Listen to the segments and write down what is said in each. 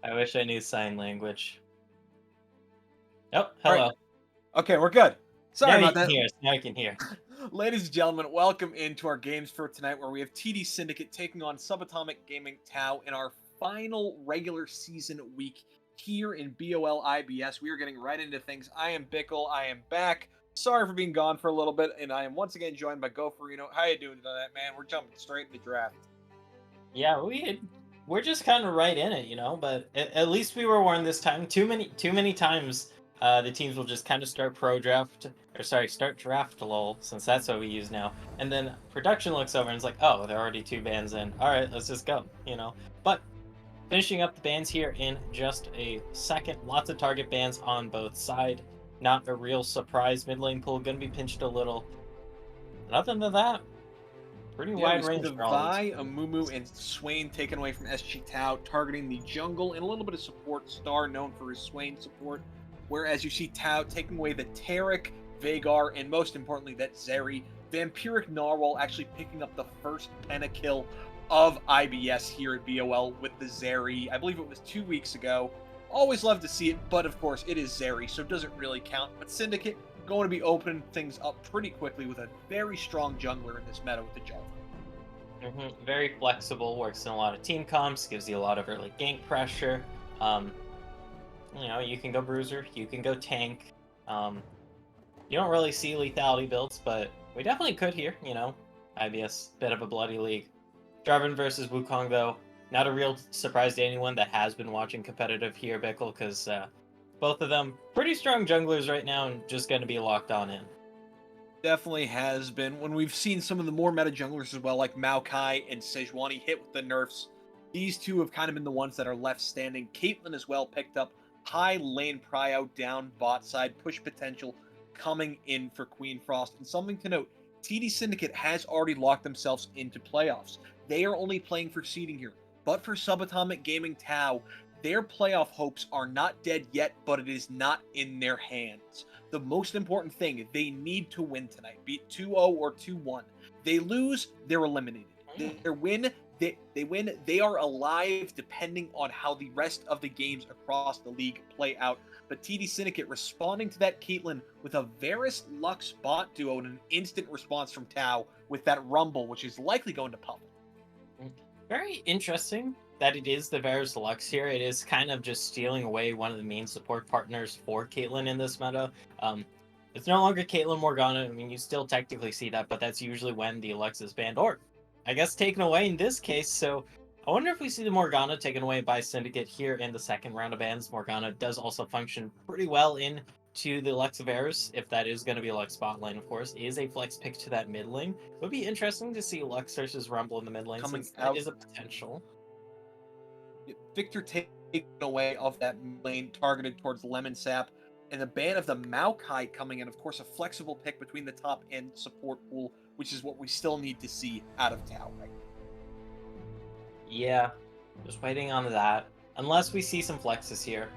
I wish I knew sign language. Oh, All right. hello. Okay, we're good. Sorry Now you about can that. hear us. Now you can hear. Ladies and gentlemen, welcome into our games for tonight where we have TD Syndicate taking on Subatomic Gaming Tau in our final regular season week here in BOL IBS. We are getting right into things. I am Bickle. I am back. Sorry for being gone for a little bit, and I am once again joined by Gopherino. How you doing tonight, man? We're jumping straight into draft. Yeah, we're just kind of right in it, But at least we were warned this time. Too many times, the teams will just kind of start pro draft, or sorry, start draft lol, since that's what we use now. And then production looks over and is like, oh, there are already two bands in. All right, let's just go. But finishing up the bands here in just a second. Lots of target bands on both side. Not a real surprise. Mid lane pool gonna be pinched a little. And other than that, pretty Yeah, we wide see range the for all these Vi, teams. Amumu, and Swain taken away from SG Tau, targeting the jungle and a little bit of support. Star known for his Swain support. Whereas you see Tau taking away the Tarek, Vagar, and most importantly, that Zeri. Vampiric Narwhal actually picking up the first pentakill of IBS here at BOL with the Zeri. I believe it was 2 weeks ago. Always love to see it, but of course it is Zeri, so it doesn't really count. But Syndicate going to be opening things up pretty quickly with a very strong jungler in this meta with the Jolter. Very flexible, works in a lot of team comps, gives you a lot of early gank pressure. Um, you can go bruiser, you can go tank. Um, you don't really see lethality builds, but we definitely could here. IBS, bit of a bloody league. Jarvan versus Wukong, though, not a real surprise to anyone that has been watching competitive here, Bickle, because both of them pretty strong junglers right now and just going to be locked on in. Definitely has been. When we've seen some of the more meta junglers as well, like Maokai and Sejuani hit with the nerfs, these two have kind of been the ones that are left standing. Caitlyn as well picked up high lane prio down bot side, push potential coming in for Queen Frost. And something to note, TD Syndicate has already locked themselves into playoffs. They are only playing for seeding here. But for Subatomic Gaming Tau, their playoff hopes are not dead yet, but it is not in their hands. The most important thing, they need to win tonight, be it 2-0 or 2-1. They lose, they're eliminated. They win, they win, they are alive depending on how the rest of the games across the league play out. But TD Syndicate responding to that Caitlyn with a Varus Lux bot duo and an instant response from Tau with that Rumble, which is likely going to pop. Very interesting that it is the Varus Lux here. It is kind of just stealing away one of the main support partners for Caitlyn in this meta. It's no longer Caitlyn Morgana. I mean, you still technically see that, but that's usually when the Lux is banned, or I guess taken away in this case. So I wonder if we see the Morgana taken away by Syndicate here in the second round of bans. Morgana does also function pretty well in to the Lux of Varus, if that is going to be Lux bot lane, of course, is a flex pick to that mid lane. It would be interesting to see Lux versus Rumble in the mid lane, Coming since that out, is a potential. Victor taken away of that lane targeted towards Lemon Sap, and the ban of the Maokai coming in, of course, a flexible pick between the top and support pool, which is what we still need to see out of Tau right now. Yeah, just waiting on that. Unless we see some flexes here.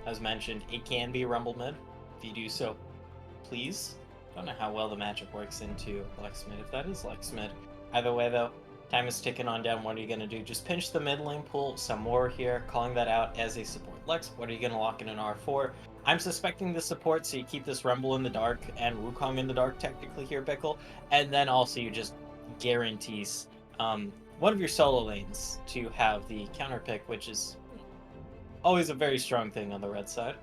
As mentioned, it can be Rumble mid. If you do so, please. Don't know how well the matchup works into Lex mid, if that is Lex mid. Either way, though, time is ticking on down. What are you going to do? Just pinch the mid lane pool some more here, calling that out as a support Lex. What are you going to lock in an R4? I'm suspecting the support, so you keep this Rumble in the dark and Wukong in the dark, technically, here, Bickle. And then also you just guarantees one of your solo lanes to have the counter pick, which is always a very strong thing on the red side.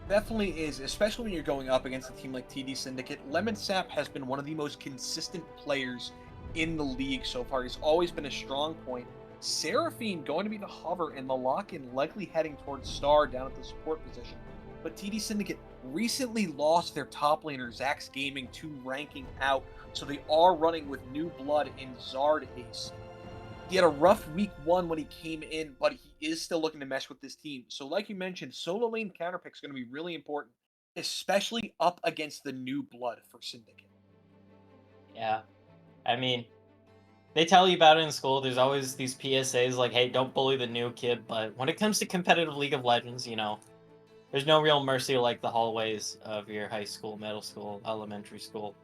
Definitely is, especially when you're going up against a team like TD Syndicate. Lemon Sap has been one of the most consistent players in the league so far. He's always been a strong point. Seraphine going to be the hover, and the lock-in likely heading towards Star down at the support position. But TD Syndicate recently lost their top laner, Zax Gaming, to ranking out, so they are running with new blood in Zard Ace. He had a rough week one when he came in, but he is still looking to mesh with this team. So, like you mentioned, solo lane counterpick is going to be really important, especially up against the new blood for Syndicate. Yeah, I mean, they tell you about it in school. There's always these PSAs like, hey, don't bully the new kid. But when it comes to competitive League of Legends, there's no real mercy like the hallways of your high school, middle school, elementary school,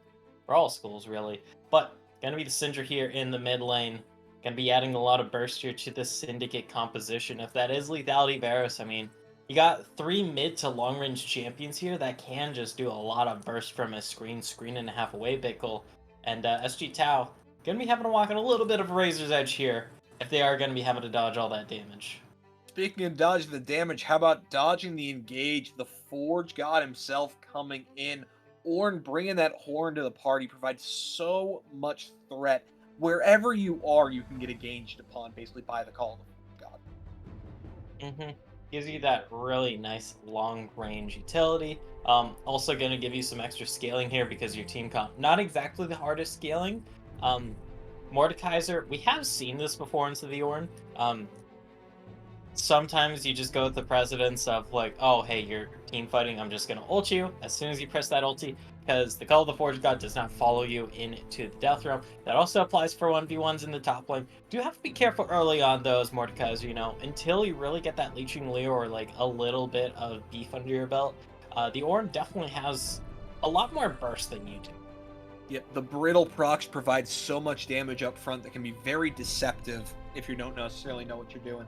or all schools, really. But gonna be the Syndra here in the mid lane. Gonna be adding a lot of burst here to the Syndicate composition. If that is Lethality Varus, I mean, you got 3 mid to long range champions here that can just do a lot of burst from a screen and a half away, Bickle. And SG Tau gonna be having to walk on a little bit of a razor's edge here if they are gonna be having to dodge all that damage. Speaking of dodging the damage, how about dodging the engage? The Forge God himself coming in. Ornn bringing that horn to the party provides so much threat. Wherever you are, you can get engaged upon basically by the call of the Forge God. Gives you that really nice long range utility. Also going to give you some extra scaling here because your team comp not exactly the hardest scaling. Um, Mordekaiser, we have seen this before into the Ornn. Sometimes you just go with the precedence of like, oh, hey, you're team fighting. I'm just gonna ult you as soon as you press that ulti, because the Call of the Forge God does not follow you into the Death Realm. That also applies for 1v1s in the top lane. Do have to be careful early on those Mordekaiser, until you really get that Leeching Lure or like a little bit of beef under your belt. The Ornn definitely has a lot more burst than you do. Yep, the brittle procs provide so much damage up front that can be very deceptive if you don't necessarily know what you're doing.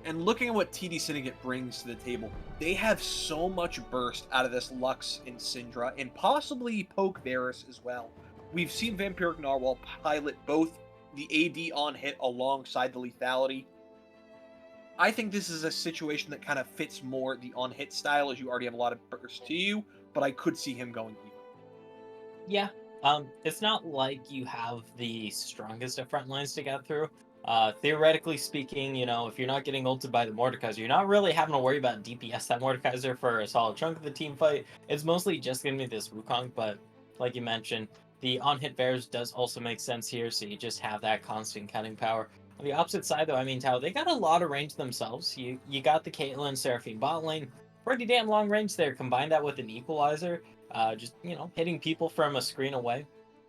And looking at what TD Syndicate brings to the table, they have so much burst out of this Lux and Syndra, and possibly Poke Varus as well. We've seen Vampiric Narwhal pilot both the AD on hit alongside the lethality. I think this is a situation that kind of fits more the on hit style, as you already have a lot of burst to you, but I could see him going evil. Yeah. It's not like you have the strongest of front lines to get through. Theoretically speaking, if you're not getting ulted by the Mordekaiser, you're not really having to worry about DPS that Mordekaiser for a solid chunk of the team fight. It's mostly just going to be this Wukong, but like you mentioned, the on-hit bears does also make sense here, so you just have that constant cutting power. On the opposite side, though, I mean, Tao, they got a lot of range themselves. You got the Caitlyn Seraphine bot lane, pretty damn long range there. Combine that with an equalizer, just hitting people from a screen away.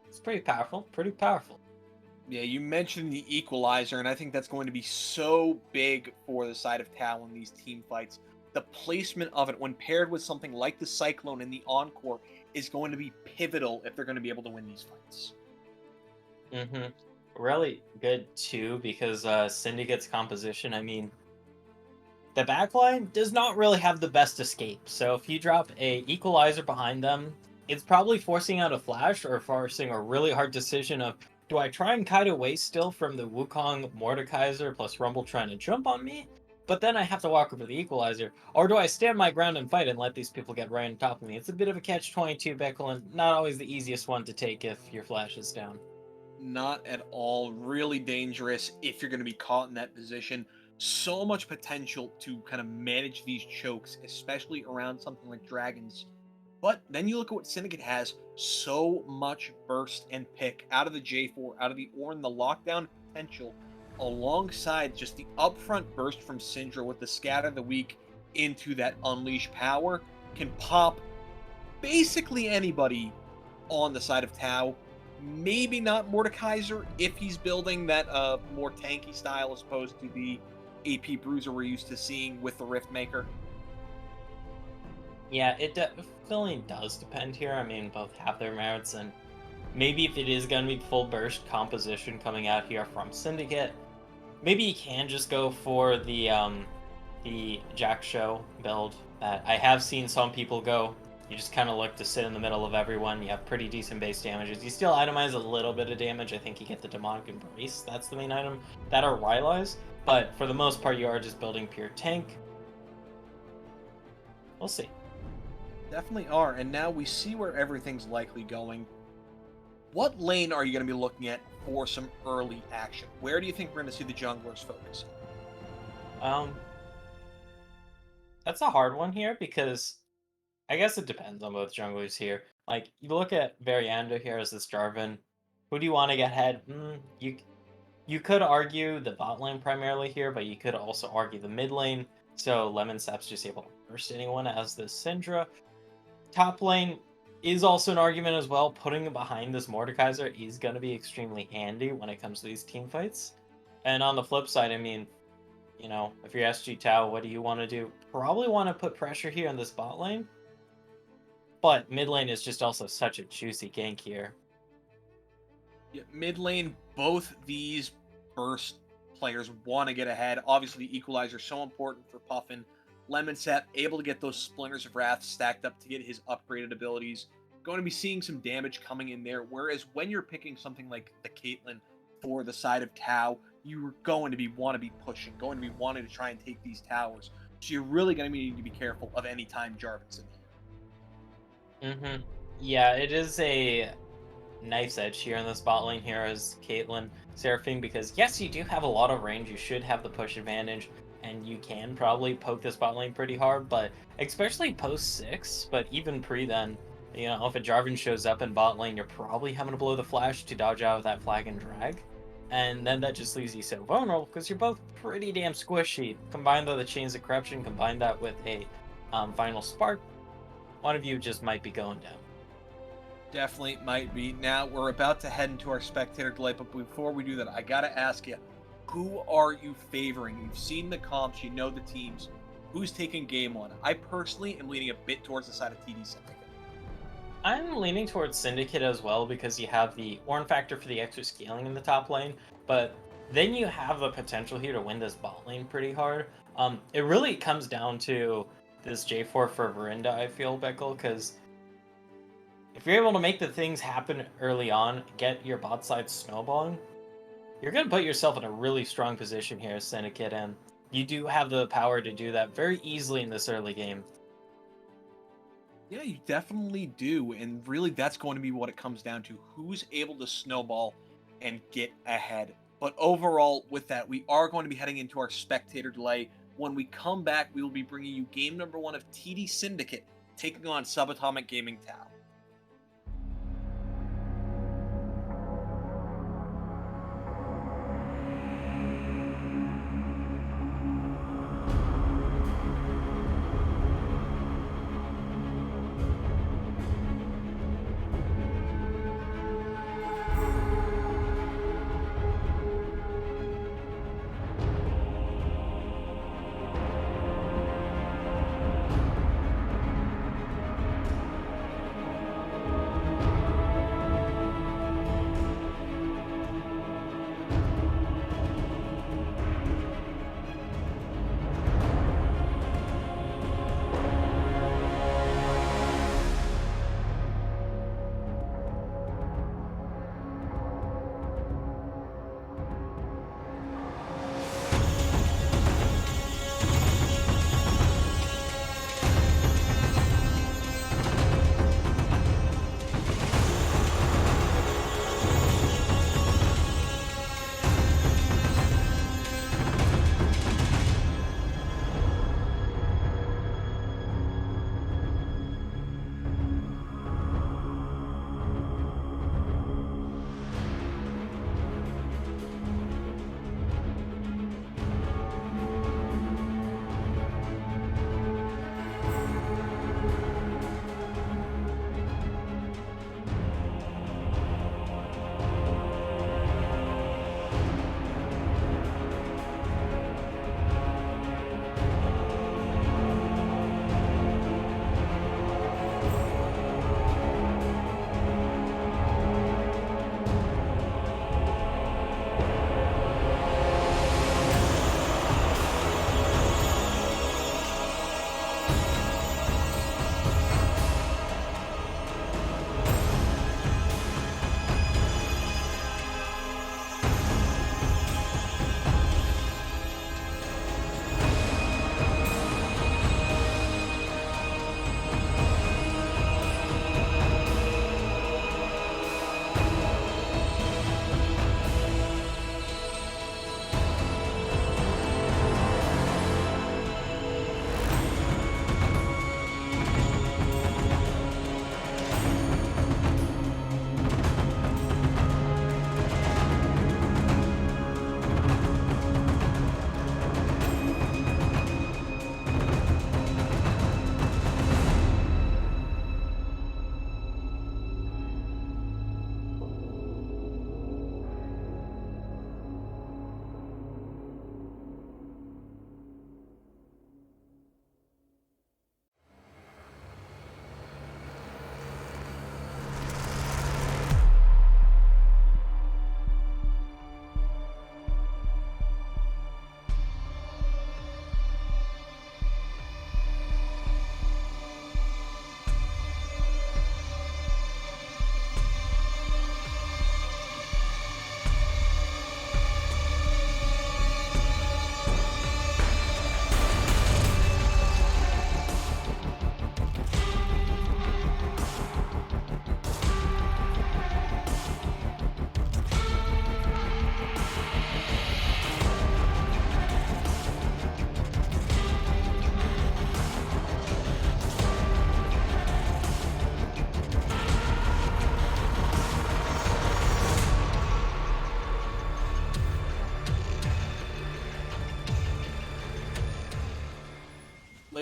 It's pretty powerful. Pretty powerful. Yeah, you mentioned the equalizer, and I think that's going to be so big for the side of Tau in these team fights. The placement of it, when paired with something like the Cyclone in the Encore, is going to be pivotal if they're going to be able to win these fights. Really good too, because Syndicate's composition. I mean, the backline does not really have the best escape. So if you drop a equalizer behind them, it's probably forcing out a flash or forcing a really hard decision of, do I try and kite away still from the Wukong Mordekaiser plus Rumble trying to jump on me? But then I have to walk over the equalizer. Or do I stand my ground and fight and let these people get right on top of me? It's a bit of a catch-22, Beckel, and not always the easiest one to take if your flash is down. Not at all. Really dangerous if you're going to be caught in that position. So much potential to kind of manage these chokes, especially around something like dragons. But then you look at what Syndicate has, so much burst and pick out of the J4, out of the Ornn, the lockdown potential, alongside just the upfront burst from Syndra with the Scatter the Weak into that Unleash power, can pop basically anybody on the side of Tau. Maybe not Mordekaiser if he's building that more tanky style as opposed to the AP Bruiser we're used to seeing with the Riftmaker. Yeah, it definitely does depend here. I mean, both have their merits, and maybe if it is going to be full burst composition coming out here from Syndicate, maybe you can just go for the Jack Show build that I have seen some people go. You just kind of look to sit in the middle of everyone. You have pretty decent base damages. You still itemize a little bit of damage. I think you get the Demonic Embrace. That's the main item. That or Rylai's. But for the most part, you are just building pure tank. We'll see. Definitely are, and now we see where everything's likely going. What lane are you going to be looking at for some early action? Where do you think we're going to see the junglers focus? That's a hard one here because I guess it depends on both junglers here. Like, you look at Varianda here as this Jarvan. Who do you want to get ahead? You could argue the bot lane primarily here, but you could also argue the mid lane. So Lemon Sap's just able to burst anyone as this Syndra. Top lane is also an argument as well. Putting it behind this Mordekaiser is going to be extremely handy when it comes to these team fights. And on the flip side, I mean, if you're SG Tau, what do you want to do? Probably want to put pressure here on this bot lane. But mid lane is just also such a juicy gank here. Yeah, mid lane, both these burst players want to get ahead. Obviously, Equalizer so important for Puffin. Lemon Sap able to get those Splinters of Wrath stacked up to get his upgraded abilities. Going to be seeing some damage coming in there. Whereas when you're picking something like the Caitlyn for the side of Tau, you're going to be want to be pushing, going to be wanting to try and take these towers. So you're really going to need to be careful of any time Jarvan's in here. Yeah, it is a knife's edge here in this bot lane here as Caitlyn Seraphine, because yes, you do have a lot of range. You should have the push advantage, and you can probably poke this bot lane pretty hard, but especially post 6, but even pre then, if a Jarvan shows up in bot lane, you're probably having to blow the flash to dodge out of that flag and drag. And then that just leaves you so vulnerable because you're both pretty damn squishy. Combine that with the Chains of Corruption, combine that with a Final Spark, one of you just might be going down. Definitely might be. Now we're about to head into our spectator delay, but before we do that, I gotta ask you, who are you favoring? You've seen the comps, you know the teams. Who's taking game one? I personally am leaning a bit towards the side of TD Syndicate. I'm leaning towards Syndicate as well because you have the Ornn factor for the extra scaling in the top lane, but then you have the potential here to win this bot lane pretty hard. It really comes down to this J4 for Verinda, I feel, Beckel, because if you're able to make the things happen early on, get your bot side snowballing, you're going to put yourself in a really strong position here as Syndicate, and you do have the power to do that very easily in this early game. Yeah, you definitely do. And really, that's going to be what it comes down to. Who's able to snowball and get ahead? But overall, with that, we are going to be heading into our spectator delay. When we come back, we will be bringing you game number 1 of TD Syndicate taking on Subatomic Gaming Tau.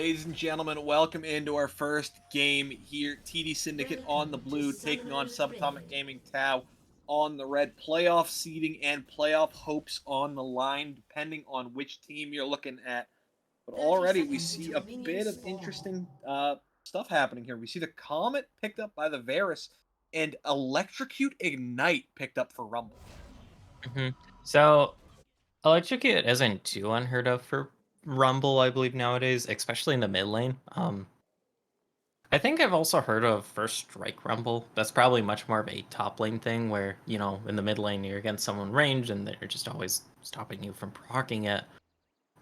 Ladies and gentlemen, welcome into our first game here. TD Syndicate on the blue, taking on Subatomic Gaming Tau on the red. Playoff seeding and playoff hopes on the line, depending on which team you're looking at. But already we see a bit of interesting stuff happening here. We see the Comet picked up by the Varus, and Electrocute Ignite picked up for Rumble. So Electrocute isn't too unheard of for Rumble, I believe, nowadays, especially in the mid lane. I think I've also heard of First Strike Rumble. That's probably much more of a top lane thing where, in the mid lane you're against someone ranged and they're just always stopping you from proccing it.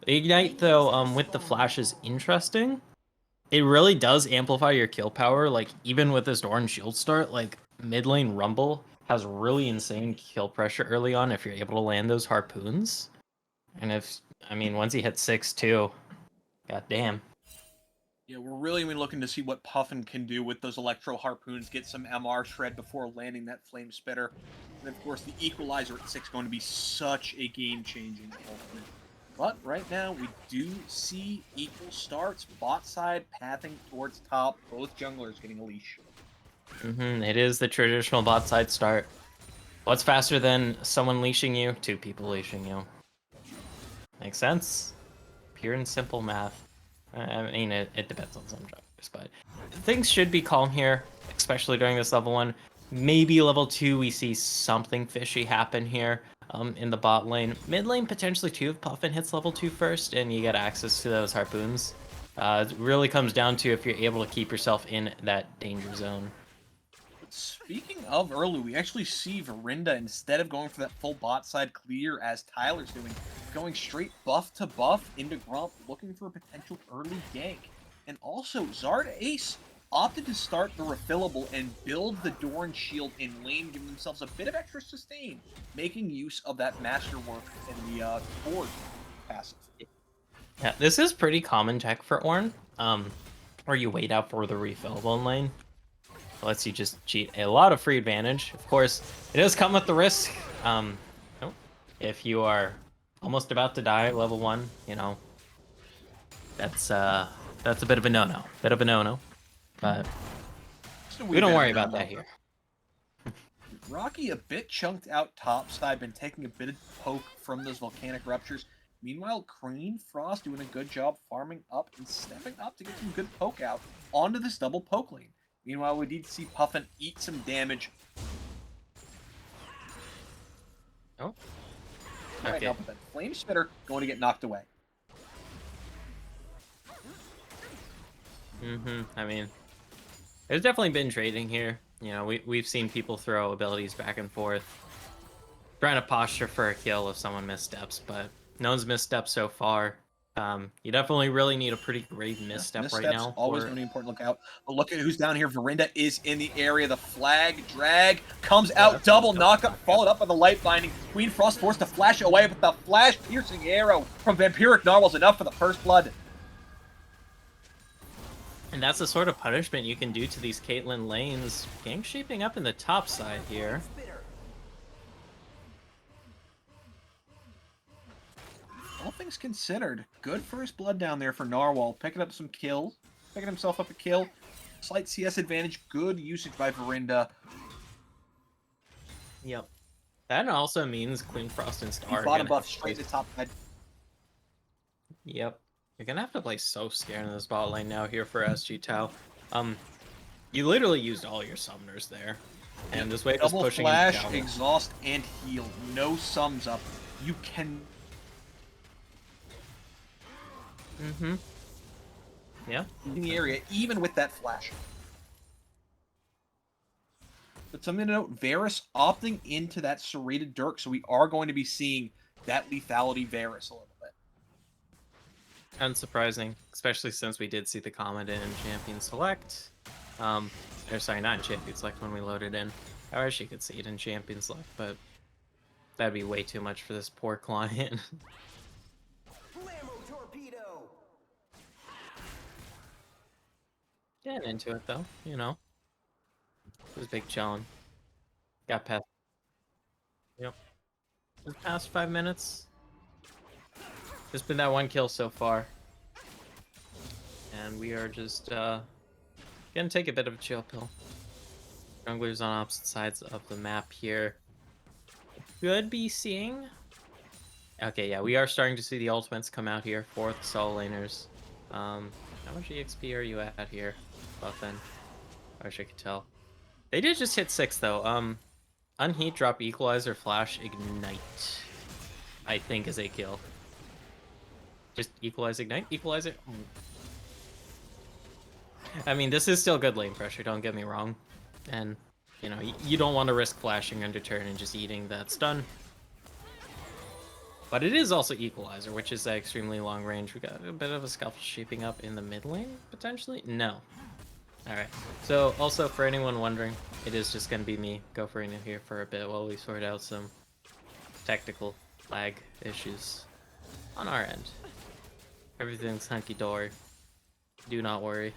Ignite, though, with the flash is interesting. It really does amplify your kill power. Like, even with this orange shield start, like, mid lane Rumble has really insane kill pressure early on if you're able to land those harpoons. And once he hits 6 too, goddamn. Yeah, we're really looking to see what Puffin can do with those Electro Harpoons, get some MR shred before landing that Flame Spitter. And of course, the Equalizer at 6 going to be such a game-changing ultimate. But right now, we do see equal starts, bot side pathing towards top, both junglers getting a leash. It is the traditional bot side start. What's faster than someone leashing you? 2 people leashing you. Makes sense. Pure and simple math. I mean, it depends on some junglers, but things should be calm here, especially during this level 1. Maybe level 2, we see something fishy happen here in the bot lane. Mid lane, potentially too, if Puffin hits level 2 first, and you get access to those harpoons. It really comes down to if you're able to keep yourself in that danger zone. Speaking of early, we actually see Verinda, instead of going for that full bot side clear as Tyler's doing, going straight buff to buff into Grump, looking for a potential early gank. And also, Zard Ace opted to start the refillable and build the Doran shield in lane, giving themselves a bit of extra sustain, making use of that masterwork in the board passive. Yeah, this is pretty common tech for Ornn, where you wait out for the refillable lane. Lets you just cheat a lot of free advantage. Of course, it does come with the risk. If you are almost about to die at level 1, that's a bit of a no-no. But we don't worry about that here. Rocky a bit chunked out topside, been taking a bit of poke from those volcanic ruptures. Meanwhile, Cream Frost doing a good job farming up and stepping up to get some good poke out onto this double poke lane. Meanwhile, we did see Puffin eat some damage. Oh. Okay. Right now, but that Flame Spitter going to get knocked away. I mean, there's definitely been trading here. We've seen people throw abilities back and forth, trying to posture for a kill if someone missteps, but no one's misstepped so far. You definitely really need a pretty grave misstep right now. Always going to be important. Look out. But look at who's down here. Verinda is in the area. The flag drag comes out. Double knockup, followed up by the light binding. Queen Frost forced to flash away, but the flash piercing arrow from Vampiric Narwhal's enough for the first blood. And that's the sort of punishment you can do to these Caitlyn lanes. Game shaping up in the top side here. All things considered, good first blood down there for Narwhal, picking up some kills, picking himself up a kill. Slight CS advantage, good usage by Verinda. Yep. That also means Queen Frost and Star. Bottom buff straight to top side. Yep. You're gonna have to play so scared in this bot lane now here for SG Tau. You literally used all your summoners there. And this wave is pushing flash, exhaust, and heal. No sums up. You can... Yeah. In the area, even with that flash. But something to note, Varus opting into that serrated Dirk, so we are going to be seeing that lethality Varus a little bit. Unsurprising, especially since we did see the Comet in Champion Select. Or sorry, not in Champion Select when we loaded in. I wish you could see it in Champion Select, but that'd be way too much for this poor client. Getting into it though, It was big challenge. Got past. Yep. Just past 5 minutes. Just been that one kill so far. And we are just gonna take a bit of a chill pill. Junglers on opposite sides of the map here. Could be seeing. Okay, yeah, we are starting to see the ultimates come out here for the solo laners. How much EXP are you at here, Buffin? I wish I could tell. They did just hit 6 though. Unheat, drop equalizer, flash, ignite. I think is a kill. Just equalize, ignite, equalizer. I mean, this is still good lane pressure, don't get me wrong. And, you know, you don't want to risk flashing under turn and just eating that stun. But it is also equalizer, which is extremely long range. We got a bit of a scuffle shaping up in the mid lane, potentially? No. Alright, so also for anyone wondering, it is just going to be me gophering in here for a bit while we sort out some technical lag issues on our end. Everything's hunky-dory. Do not worry.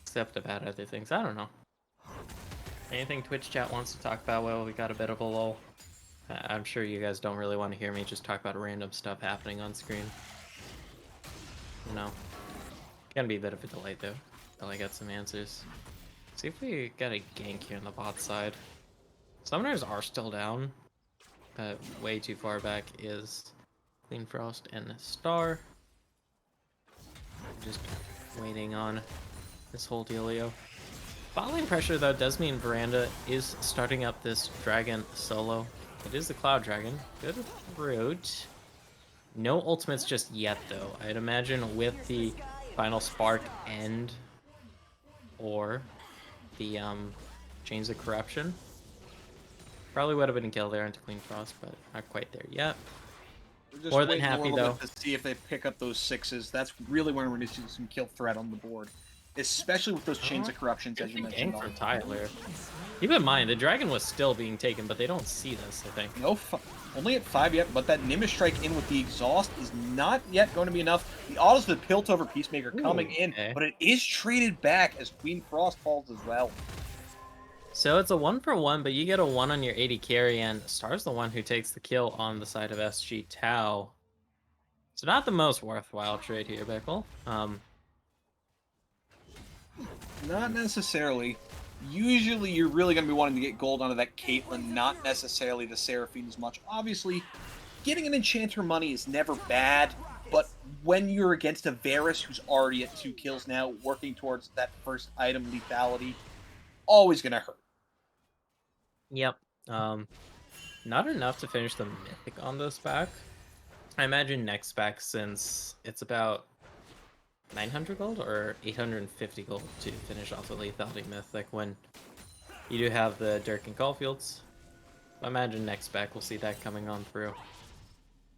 Except about other things. I don't know. Anything Twitch chat wants to talk about? Well, we got a bit of a lull. I'm sure you guys don't really want to hear me just talk about random stuff happening on screen. You know. Gonna be a bit of a delay though, until I get some answers. See if we get a gank here on the bot side. Summoners are still down, but way too far back is Clean Frost and Star. Just waiting on this whole dealio. Bot lane pressure though does mean Veranda is starting up this dragon solo. It is the Cloud Dragon. Good route. No ultimates just yet though. I'd imagine with the Final Spark end or the Chains of Corruption. Probably would have been a kill there into Clean Frost, but not quite there yet. We're just More than happy though. To see if they pick up those 6s. That's really when we're going to see some kill threat on the board. Especially with those Chains of Corruptions, as you mentioned. For Tyler. Keep in mind, the dragon was still being taken, but they don't see this, I think. No, only at 5 yet, but that Nimbus Strike in with the exhaust is not yet going to be enough. The autos with Piltover Peacemaker coming in, but it is traded back as Queen Frost falls as well. So it's a 1-for-1, but you get a 1 on your 80 carry, and Star's the one who takes the kill on the side of SG Tau. So not the most worthwhile trade here, Bickle. Not necessarily. Usually you're really going to be wanting to get gold onto that Caitlyn, not necessarily the Seraphine as much. Obviously, getting an Enchanter money is never bad, but when you're against a Varus who's already at 2 kills now, working towards that first item lethality, always going to hurt. Yep. Not enough to finish the Mythic on this pack. I imagine next pack, since it's about 900 gold or 850 gold to finish off the lethality mythic when you do have the Dirk and Caulfields. I imagine next pack we'll see that coming on through.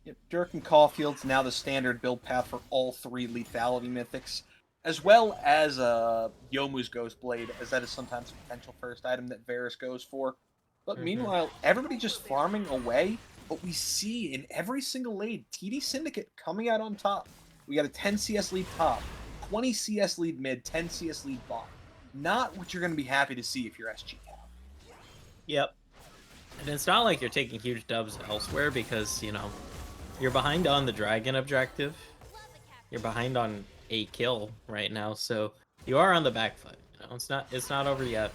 Yep, Dirk and Caulfield's now the standard build path for all 3 lethality mythics, as well as Yomu's Ghost Blade, as that is sometimes a potential first item that Varus goes for. But meanwhile, everybody just farming away, but we see in every single lane, TD Syndicate coming out on top. We got a 10 CS lead top, 20 CS lead mid, 10 CS lead bot. Not what you're going to be happy to see if you're SG Tau. Yep. And it's not like you're taking huge dubs elsewhere because, you know, you're behind on the dragon objective. You're behind on a kill right now, so you are on the back foot. You know, it's not over yet.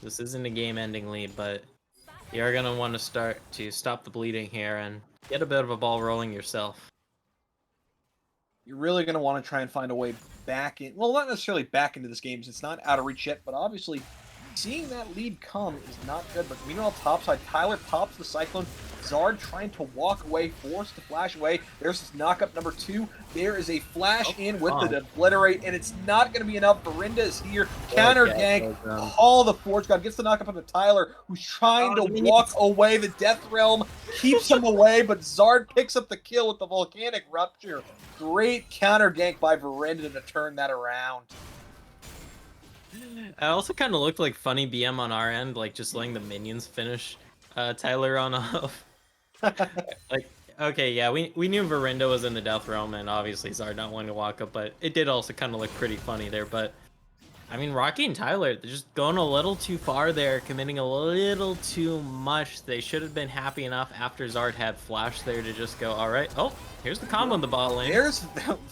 This isn't a game-ending lead, but you're going to want to start to stop the bleeding here and get a bit of a ball rolling yourself. You're really going to want to try and find a way back in, well, not necessarily back into this game, it's not out of reach yet, but obviously seeing that lead come is not good. But meanwhile, topside, Tyler pops the Cyclone, Zard trying to walk away, forced to flash away. There's his knockup number 2. There is a flash in with the Obliterate, and it's not going to be enough. Verinda is here, counter gank, all the Forge God gets the knockup onto Tyler, who's trying to walk away. The Death Realm keeps him away, but Zard picks up the kill with the Volcanic Rupture. Great counter gank by Verinda to turn that around. It also kind of looked like funny BM on our end, like just letting the minions finish Tyler on off. Like, okay, yeah, we knew Verinda was in the Death Realm, and obviously Zard not wanting to walk up, but it did also kind of look pretty funny there. But I mean, Rocky and Tyler, they're just going a little too far there, committing a little too much. They should have been happy enough after Zard had Flash there to just go, all right. Oh, here's the combo in the bot lane. There's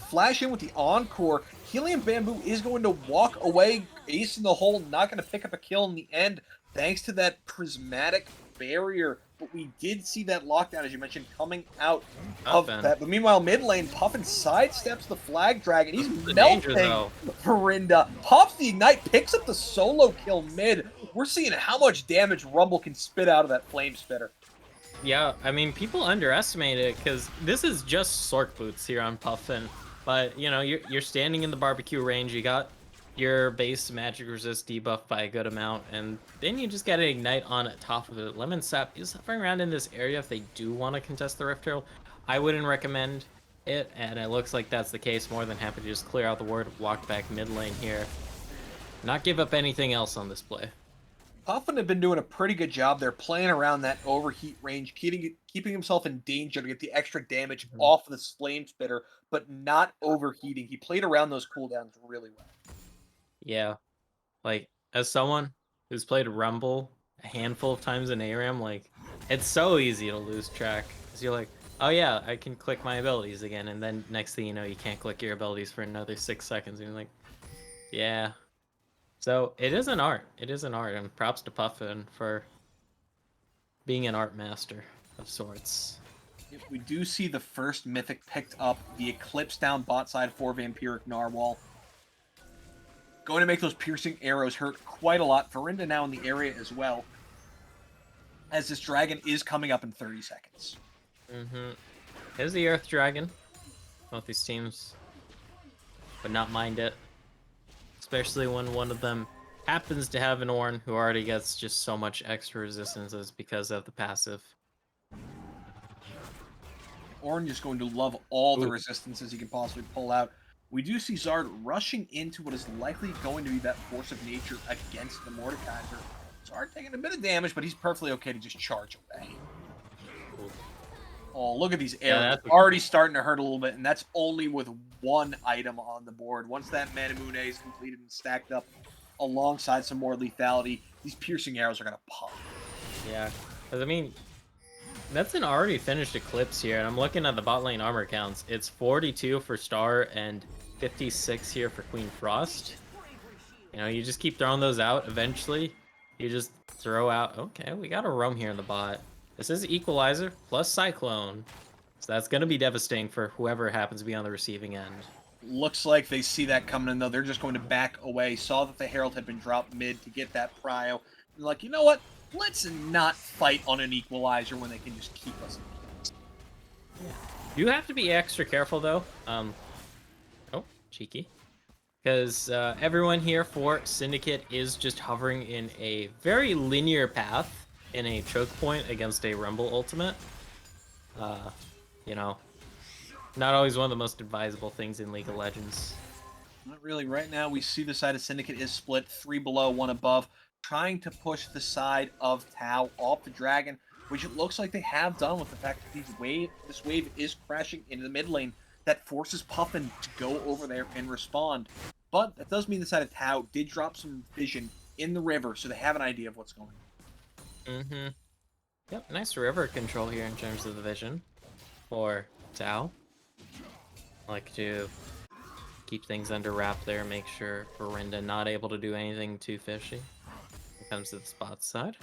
Flash in with the Encore. Helium Bamboo is going to walk away, ace in the hole, not going to pick up a kill in the end, thanks to that prismatic barrier. But we did see that lockdown, as you mentioned, coming out of that. But meanwhile, mid lane, Puffin sidesteps the Flag Dragon. He's melting Verinda. Pops the Ignite, picks up the solo kill mid. We're seeing how much damage Rumble can spit out of that Flame Spitter. Yeah, I mean, people underestimate it because this is just Sork Boots here on Puffin. But, you know, you're standing in the barbecue range. You got your base magic resist debuff by a good amount, and then you just get an Ignite on top of it. Lemon Sap is hovering around in this area if they do want to contest the Rift Herald. I wouldn't recommend it, and it looks like that's the case. More than happy to just clear out the ward, walk back mid lane here. Not give up anything else on this play. Puffin have been doing a pretty good job there, playing around that overheat range, keeping himself in danger to get the extra damage off of this Flame Spitter, but not overheating. He played around those cooldowns really well. Yeah, like, as someone who's played Rumble a handful of times in ARAM, like, it's so easy to lose track. Because you're like, oh yeah, I can click my abilities again, and then next thing you know, you can't click your abilities for another 6 seconds, and you're like, yeah. So, it is an art. It is an art, and props to Puffin for being an art master of sorts. We do see the first Mythic picked up, the Eclipse down bot side for Vampiric Narwhal. Going to make those piercing arrows hurt quite a lot. Verinda now in the area as well, as this dragon is coming up in 30 seconds. Here's the Earth Dragon. Both these teams would not mind it. Especially when one of them happens to have an Ornn who already gets just so much extra resistances because of the passive. Ornn just going to love all the resistances he can possibly pull out. We do see Zard rushing into what is likely going to be that Force of Nature against the Mordekaiser. Zard taking a bit of damage, but he's perfectly okay to just charge away. Oh, look at these arrows. Already starting to hurt a little bit, and that's only with one item on the board. Once that Manamune is completed and stacked up alongside some more lethality, these piercing arrows are going to pop. Yeah, because I mean, that's an already finished Eclipse here, and I'm looking at the bot lane armor counts. It's 42 for Star and 56 here for Queen Frost. You know, you just keep throwing those out. Eventually, you just throw out, okay, we got a roam here in the bot. This is Equalizer plus Cyclone. So that's going to be devastating for whoever happens to be on the receiving end. Looks like they see that coming in, though. They're just going to back away. Saw that the Herald had been dropped mid to get that prio. And like, you know what? Let's not fight on an Equalizer when they can just keep us in place. Yeah. You have to be extra careful, though. Oh, cheeky. Because everyone here for Syndicate is just hovering in a very linear path in a choke point against a Rumble ultimate. You know, not always one of the most advisable things in League of Legends. Not really. Right now, we see the side of Syndicate is split 3 below, 1 above, trying to push the side of Tau off the Dragon, which it looks like they have done with the fact that this wave is crashing into the mid lane. That forces Puffin to go over there and respond. But that does mean the side of Tau did drop some vision in the river, so they have an idea of what's going on. Yep, nice river control here in terms of the vision for Tau. Like to keep things under wrap there, make sure Verinda not able to do anything too fishy when it comes to the spot side.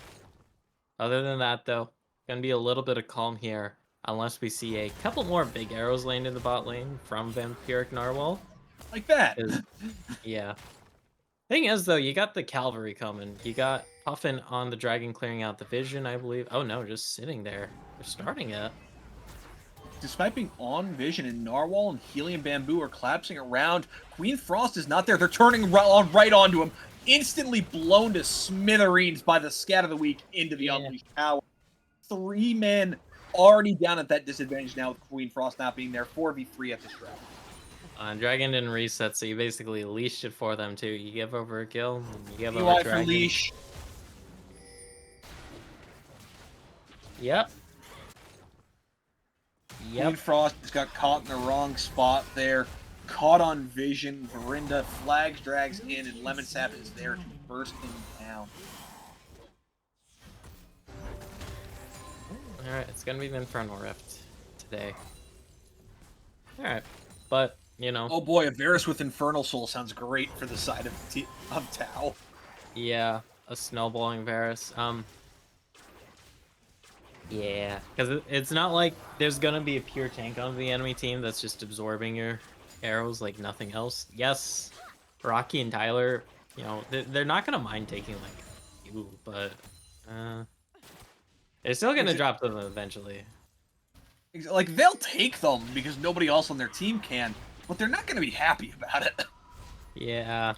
Other than that, though, gonna be a little bit of calm here unless we see a couple more big arrows land in the bot lane from Vampiric Narwhal. Like that! Yeah. Thing is, though, you got the cavalry coming. You got Puffin on the dragon clearing out the vision, I believe. Oh no, just sitting there. They're starting it. Despite being on vision, and Narwhal and Helium Bamboo are collapsing around, Queen Frost is not there. They're turning right onto him. Instantly blown to smithereens by the Scat of the Week into the Unleashed Power. 3 men already down at that disadvantage now with Queen Frost not being there. 4v3 at this dragon. Dragon didn't reset, so you basically leashed it for them too. You give over a kill, and you give UI over a dragon. For leash. Yep. Queen Frost just got caught in the wrong spot there. caught on vision. Verinda flags, drags in, and Lemon Sap is there to burst him down. Alright, it's gonna be the Infernal Rift today. Alright, but, you know. Oh boy, a Varus with Infernal Soul sounds great for the side of Tau. Yeah, a snowballing Varus. Yeah, because it's not like there's gonna be a pure tank on the enemy team that's just absorbing your arrows like nothing else. Yes, Rocky and Tyler, you know, they're not gonna mind taking like you, but they're still gonna drop them eventually. Like, they'll take them because nobody else on their team can, but they're not gonna be happy about it. Yeah.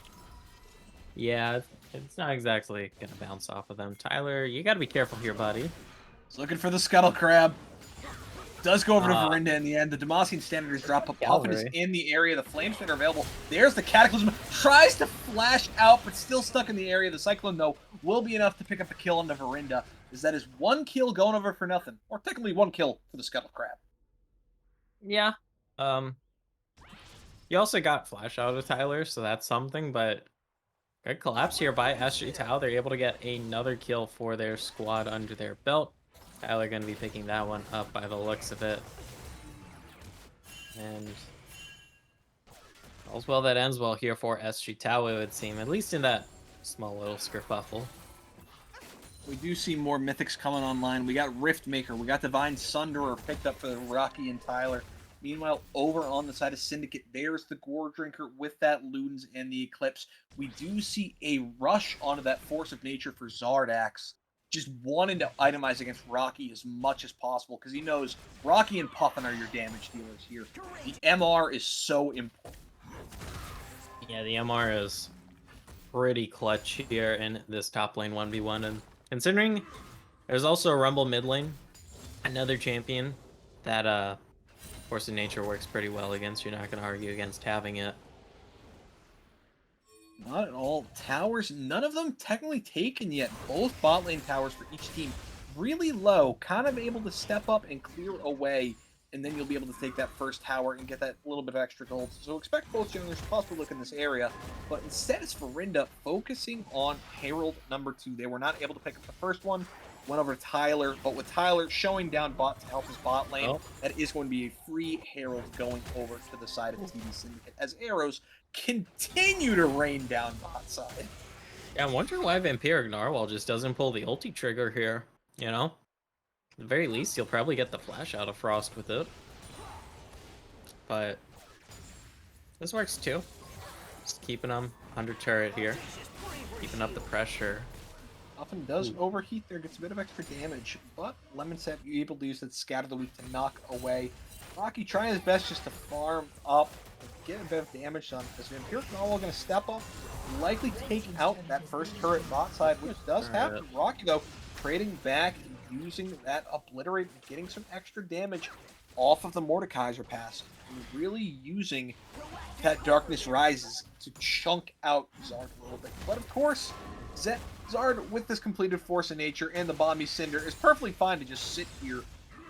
Yeah, it's not exactly gonna bounce off of them. Tyler, you gotta be careful here, buddy. He's looking for the Scuttle Crab. Does go over to Verinda in the end. The Demacian Standards drop, but Puffin is in the area. The Flames are available. There's the Cataclysm. Tries to flash out, but still stuck in the area. The Cyclone, though, will be enough to pick up a kill on the Verinda, as that is one kill going over for nothing. Or technically one kill for the Scuttle Crab. Yeah. You also got flash out of Tyler, so that's something, but good collapse here by SG Tau. They're able to get another kill for their squad under their belt. Tyler going to be picking that one up by the looks of it. And all's well that ends well here for SG Tau, it would seem, at least in that small little skerfuffle. We do see more Mythics coming online. We got Riftmaker. We got Divine Sunderer picked up for the Rocky and Tyler. Meanwhile, over on the side of Syndicate, there's the Gore Drinker with that Ludens and the Eclipse. We do see a rush onto that Force of Nature for Zardax, just wanting to itemize against Rocky as much as possible, because he knows Rocky and Puffin are your damage dealers here. The MR is so important. Yeah, the MR is pretty clutch here in this top lane 1v1, and considering there's also a Rumble mid lane, another champion that Force of Nature works pretty well against. You're not going to argue against having it. Not at all. Towers, none of them technically taken yet. Both bot lane towers for each team really low, kind of able to step up and clear away, and then you'll be able to take that first tower and get that little bit of extra gold. So expect both junglers to possibly look in this area, but instead it's Verinda focusing on Herald number 2. They were not able to pick up the first one, went over to Tyler, but with Tyler showing down bot to help his bot lane, that is going to be a free Herald going over to the side of TD Syndicate, as arrows continue to rain down bot side. Yeah, I'm wondering why Vampiric Narwhal just doesn't pull the ulti trigger here, you know? At the very least, you'll probably get the flash out of Frost with it. But this works too. Just keeping them under turret here. Keeping up the pressure. Often does overheat there, gets a bit of extra damage, but Lemon Sap, you're able to use that Scatter the Weak to knock away. Rocky trying his best just to farm up and get a bit of damage done, because Vampiric Narwhal going to step up, likely take out that first turret bot side, which does happen. Rocky, though, trading back and using that Obliterate and getting some extra damage off of the Mordekaiser pass, and really using that Darkness Rises to chunk out Zard a little bit. But of course, Zard, with this completed Force of Nature and the Bomby Cinder, is perfectly fine to just sit here,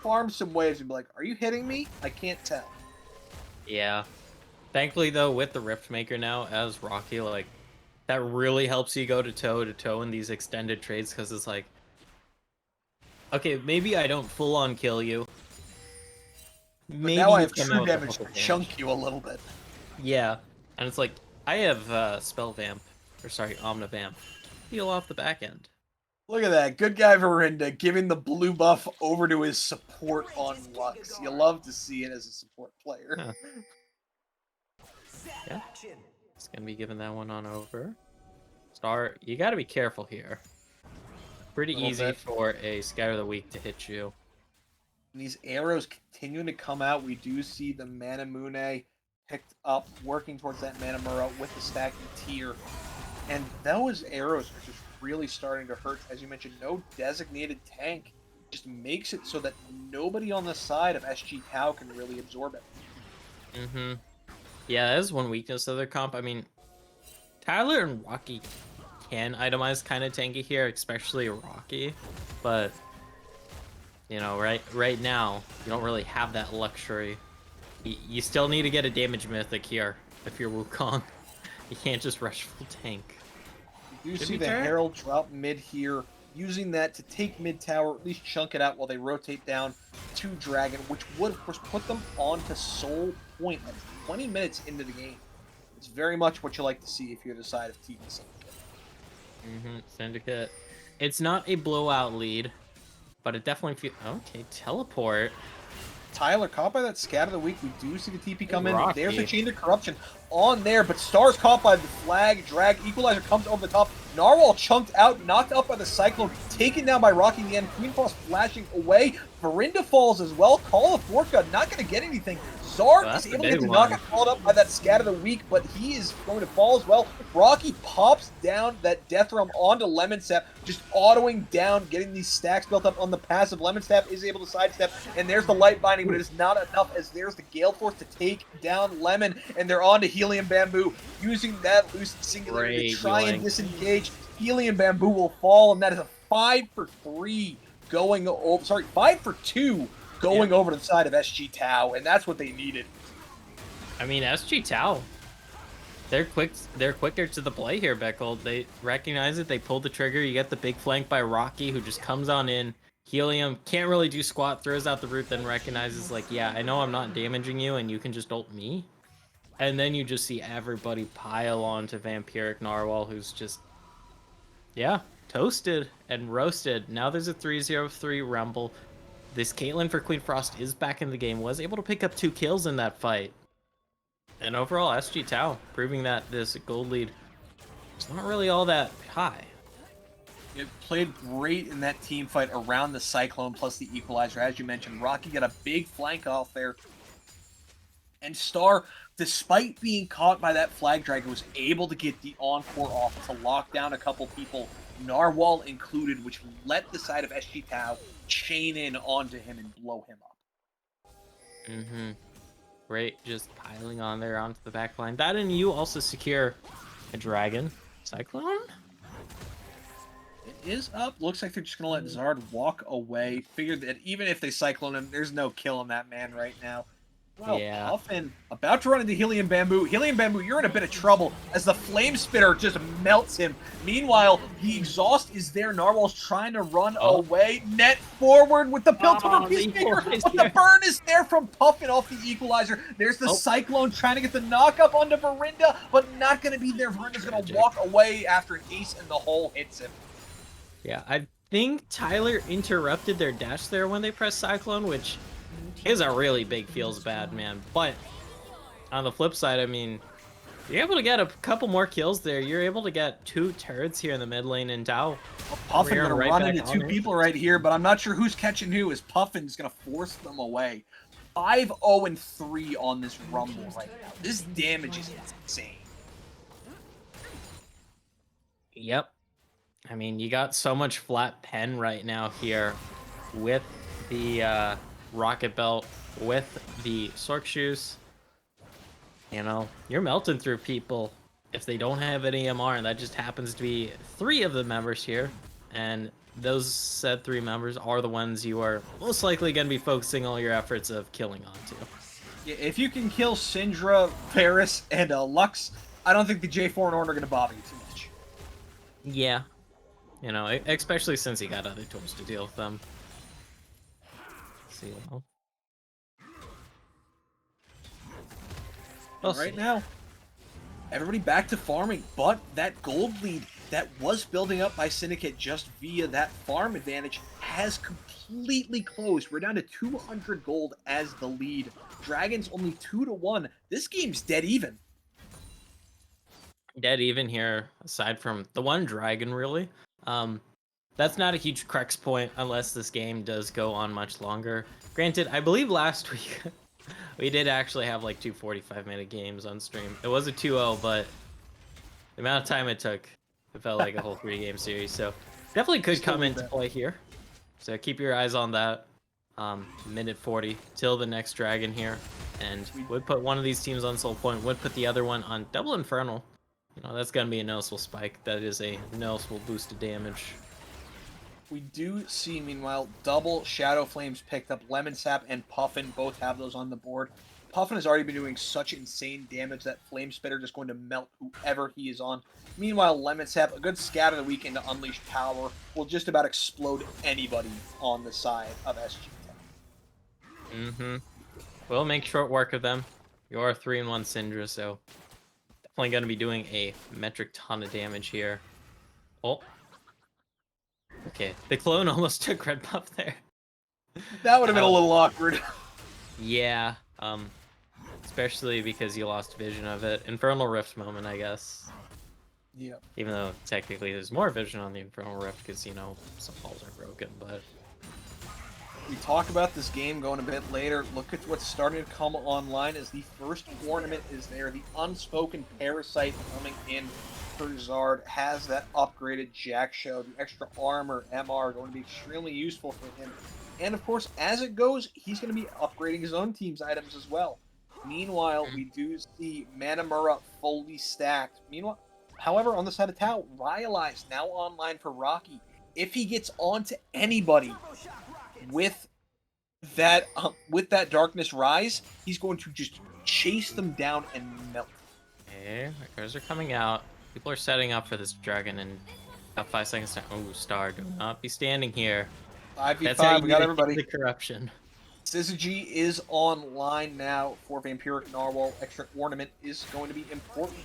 farm some waves, and be like, are you hitting me? I can't tell. Yeah. Thankfully, though, with the Riftmaker now as Rocky, like, that really helps you go to toe in these extended trades, because it's like, okay, maybe I don't full-on kill you. Maybe now I have true damage to chunk you a little bit. Yeah, and it's like, I have Spell Vamp, or sorry, Omnivamp. Heal off the back end. Look at that. Good guy Verinda giving the blue buff over to his support on Lux. You love to see it as a support player. Huh. Yeah. It's going to be giving that one on over. Star, you got to be careful here. Pretty easy for a Scatter the Weak to hit you. And these arrows continuing to come out. We do see the Manamune picked up, working towards that Manamura with the stacking tier. And those arrows are just really starting to hurt. As you mentioned, no designated tank. Just makes it so that nobody on the side of SG Tau can really absorb it. Mm-hmm. Yeah, that is one weakness of their comp. I mean, Tyler and Rocky can itemize kind of tanky here, especially Rocky. But, you know, right now, you don't really have that luxury. You still need to get a damage mythic here if you're Wukong. You can't just rush full tank. You do Should see be the turret? Herald drop mid here, using that to take mid tower, at least chunk it out while they rotate down to Dragon, which would, of course, put them onto Soul Point at 20 minutes into the game. It's very much what you like to see if you're the side of TP Syndicate. Syndicate. It's not a blowout lead, but it definitely feels... Okay, teleport. Tyler, caught by that scat of the week. We do see the TP come in. Rocky. There's the Chain of Corruption on there, but Star's caught by the flag. Drag. Equalizer comes over the top. Narwhal chunked out, knocked up by the Cyclone, taken down by Rocky in the end. Queen Frost flashing away. Verinda falls as well. Call of Forca, not going to get anything. Zard is able to get the knockout followed up by that scat of the week, but he is going to fall as well. Rocky pops down that Death Realm onto Lemon Sap, just autoing down, getting these stacks built up on the passive. Lemon Sap is able to sidestep, and there's the Light Binding, but it is not enough as there's the Gale Force to take down Lemon, and they're on to Helium Bamboo, using that Lucid Singularity to try and disengage. Helium Bamboo will fall, and that is a 5 for 3 going over, 5 for 2 going over to the side of SG Tau, and that's what they needed. I mean, SG Tau, they're quicker to the play here, Beckel. They recognize it, they pull the trigger, you get the big flank by Rocky, who just comes on in. Helium can't really do squat, throws out the root, then recognizes, like, yeah, I know I'm not damaging you, and you can just ult me. And then you just see everybody pile on to Vampiric Narwhal, who's just, yeah, toasted and roasted. Now there's a 3-0-3 Rumble. This Caitlyn for Queen Frost is back in the game, was able to pick up 2 kills in that fight. And overall, SG Tau proving that this gold lead is not really all that high. It played great in that team fight around the Cyclone plus the Equalizer. As you mentioned, Rocky got a big flank off there. And Star, despite being caught by that Flag Dragon, was able to get the Encore off to lock down a couple people, Narwhal included, which let the side of SG Tau chain in onto him and blow him up. Great, just piling on there onto the back line. That and you also secure a Dragon. Cyclone? It is up. Looks like they're just going to let Zard walk away. Figured that even if they Cyclone him, there's no killing that man right now. Well, Yeah. Puffin about to run into Helium Bamboo. Helium Bamboo, you're in a bit of trouble as the Flame Spitter just melts him. Meanwhile, the exhaust is there. Narwhal's trying to run away. Net forward with the Piltover Peacemaker, but the burn is there from Puffin off the Equalizer. There's the Cyclone trying to get the knock-up onto Verinda, but not going to be there. Verinda's going to walk away after an ace in the hole hits him. Yeah, I think Tyler interrupted their dash there when they pressed Cyclone, which is a really big feels bad, man. But on the flip side, I mean, you're able to get a couple more kills there. You're able to get 2 turrets here in the mid lane and Tau. Puffin gonna run into 2 people right here, but I'm not sure who's catching who, as Puffin's gonna force them away. 5-0-3 on this Rumble right now. This damage is insane. Yep. I mean, you got so much flat pen right now here with the Rocket Belt, with the Sork Shoes. You know, you're melting through people if they don't have an EMR, and that just happens to be 3 of the members here. And those said 3 members are the ones you are most likely going to be focusing all your efforts of killing onto. Yeah, if you can kill Syndra, Paris, and Lux, I don't think the J4 and Orn are going to bother you too much. Yeah. You know, especially since he got other tools to deal with them. Let's see. Right now, everybody back to farming, but that gold lead that was building up by Syndicate just via that farm advantage has completely closed. We're down to 200 gold as the lead. Dragons only 2-1. This game's dead even. Dead even here, aside from the one dragon, really. That's not a huge crux point unless this game does go on much longer. Granted, I believe last week we did actually have like 2 45-minute games on stream. It was a 2-0, but the amount of time it took, it felt like a whole 3-game series. So definitely could come into play here. So keep your eyes on that. Minute 40 till the next dragon here, and would put one of these teams on Soul Point, would put the other one on Double Infernal. You know, that's gonna be a noticeable spike. That is a noticeable boost of damage. We do see, meanwhile, double Shadow Flames picked up. Lemon Sap and Puffin both have those on the board. Puffin has already been doing such insane damage that Flame Spitter just going to melt whoever he is on. Meanwhile, Lemon Sap, a good scat of the week into Unleashed Power, will just about explode anybody on the side of SG. We'll make short work of them. You're a 3-in-1 Syndra, so definitely going to be doing a metric ton of damage here. Oh. Okay, the clone almost took red buff there. That would have been a little awkward. Yeah, especially because you lost vision of it. Infernal Rift moment, I guess. Yeah. Even though technically there's more vision on the Infernal Rift because, you know, some balls are broken, but... We talk about this game going a bit later. Look at what's starting to come online as the first ornament is there. The Unspoken Parasite coming in for Zard has that upgraded Jack Show. The extra armor, MR, going to be extremely useful for him. And of course, as it goes, he's going to be upgrading his own team's items as well. Meanwhile, we do see Manamura fully stacked. Meanwhile, however, on the side of Tau, Rylai's now online for Rocky. If he gets onto anybody with that Darkness Rise, he's going to just chase them down and melt. Okay, cars are coming out. People are setting up for this dragon in about 5 seconds time. Oh, Star, do not be standing here. 5v5, we got everybody. The corruption. Syzygy is online now for Vampiric Narwhal. Extra ornament is going to be important.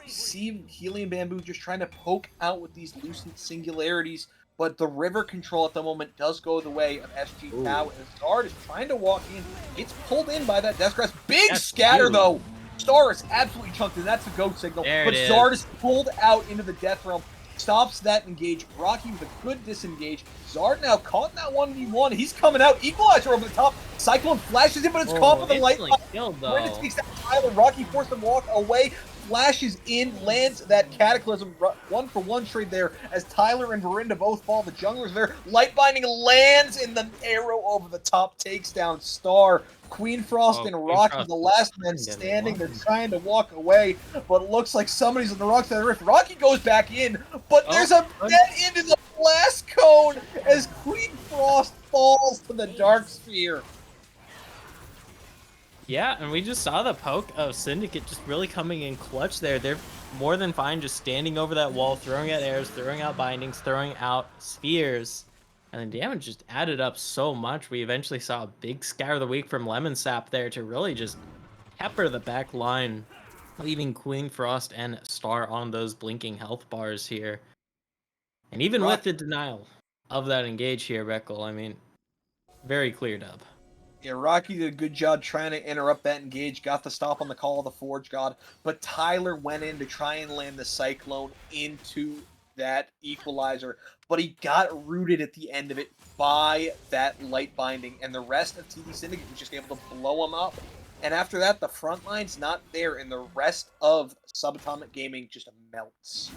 You see Helium Bamboo just trying to poke out with these Lucent Singularities, but the river control at the moment does go the way of SG Tau, and Zard is trying to walk in. Gets pulled in by that Death Grasp. Big scatter, though! Star is absolutely chunked, and that's a go signal. But Zard is pulled out into the Death Realm. Stops that engage. Rocky with a good disengage. Zard now caught in that 1v1. He's coming out. Equalizer over the top. Cyclone flashes in, but it's caught with the light. Brandon takes that Tyler. Rocky forced him to walk away. Flashes in, lands that Cataclysm. 1-for-1 trade there as Tyler and Verinda both fall. The junglers there. Light Binding lands in the arrow over the top. Takes down Star. Queen Frost and Rocky, the last men standing. They're trying to walk away, but it looks like somebody's on the wrong side of the rift. Rocky goes back in, but there's a dead into the blast cone as Queen Frost falls to the Dark Sphere. Yeah, and we just saw the poke of Syndicate just really coming in clutch there. They're more than fine just standing over that wall, throwing out airs, throwing out bindings, throwing out spheres. And the damage just added up so much. We eventually saw a big scatter of the week from Lemon Sap there to really just pepper the back line, leaving Queen Frost and Star on those blinking health bars here. And even with the denial of that engage here, Beckel, I mean, very cleared up. Yeah, Rocky did a good job trying to interrupt that engage, got the stop on the Call of the Forge God, but Tyler went in to try and land the Cyclone into that Equalizer, but he got rooted at the end of it by that Light Binding, and the rest of TD Syndicate was just able to blow him up. And after that, the front line's not there, and the rest of Subatomic Gaming just melts.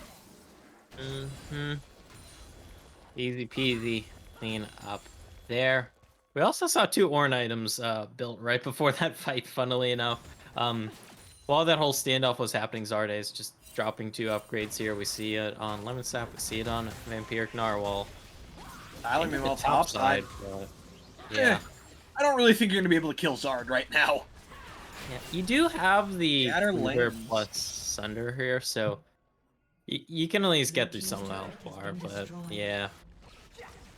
Easy peasy, clean up there. We also saw 2 Ornn items built right before that fight, funnily enough. While that whole standoff was happening, Zard is just dropping 2 upgrades here. We see it on Lemon Sap, we see it on Vampiric Narwhal. Tyler, meanwhile, top side. Yeah. I don't really think you're going to be able to kill Zard right now. Yeah, you do have the Uber plus Sunder here, so you can at least get through some of the health bar, but yeah.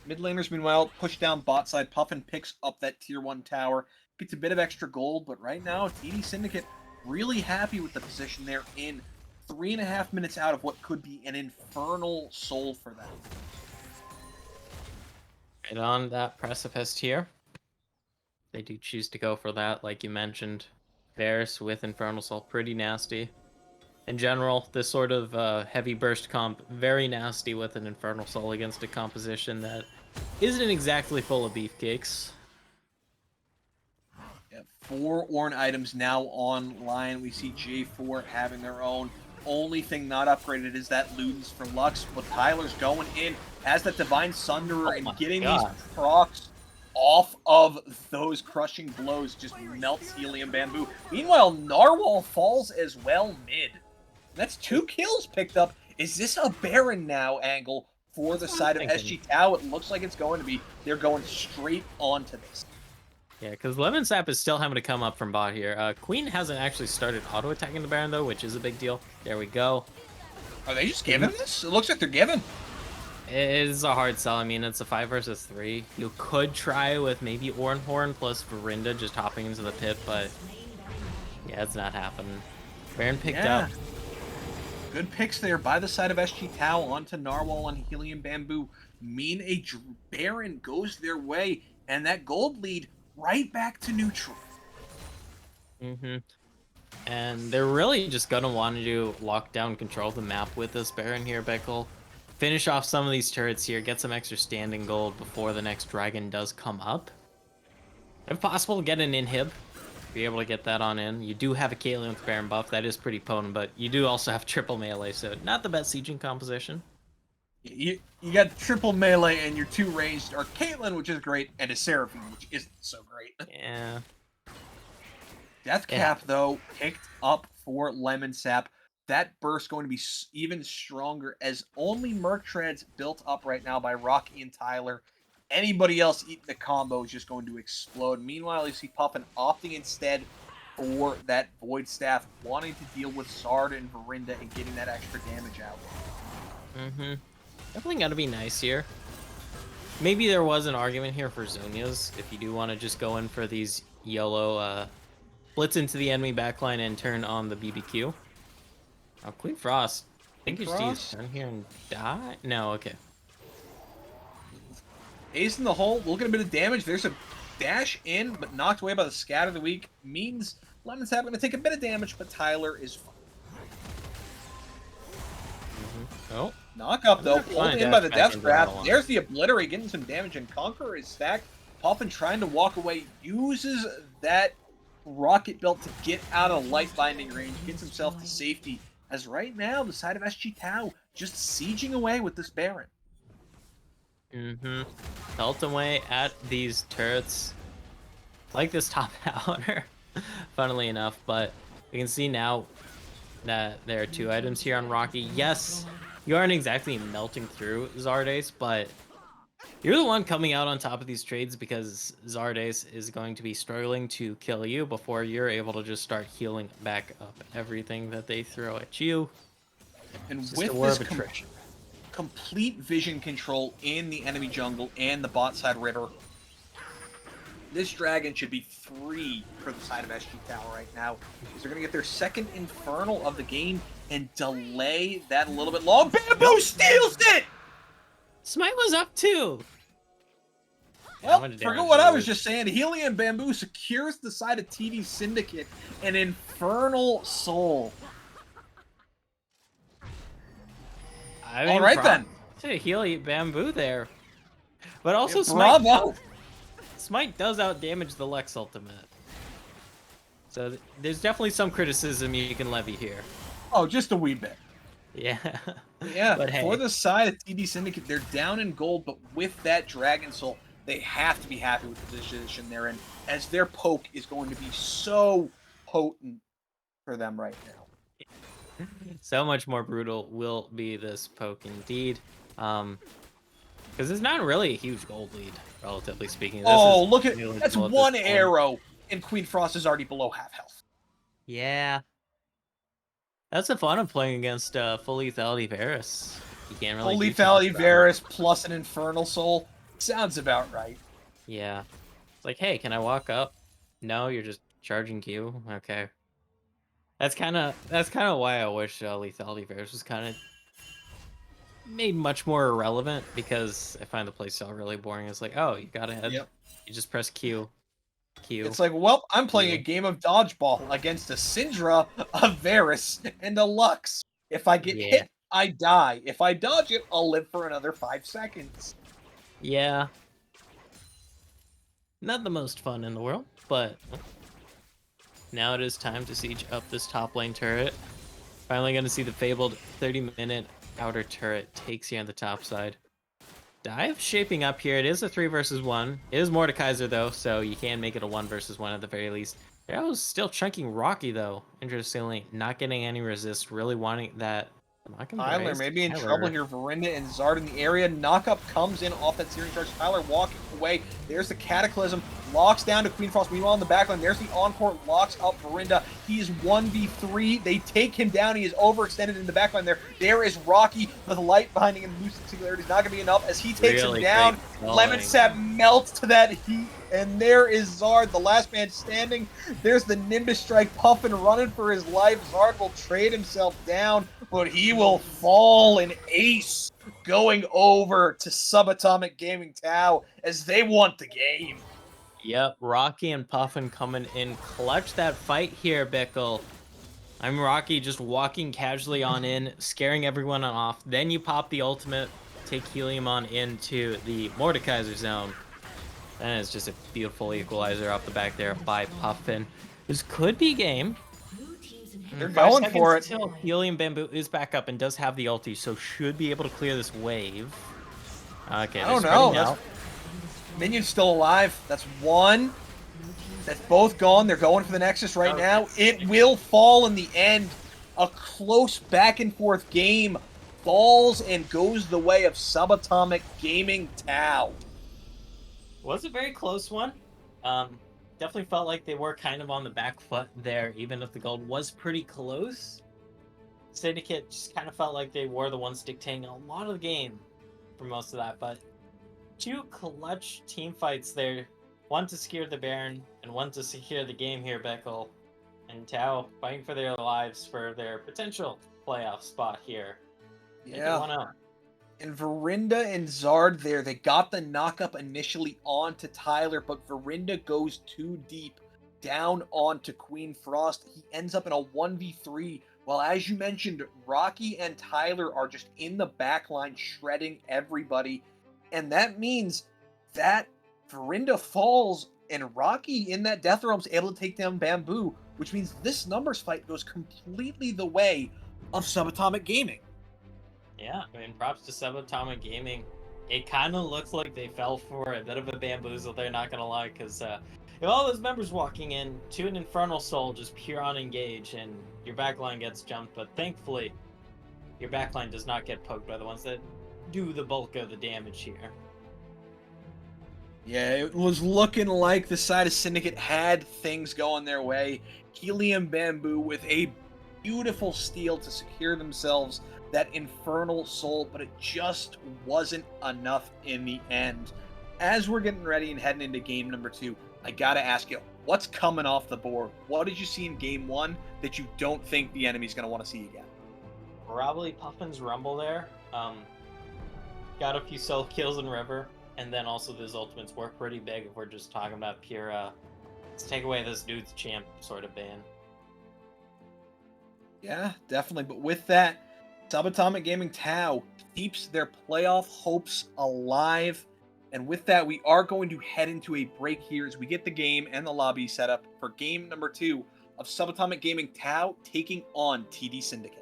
Mid laners, meanwhile, push down bot side. Puffin picks up that tier 1 tower. Gets a bit of extra gold, but right now, TD Syndicate really happy with the position they're in. 3.5 minutes out of what could be an infernal soul for them. Right on that precipice here. They do choose to go for that, like you mentioned. Varus with Infernal Soul, pretty nasty. In general, this sort of heavy burst comp, very nasty with an Infernal Soul against a composition that isn't exactly full of beefcakes. Yeah, 4 Ornn items now online. We see J4 having their own. Only thing not upgraded is that Ludens for Lux, but Tyler's going in, has that Divine Sunderer, and getting these procs off of those crushing blows just melts Helium Bamboo. Meanwhile, Narwhal falls as well mid. That's 2 kills picked up. Is this a Baron now angle for the side of SG Tau? It looks like it's going to be. They're going straight onto this. Yeah, because Lemon Sap is still having to come up from bot here. Queen hasn't actually started auto-attacking the Baron, though, which is a big deal. There we go. Are they just giving this? It looks like they're giving. It is a hard sell. I mean, it's a 5 versus 3. You could try with maybe Ornhorn plus Verinda just hopping into the pit, but yeah, it's not happening. Baron picked up. Good picks there by the side of SG Tau onto Narwhal on Helium Bamboo. Mean a Baron goes their way, and that gold lead right back to neutral. And they're really just going to want to do lock down control of the map with this Baron here, Beckel. Finish off some of these turrets here, get some extra standing gold before the next dragon does come up. If possible, get an inhib. Be able to get that on in. You do have a Caitlyn with Baron buff. That is pretty potent, but you do also have triple melee, so not the best sieging composition. You got triple melee, and your 2 ranged are Caitlyn, which is great, and a Seraphine, which isn't so great. Yeah. Death Cap, though, picked up for Lemon Sap. That burst going to be even stronger, as only Merc Treads built up right now by Rocky and Tyler. Anybody else eating the combo is just going to explode. Meanwhile, you see Puffin opting instead for that Void Staff, wanting to deal with Zard and Verinda and getting that extra damage out. Definitely got to be nice here. Maybe there was an argument here for Zhonya's, if you do want to just go in for these YOLO blitz into the enemy backline and turn on the BBQ. Oh, Queen Frost. I think you just turn here and die? No, okay. Ace in the hole, we'll get a bit of damage. There's a dash in, but knocked away by the Scatter of the Week. Means Lemon Sap going to take a bit of damage, but Tyler is fine. Oh. Knock up, though. Pulled in by the Death Grab. There's the Obliterate, getting some damage, and Conqueror is stacked. Puffin trying to walk away, uses that Rocket Belt to get out of light binding range, gets himself to safety. As right now, the side of SG Tau just sieging away with this Baron. Pelt away at these turrets. Like this top outer, funnily enough, but we can see now that there are 2 items here on Rocky. Yes, you aren't exactly melting through Zardace, but you're the one coming out on top of these trades because Zardace is going to be struggling to kill you before you're able to just start healing back up everything that they throw at you. And with this complete vision control in the enemy jungle and the bot side river, this dragon should be free for the side of SG Tau right now. Because they're going to get their second Infernal of the game and delay that a little bit long. Bamboo steals it! Smite was up too. Well, forget what I was just saying. Helium Bamboo secures the side of TD Syndicate, an Infernal Soul. I mean, all right then. To heal Bamboo there, but also yeah, Smite does out damage the Lex ultimate, so there's definitely some criticism you can levy here. Oh, just a wee bit. Yeah. Yeah. But hey, for the side of TD Syndicate, they're down in gold, but with that Dragon Soul, they have to be happy with the position they're in, as their poke is going to be so potent for them right now. So much more brutal will be this poke indeed. Because it's not really a huge gold lead, relatively speaking. Look at that's one arrow, and Queen Frost is already below half health. Yeah. That's the fun of playing against full lethality Varus. You can't really full lethality Varus plus an Infernal Soul. Sounds about right. Yeah. It's like, hey, can I walk up? No, you're just charging Q? Okay. That's kind of why I wish lethality Varus was kind of made much more irrelevant, because I find the playstyle really boring. It's like, oh, you got ahead. Yep. You just press Q. It's like, well, I'm playing a game of dodgeball against a Syndra, a Varus, and a Lux. If I get hit, I die. If I dodge it, I'll live for another 5 seconds. Yeah. Not the most fun in the world, but now it is time to siege up this top lane turret. Finally going to see the fabled 30-minute outer turret takes here on the top side. Dive shaping up here. It is a 3 versus 1. It is Mordekaiser though, so you can make it a 1 versus 1 at the very least. That was still chunking Rocky though. Interestingly, not getting any resist. Really wanting that Not gonna Tyler raise maybe in Tyler. trouble here. Verinda and Zard in the area. Knockup comes in off that searing charge. Tyler walking away. There's the Cataclysm. Locks down to Queen Frost. Meanwhile, in the backline, there's the Encore. Locks up Verinda. He's 1v3. They take him down. He is overextended in the backline there. There is Rocky with light binding and boosted singularity. Is not going to be enough as he takes Really him down. Lemon Sap melts to that heat. And there is Zard, the last man standing. There's the Nimbus Strike. Puffin running for his life. Zard will trade himself down, but he will fall an ace going over to Subatomic Gaming Tau as they want the game. Yep, Rocky and Puffin coming in clutch that fight here, Bickle. I'm Rocky just walking casually on in, scaring everyone off. Then you pop the ultimate, take Helium on into the Mordekaiser zone. And it's just a beautiful equalizer off the back there by Puffin. This could be game. They're going for it. Till Helium Bamboo is back up and does have the ulti, so should be able to clear this wave. Okay, I don't know. Minion's still alive. That's one. That's both gone. They're going for the Nexus right now. It will fall in the end. A close back and forth game falls and goes the way of Subatomic Gaming Tau. Was a very close one. Definitely felt like they were kind of on the back foot there, even if the gold was pretty close. Syndicate just kind of felt like they were the ones dictating a lot of the game for most of that, but two clutch team fights there. One to secure the Baron, and one to secure the game here, Beckel. And Tau fighting for their lives for their potential playoff spot here. Yeah. And Verinda and Zard there, they got the knockup initially onto Tyler, but Verinda goes too deep down onto Queen Frost. He ends up in a 1v3, while as you mentioned, Rocky and Tyler are just in the backline shredding everybody. And that means that Verinda falls and Rocky in that Death Realm is able to take down Bamboo, which means this numbers fight goes completely the way of Subatomic Gaming. Yeah, I mean, props to Subatomic Gaming. It kind of looks like they fell for a bit of a bamboozle, they're not going to lie, because if all those members walking in to an Infernal Soul just pure on engage and your backline gets jumped, but thankfully your backline does not get poked by the ones that do the bulk of the damage here. Yeah, it was looking like the side of Syndicate had things going their way. Helium Bamboo with a beautiful steal to secure themselves that Infernal Soul, but it just wasn't enough in the end. As we're getting ready and heading into game number 2, I gotta ask you, what's coming off the board? What did you see in game 1 that you don't think the enemy's gonna want to see again? Probably Puffin's Rumble there. Got a few solo kills in River, and then also those ultimates were pretty big if we're just talking about pure, let's take away this dude's champ sort of ban. Yeah, definitely. But with that, Subatomic Gaming Tau keeps their playoff hopes alive. And with that, we are going to head into a break here as we get the game and the lobby set up for game number 2 of Subatomic Gaming Tau taking on TD Syndicate.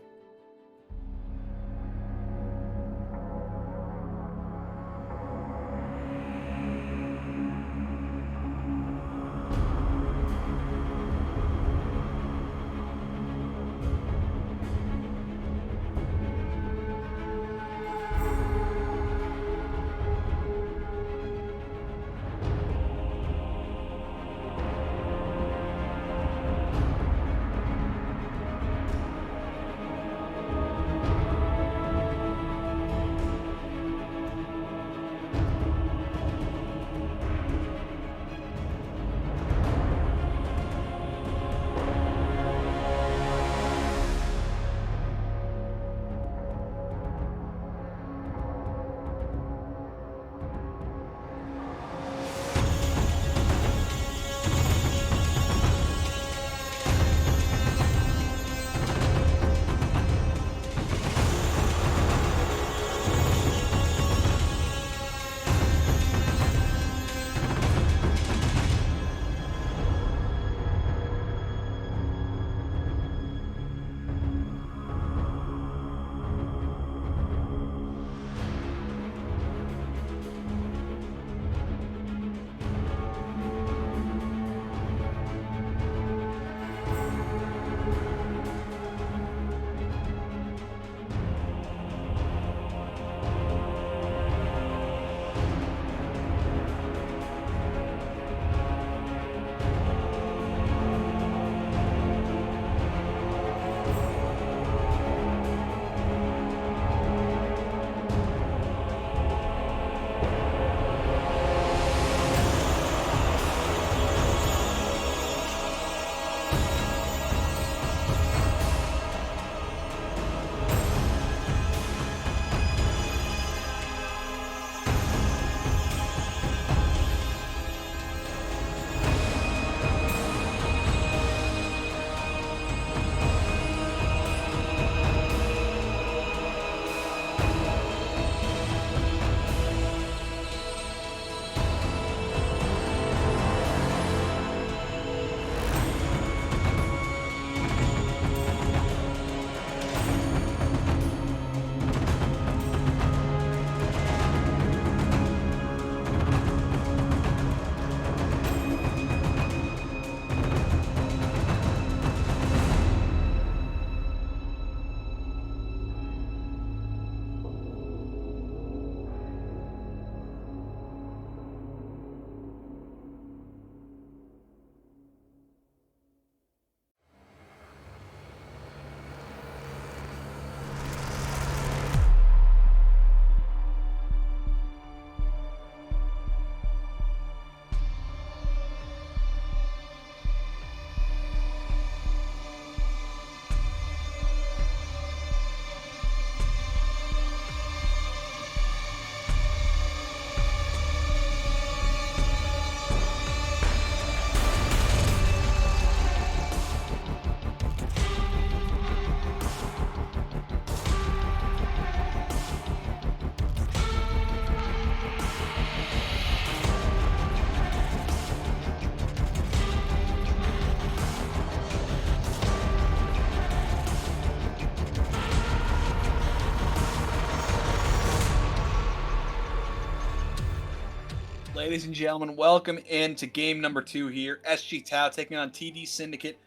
Ladies and gentlemen, welcome into game number 2 here. SG Tau taking on TD Syndicate.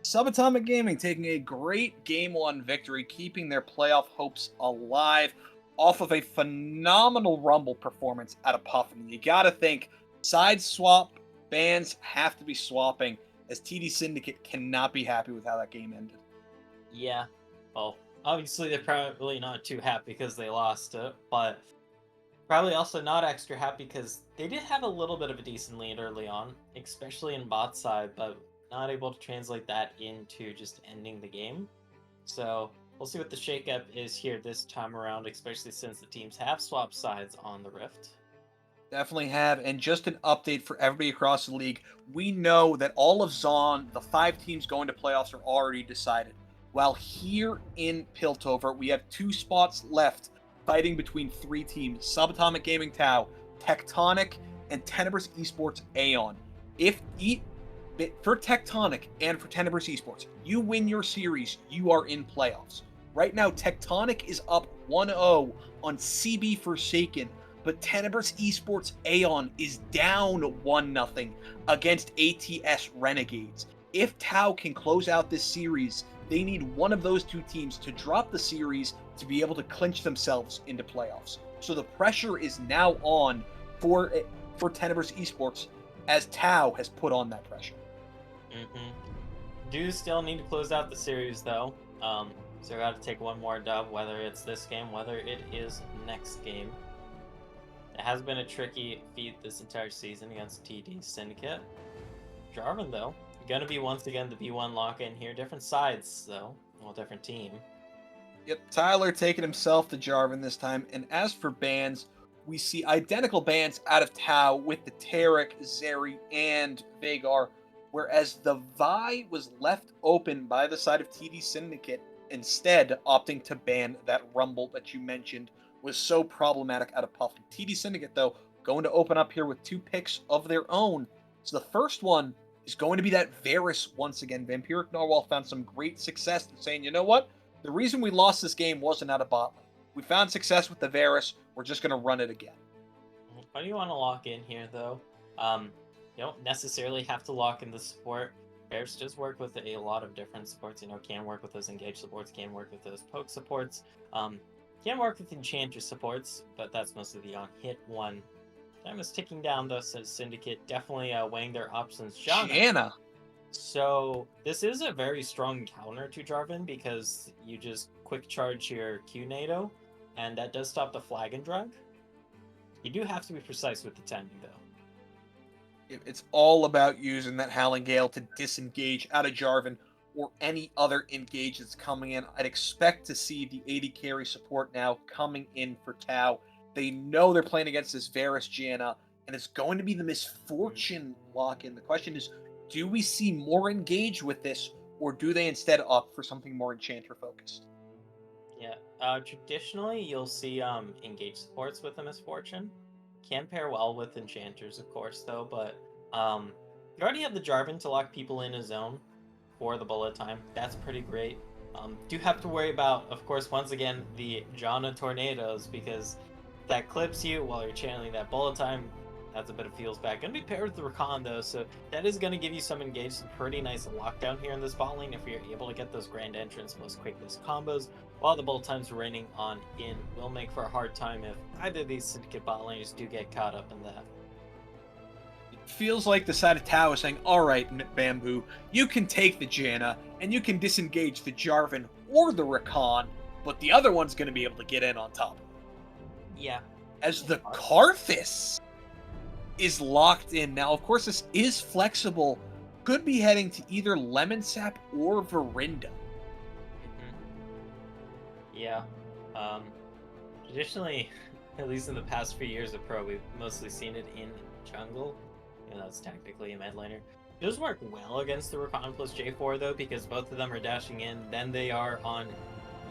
Subatomic Gaming taking a great game 1 victory, keeping their playoff hopes alive off of a phenomenal Rumble performance out of Puffin. You gotta think, side swap, bans have to be swapping, as TD Syndicate cannot be happy with how that game ended. Yeah. Well, obviously they're probably not too happy because they lost it, but probably also not extra happy because they did have a little bit of a decent lead early on, especially in bot side, but not able to translate that into just ending the game. So we'll see what the shakeup is here this time around, especially since the teams have swapped sides on the Rift. Definitely have. And just an update for everybody across the league. We know that all of Zon, the 5 teams going to playoffs, are already decided. While here in Piltover, we have 2 spots left fighting between 3 teams. Subatomic Gaming Tau, Tectonic, and Tenebris Esports Aeon. For Tectonic and for Tenebris Esports, you win your series, you are in playoffs. Right now, Tectonic is up 1-0 on CB Forsaken, but Tenebris Esports Aeon is down 1-0 against ATS Renegades. If Tau can close out this series, they need one of those 2 teams to drop the series to be able to clinch themselves into playoffs. So the pressure is now on for Tenebris Esports, as Tau has put on that pressure. Do still need to close out the series though. So we got to take one more dub, whether it's this game, whether it is next game. It has been a tricky feat this entire season against TD Syndicate. Jarvan, though, going to be once again the B1 lock-in here. Different sides, though. Well, different team. Yep, Tyler taking himself to Jarvan this time. And as for bans, we see identical bans out of Tau with the Tarek, Zeri, and Vagar, whereas the Vi was left open by the side of TD Syndicate, instead opting to ban that Rumble that you mentioned was so problematic out of Puffin. TD Syndicate, though, going to open up here with 2 picks of their own. So the first one is going to be that Varus once again. Vampiric Narwhal found some great success in saying, you know what? The reason we lost this game wasn't out of bot lane. We found success with the Varus. We're just going to run it again. Why do you want to lock in here, though? You don't necessarily have to lock in the support. Varus does work with a lot of different supports. Can work with those engage supports, can work with those poke supports. Can work with enchanter supports, but that's mostly the on-hit one. Time is ticking down, though, says Syndicate. Definitely weighing their options. Janna. So this is a very strong counter to Jarvan because you just quick charge your Q NATO, and that does stop the flag and drag. You do have to be precise with the timing, though. It's all about using that Howling Gale to disengage out of Jarvan or any other engage that's coming in. I'd expect to see the 80 carry support now coming in for Tau. They know they're playing against this Varus Janna, and it's going to be the Misfortune lock-in. The question is, do we see more engage with this, or do they instead opt for something more Enchanter-focused? Yeah, traditionally you'll see engage supports with a Misfortune. Can pair well with Enchanters, of course, though, but you already have the Jarvan to lock people in a zone for the bullet time. That's pretty great. Do have to worry about, of course, once again, the Janna tornadoes, because that clips you while you're channeling that bullet time. That's a bit of feels back. Gonna be paired with the Rakan, though, so that is gonna give you some engage, some pretty nice lockdown here in this bot lane if you're able to get those grand entrance, most quickest combos, while the bullet times raining on in will make for a hard time if either of these Syndicate bot laners do get caught up in that. Feels like the side of Tau is saying, all right, Bamboo, you can take the Janna, and you can disengage the Jarvan or the Rakan, but the other one's going to be able to get in on top. Yeah. As the Karthus is locked in. Now, of course, this is flexible. Could be heading to either Lemon Sap or Verinda. Yeah. Traditionally, at least in the past few years of Pro, we've mostly seen it in jungle. That's technically a mid laner. It does work well against the Rakan plus J4, though, because both of them are dashing in. Then they are on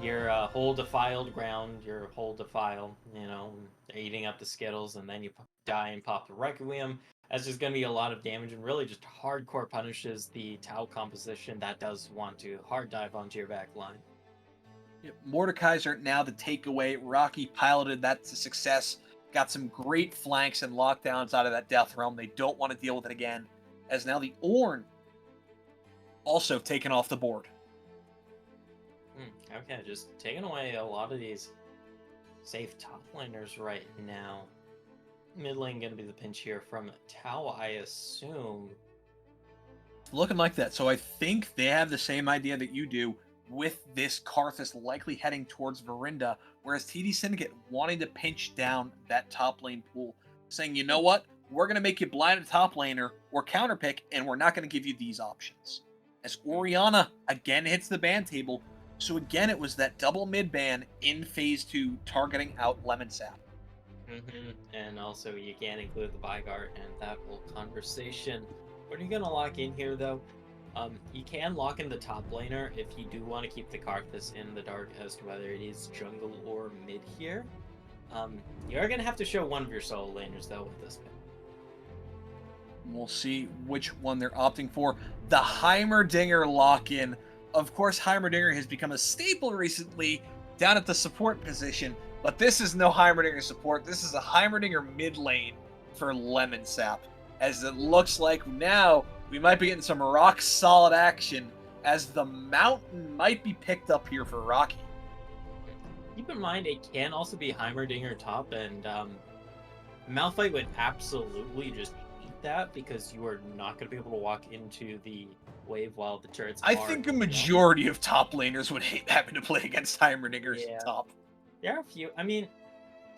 your whole defiled ground, your whole defile. They're eating up the Skittles, and then you die and pop the Requiem. That's just going to be a lot of damage, and really just hardcore punishes the Tau composition that does want to hard dive onto your back line. Mordekaiser now the takeaway. Rocky piloted that to success got some great flanks and lockdowns out of that Death Realm. They don't want to deal with it again, as now the Ornn also taken off the board. Okay, just taking away a lot of these safe top laners right now. Mid lane gonna be the pinch here from Tau, I assume. Looking like that. So I think they have the same idea that you do, with this Karthus likely heading towards Verinda, whereas TD Syndicate wanting to pinch down that top lane pool, saying, you know what, we're going to make you blind a top laner or counterpick, and we're not going to give you these options. As Orianna again hits the ban table, so again it was that double mid ban in phase 2 targeting out Lemon Sap. And also you can't include the Vigart and that whole conversation. What are you going to lock in here though? You can lock in the top laner if you do want to keep the Karthus in the dark as to whether it is jungle or mid here. You are going to have to show one of your solo laners though with this pick. We'll see which one they're opting for. The Heimerdinger lock-in. Of course, Heimerdinger has become a staple recently down at the support position, but this is no Heimerdinger support. This is a Heimerdinger mid lane for Lemon Sap, as it looks like now we might be getting some rock-solid action, as the mountain might be picked up here for Rocky. Keep in mind, it can also be Heimerdinger top, and Malphite would absolutely just eat that, because you are not going to be able to walk into the wave while the turrets I think a majority of top laners would hate having to play against Heimerdinger's top. There are a few. I mean,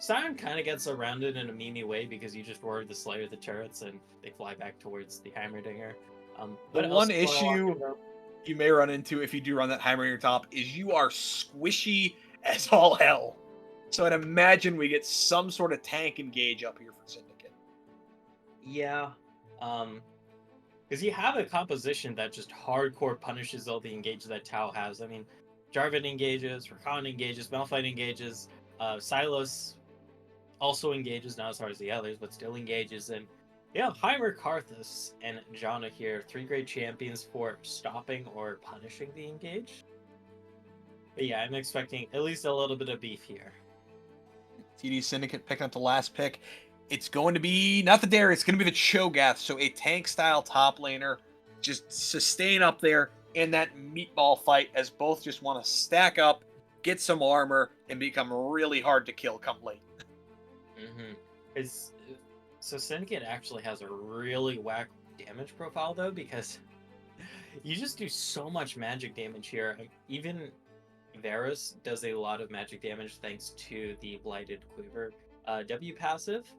Sion kind of gets surrounded in a memey way because you just roar the Slayer the turrets and they fly back towards the Heimerdinger. But one issue you may run into if you do run that Heimerdinger top is you are squishy as all hell. So I'd imagine we get some sort of tank engage up here for Syndicate. Yeah. Because you have a composition that just hardcore punishes all the engages that Tau has. I mean, Jarvan engages, Rakan engages, Malphite engages, Sylas also engages, not as hard as the others, but still engages. And yeah, Heimer, Karthus, and Janna here, 3 great champions for stopping or punishing the engage. But yeah, I'm expecting at least a little bit of beef here. TD Syndicate picking up the last pick. It's going to be, not the Darius, it's going to be the Cho'Gath, so a tank-style top laner. Just sustain up there in that meatball fight, as both just want to stack up, get some armor, and become really hard to kill come late. So Syndicate actually has a really whack damage profile though, because you just do so much magic damage here. Even Varus does a lot of magic damage thanks to the Blighted Quiver W passive.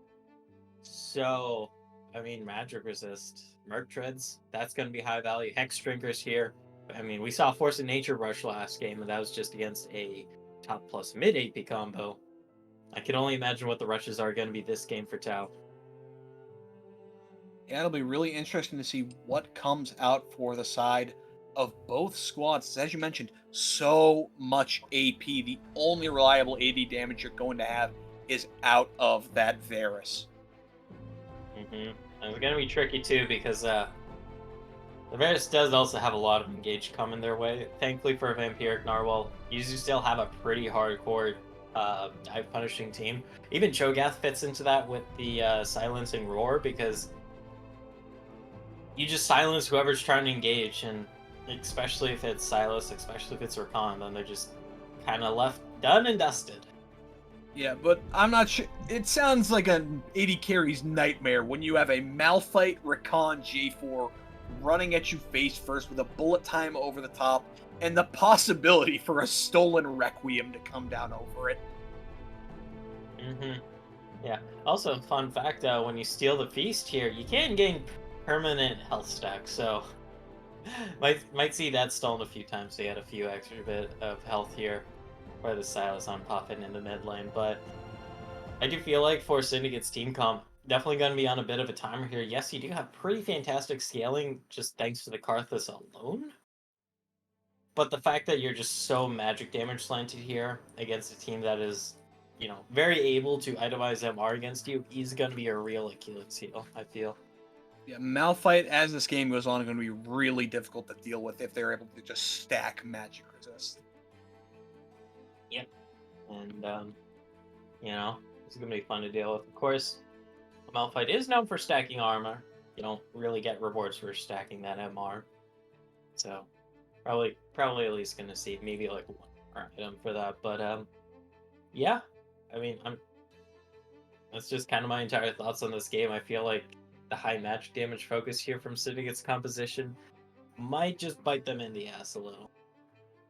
So, I mean, magic resist, Merc Treads, that's going to be high value. Hex Drinkers here. I mean, we saw Force of Nature rush last game, and that was just against a top plus mid AP combo. I can only imagine what the rushes are going to be this game for Tau. Yeah, it'll be really interesting to see what comes out for the side of both squads. As you mentioned, so much AP. The only reliable AD damage you're going to have is out of that Varus. And it's going to be tricky too, because the Varus does also have a lot of engage coming their way. Thankfully for Vampiric Narwhal, you still have a pretty hardcore dive punishing team. Even Cho'Gath fits into that with the silencing roar, because you just silence whoever's trying to engage, and especially if it's Sylas, especially if it's Rakan, then they're just kind of left done and dusted. Yeah, but I'm not sure. It sounds like an AD carry's nightmare when you have a Malphite Rakan J4 running at you face first with a bullet time over the top, and the possibility for a stolen Requiem to come down over it. Yeah. Also, fun fact, when you steal the feast here, you can gain permanent health stack, so might see that stolen a few times to get a few extra bit of health here, where the Sylas on popping in the mid lane. But I do feel like for Syndicate's team comp, definitely going to be on a bit of a timer here. Yes, you do have pretty fantastic scaling just thanks to the Karthus alone, but the fact that you're just so magic damage slanted here against a team that is, you know, very able to itemize MR against you is going to be a real Achilles heel, I feel. Yeah, Malphite, as this game goes on, is going to be really difficult to deal with if they're able to just stack magic resist. Yep. And, you know, It's gonna be fun to deal with. Of course, Malphite is known for stacking armor. You don't really get rewards for stacking that MR. So probably at least gonna see maybe like one more item for that. But yeah. I mean that's just kind of my entire thoughts on this game. I feel like the high magic damage focus here from Syndicate's composition might just bite them in the ass a little.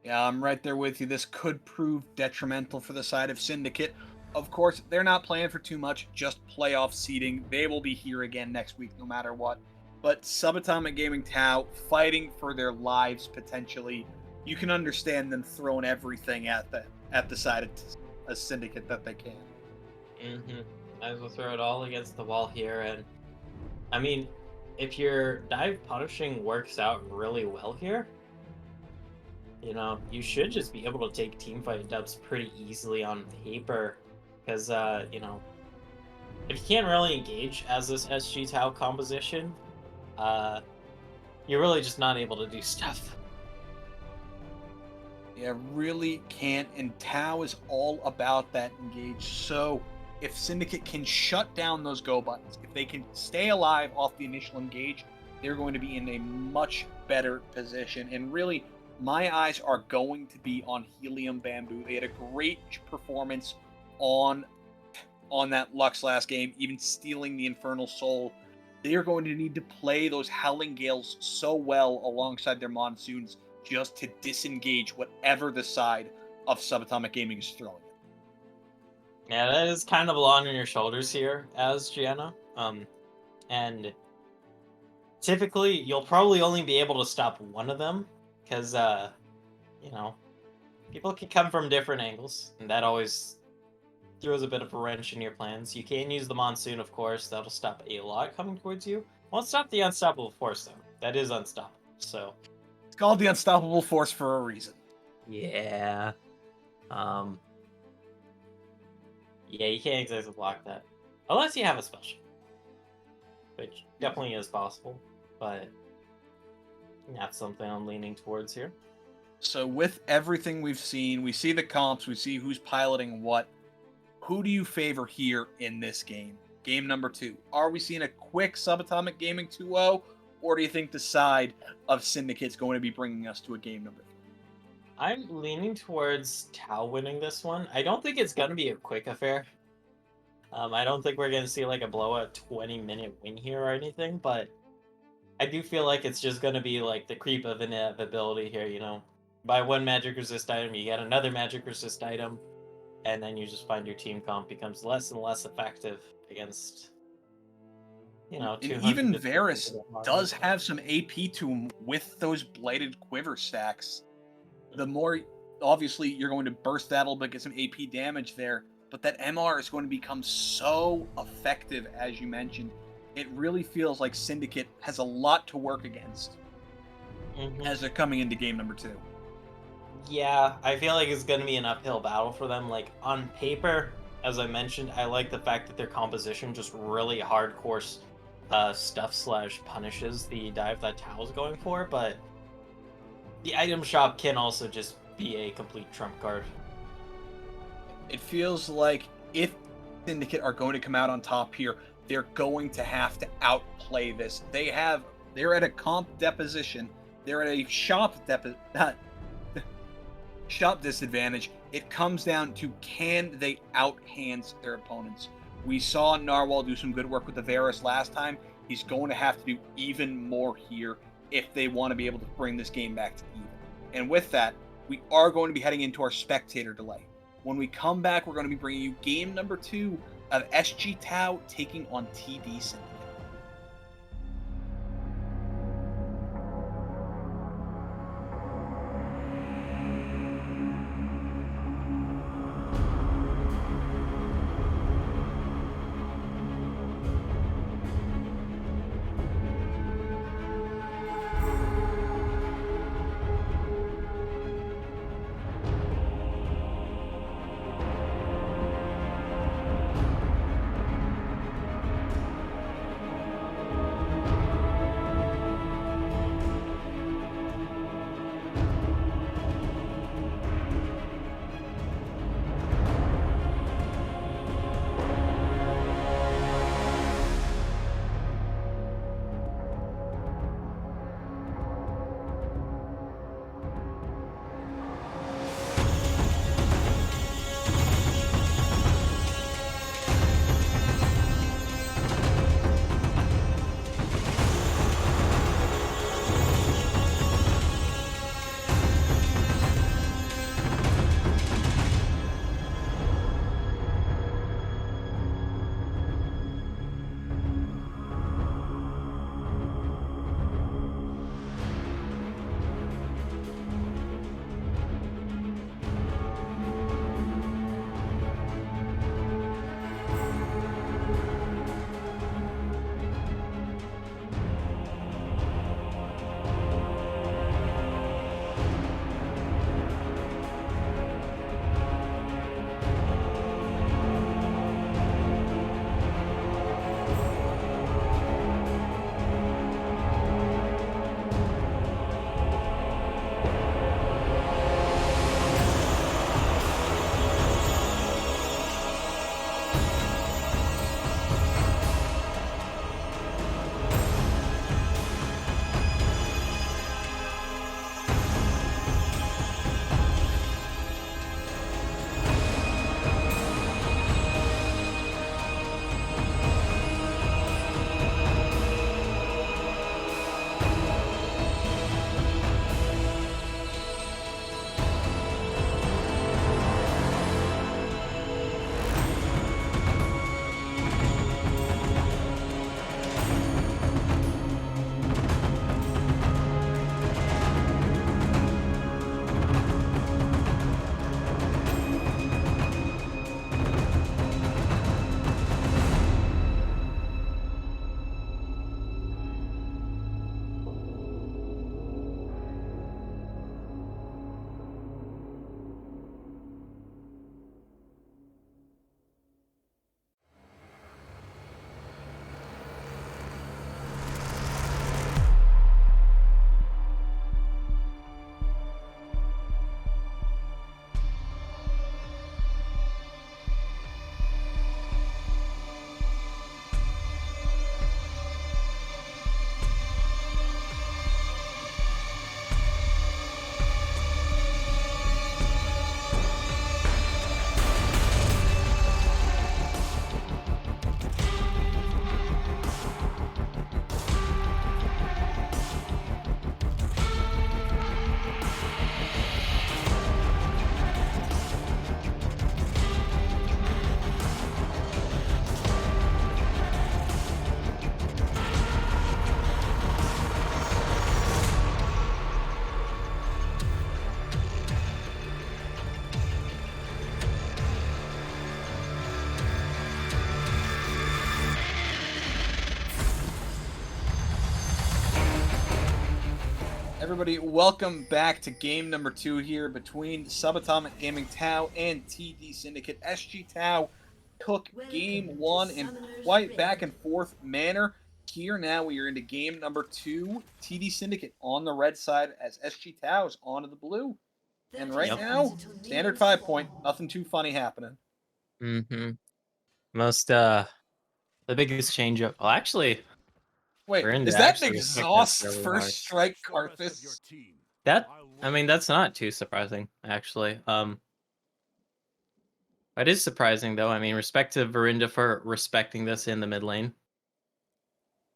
Yeah, I'm right there with you. This could prove detrimental for the side of Syndicate. Of course, they're not playing for too much, just playoff seeding. They will be here again next week no matter what. But Subatomic Gaming Tau fighting for their lives potentially. You can understand them throwing everything at the side of a Syndicate that they can. Might as well throw it all against the wall here. And I mean, if your dive punishing works out really well here, you know, you should just be able to take teamfight dubs pretty easily on paper. Because, you know, if you can't really engage as this SG Tau composition, you're really just not able to do stuff. Yeah, really can't. And Tau is all about that engage. So if Syndicate can shut down those go buttons, if they can stay alive off the initial engage, they're going to be in a much better position. And really, my eyes are going to be on Helium Bamboo. They had a great performance on that Lux last game, even stealing the Infernal Soul. They are going to need to play those Howling Gales so well alongside their Monsoons just to disengage whatever the side of Subatomic Gaming is throwing. Yeah, that is kind of a lot on your shoulders here as Gianna. And typically you'll probably only be able to stop one of them because, you know, people can come from different angles, and that always throws a bit of a wrench in your plans. You can use the Monsoon, of course. That'll stop a lot coming towards you. Won't stop the Unstoppable Force, though. That is unstoppable, so... It's called the Unstoppable Force for a reason. Yeah. Yeah, you can't exactly block that. Unless you have a special. Which definitely is possible, but... that's something I'm leaning towards here. So with everything we've seen, we see the comps, we see who's piloting what. Who do you favor here in this game? Game number 2. Are we seeing a quick Subatomic Gaming 2-0, or do you think the side of Syndicate's going to be bringing us to a game number 3? I'm leaning towards Tau winning this one. I don't think it's going to be a quick affair. I don't think we're going to see like a blowout 20-minute win here or anything, but I do feel like it's just going to be like the creep of inevitability here, you know. Buy one magic resist item, you get another magic resist item, and then you just find your team comp becomes less and less effective against, you know, and even Varus does have some AP to him with those Blighted Quiver stacks. The more, obviously, you're going to burst that a little bit, get some AP damage there, but that MR is going to become so effective, as you mentioned. It really feels like Syndicate has a lot to work against as they're coming into game number 2. Yeah, I feel like it's going to be an uphill battle for them. Like, on paper, as I mentioned, I like the fact that their composition just really hardcore stuff / punishes the dive that Tau's going for, but the item shop can also just be a complete trump card. It feels like if Syndicate are going to come out on top here, they're going to have to outplay this. They're at a comp deposition. They're at a shop disadvantage. It comes down to, can they outhand their opponents? We saw Narwhal do some good work with the Varus last time. He's going to have to do even more here if they want to be able to bring this game back to even. And with that, we are going to be heading into our spectator delay. When we come back, we're going to be bringing you game number 2 of SG Tau taking on TD Syndicate. Everybody, welcome back to game number 2 here between Subatomic Gaming Tau and TD Syndicate. SG Tau took game 1 in quite back and forth manner. Here now we are into game number 2. TD Syndicate on the red side as SG Tau is onto the blue. And right now, standard 5-point, nothing too funny happening. Most the biggest change up. Well, actually, Wait, we're in is to that an actually respect this exhaust really first hard. strike Karthus? That's not too surprising, actually. It is surprising though. I mean, respect to Verinda for respecting this in the mid lane.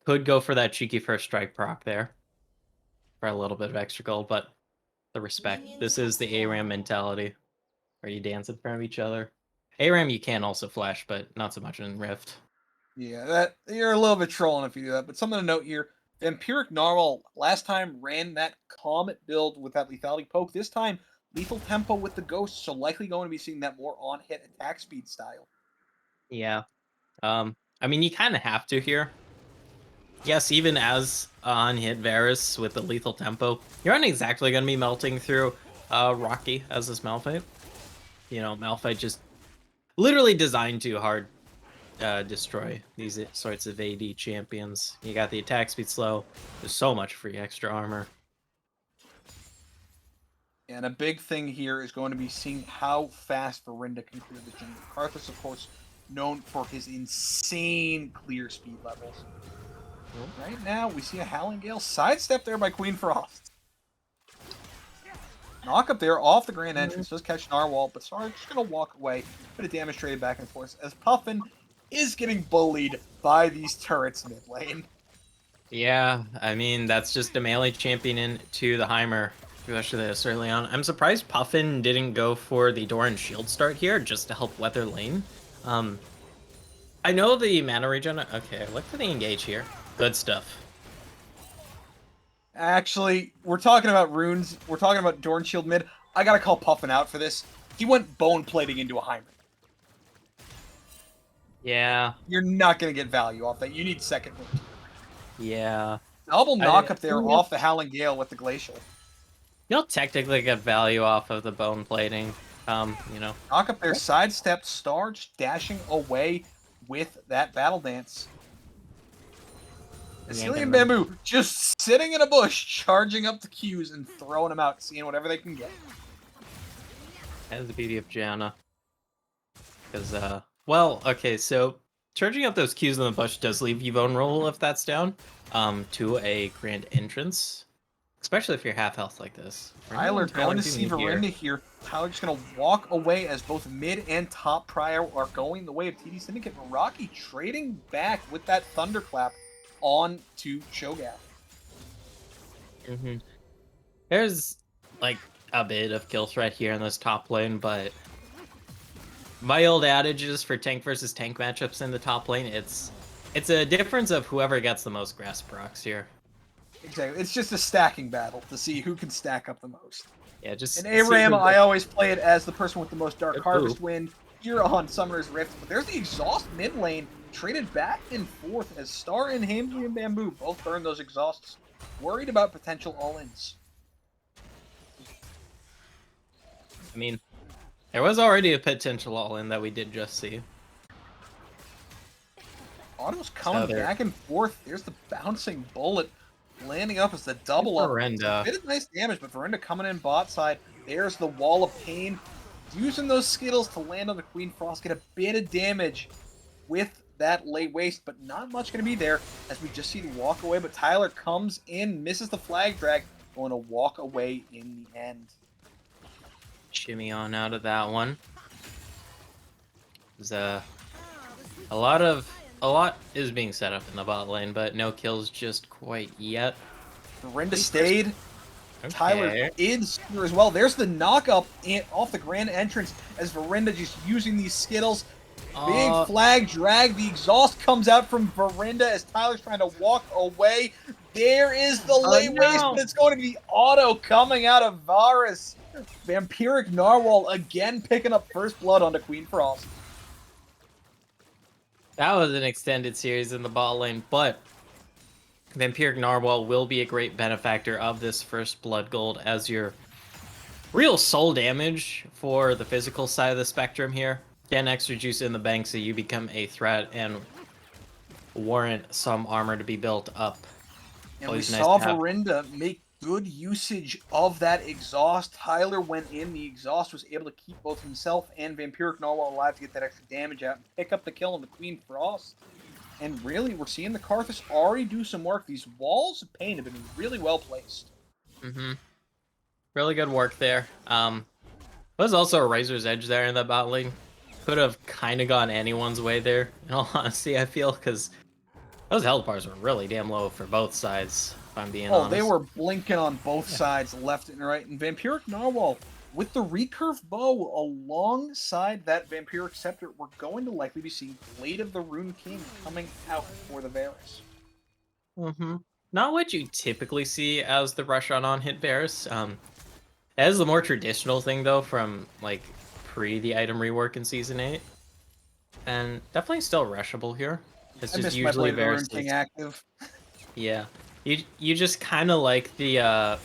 Could go for that cheeky first strike proc there for a little bit of extra gold, but the respect. This is the ARAM mentality. Where you dance in front of each other. ARAM you can also flash, but not so much in Rift. Yeah, that you're a little bit trolling if you do that. But something to note here: Vampiric Narwhal last time ran that Comet build with that lethality poke. This time, lethal tempo with the Ghost, so likely going to be seeing that more on-hit attack speed style. Yeah. I mean, you kind of have to here. Yes, even as on-hit Varus with the lethal tempo, you're not exactly going to be melting through Rocky as this Malphite. You know, Malphite just literally designed to hard destroy these sorts of AD champions. You got the attack speed slow. There's so much free extra armor. And a big thing here is going to be seeing how fast Verinda can clear the jungle. Karthus, of course, known for his insane clear speed levels. Right now, we see a Howling Gale sidestep there by Queen Frost. Knock up there off the grand entrance, does catch Narwhal, but Sarge just going to walk away. Bit of damage traded back and forth as Puffin is getting bullied by these turrets mid lane. Yeah, I mean, that's just a melee champion into the Heimer, especially this early on. I'm surprised Puffin didn't go for the Doran shield start here just to help weather lane. I know the mana regen. Okay, look for the engage here. Good stuff. Actually, we're talking about runes. We're talking about Dorn Shield mid. I gotta call Puffin out for this. He went bone plating into a Heimer. Yeah. You're not gonna get value off that. You need second rune. Yeah. Double knock up there off the Howling Gale with the Glacial. You'll technically get value off of the bone plating. You know. Knock up there, sidestep, Starge dashing away with that Battle Dance. Assyrian Bamboo just sitting in a bush, charging up the Qs and throwing them out, seeing whatever they can get. That's the beauty of Janna. Because, well, okay, so charging up those Qs in the bush does leave you vulnerable if that's down to a grand entrance. Especially if you're half health like this. Tyler going to see Verinda here. Tyler just going to walk away as both mid and top prior are going the way of TD Syndicate. Rocky trading back with that Thunderclap on to Cho'Gath. There's, like, a bit of kill threat here in this top lane, but my old adages for tank versus tank matchups in the top lane, it's a difference of whoever gets the most grass procs here. Exactly. It's just a stacking battle to see who can stack up the most. Yeah, just... In ARAM, I always play it as the person with the most Dark Harvest Wind here on Summoner's Rift. But there's the Exhaust mid lane, traded back and forth as Star and Hamsley and Bamboo both burn those exhausts. Worried about potential all-ins. I mean, there was already a potential all-in that we did just see. Auto's coming back and forth. There's the bouncing bullet. Landing up as the double up. Verinda. A bit of nice damage, but Verinda coming in bot side. There's the Wall of Pain. Using those Skittles to land on the Queen Frost. Get a bit of damage with that late waste, but not much going to be there as we just see the walk away. But Tyler comes in, misses the flag drag, going to walk away in the end. Shimmy on out of that one. There's a lot is being set up in the bot lane, but no kills just quite yet. Verinda stayed. Okay. Tyler is here as well. There's the knock-up off the grand entrance as Verinda just using these Skittles. Big flag drag. The exhaust comes out from Verinda as Tyler's trying to walk away. There is the late waste, but it's going to be auto coming out of Varus. Vampiric Narwhal again picking up first blood onto Queen Frost. That was an extended series in the bot lane, but Vampiric Narwhal will be a great benefactor of this first Blood Gold as your real soul damage for the physical side of the spectrum here. Get extra juice in the bank so you become a threat and warrant some armor to be built up. And we Always nice saw to have. Verinda make good usage of that exhaust. Tyler went in. The exhaust was able to keep both himself and Vampiric Narwhal alive to get that extra damage out and pick up the kill on the Queen Frost. And really, we're seeing the Karthus already do some work. These walls of pain have been really well placed. Really good work there. Was also a Razor's Edge there in that bot lane. Could have kind of gone anyone's way there, in all honesty, I feel, because those health bars were really damn low for both sides, if I'm being honest. They were blinking on both sides, left and right. And Vampiric Narwhal, with the recurve bow alongside that Vampiric Scepter, we're going to likely be seeing Blade of the Rune King coming out for the Varus. Not what you typically see as the rush on hit Varus. As the more traditional thing, though, from, like, pre the item rework in Season 8. And definitely still rushable here. It's I just missed usually my Blade of the Rune Varus. King active. Yeah. You just kind of like the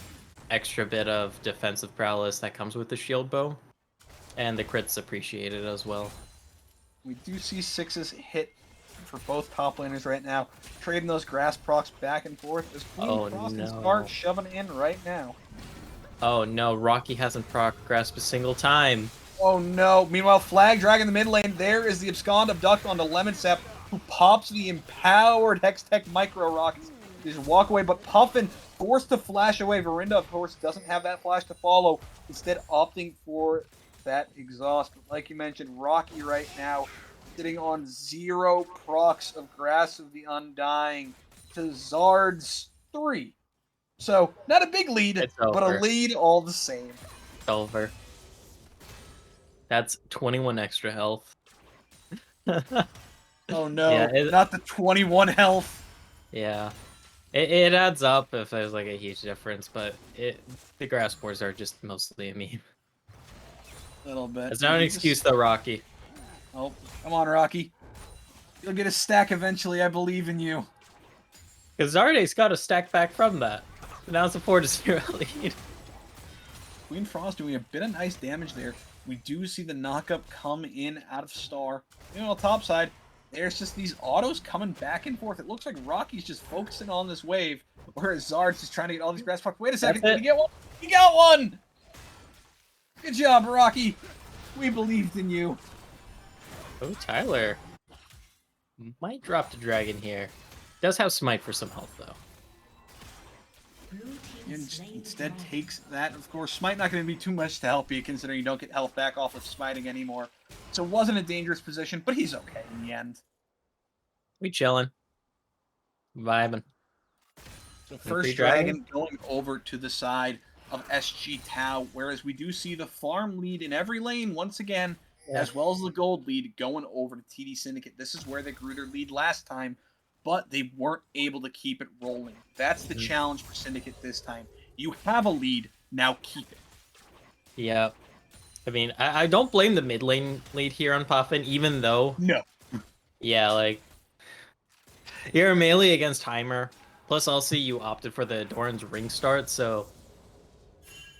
extra bit of defensive prowess that comes with the shield bow. And the crits appreciate it as well. We do see sixes hit for both top laners right now. Trading those grass procs back and forth as Queen Frost and Spark shoving in right now. Oh no, Rocky hasn't proc grasped a single time. Oh no. Meanwhile, Flag Dragon in the mid lane. There is the Abscond Abduct onto Lemon Sap, who pops the empowered Hextech Micro Rockets. They just walk away, but Puffin forced to flash away. Verinda, of course, doesn't have that flash to follow, instead opting for that exhaust. But like you mentioned, Rocky right now sitting on 0 procs of Grass of the Undying to Zard's 3. So, not a big lead, but a lead all the same. It's over. That's 21 extra health. Oh no, yeah, not the 21 health. Yeah. It adds up if there's like a huge difference, but the grass boars are just mostly a meme. A little bit. It's not an excuse though, Rocky. Oh, come on, Rocky. You'll get a stack eventually, I believe in you. Because Zarde's got a stack back from that. Now it's a 4-0 lead. Queen Frost doing a bit of nice damage there. We do see the knockup come in out of Star. You know, top side, there's just these autos coming back and forth. It looks like Rocky's just focusing on this wave, whereas Zard's just trying to get all these grass pucks. Wait a second, did he get one? He got one! Good job, Rocky. We believed in you. Oh, Tyler. Might drop the dragon here. Does have smite for some health, though. Instead takes that. Of course, smite not going to be too much to help you, considering you don't get health back off of smiting anymore. So it wasn't a dangerous position, but he's okay in the end. We chilling. Vibing. So first dragon going over to the side of SG Tau, whereas we do see the farm lead in every lane once again, as well as the gold lead going over to TD Syndicate. This is where they grew their lead last time, but they weren't able to keep it rolling. That's the challenge for Syndicate this time. You have a lead, now keep it. Yeah. I mean, I don't blame the mid lane lead here on Puffin, even though... No. Yeah, like... You're a melee against Heimer, plus also you opted for the Doran's ring start, so...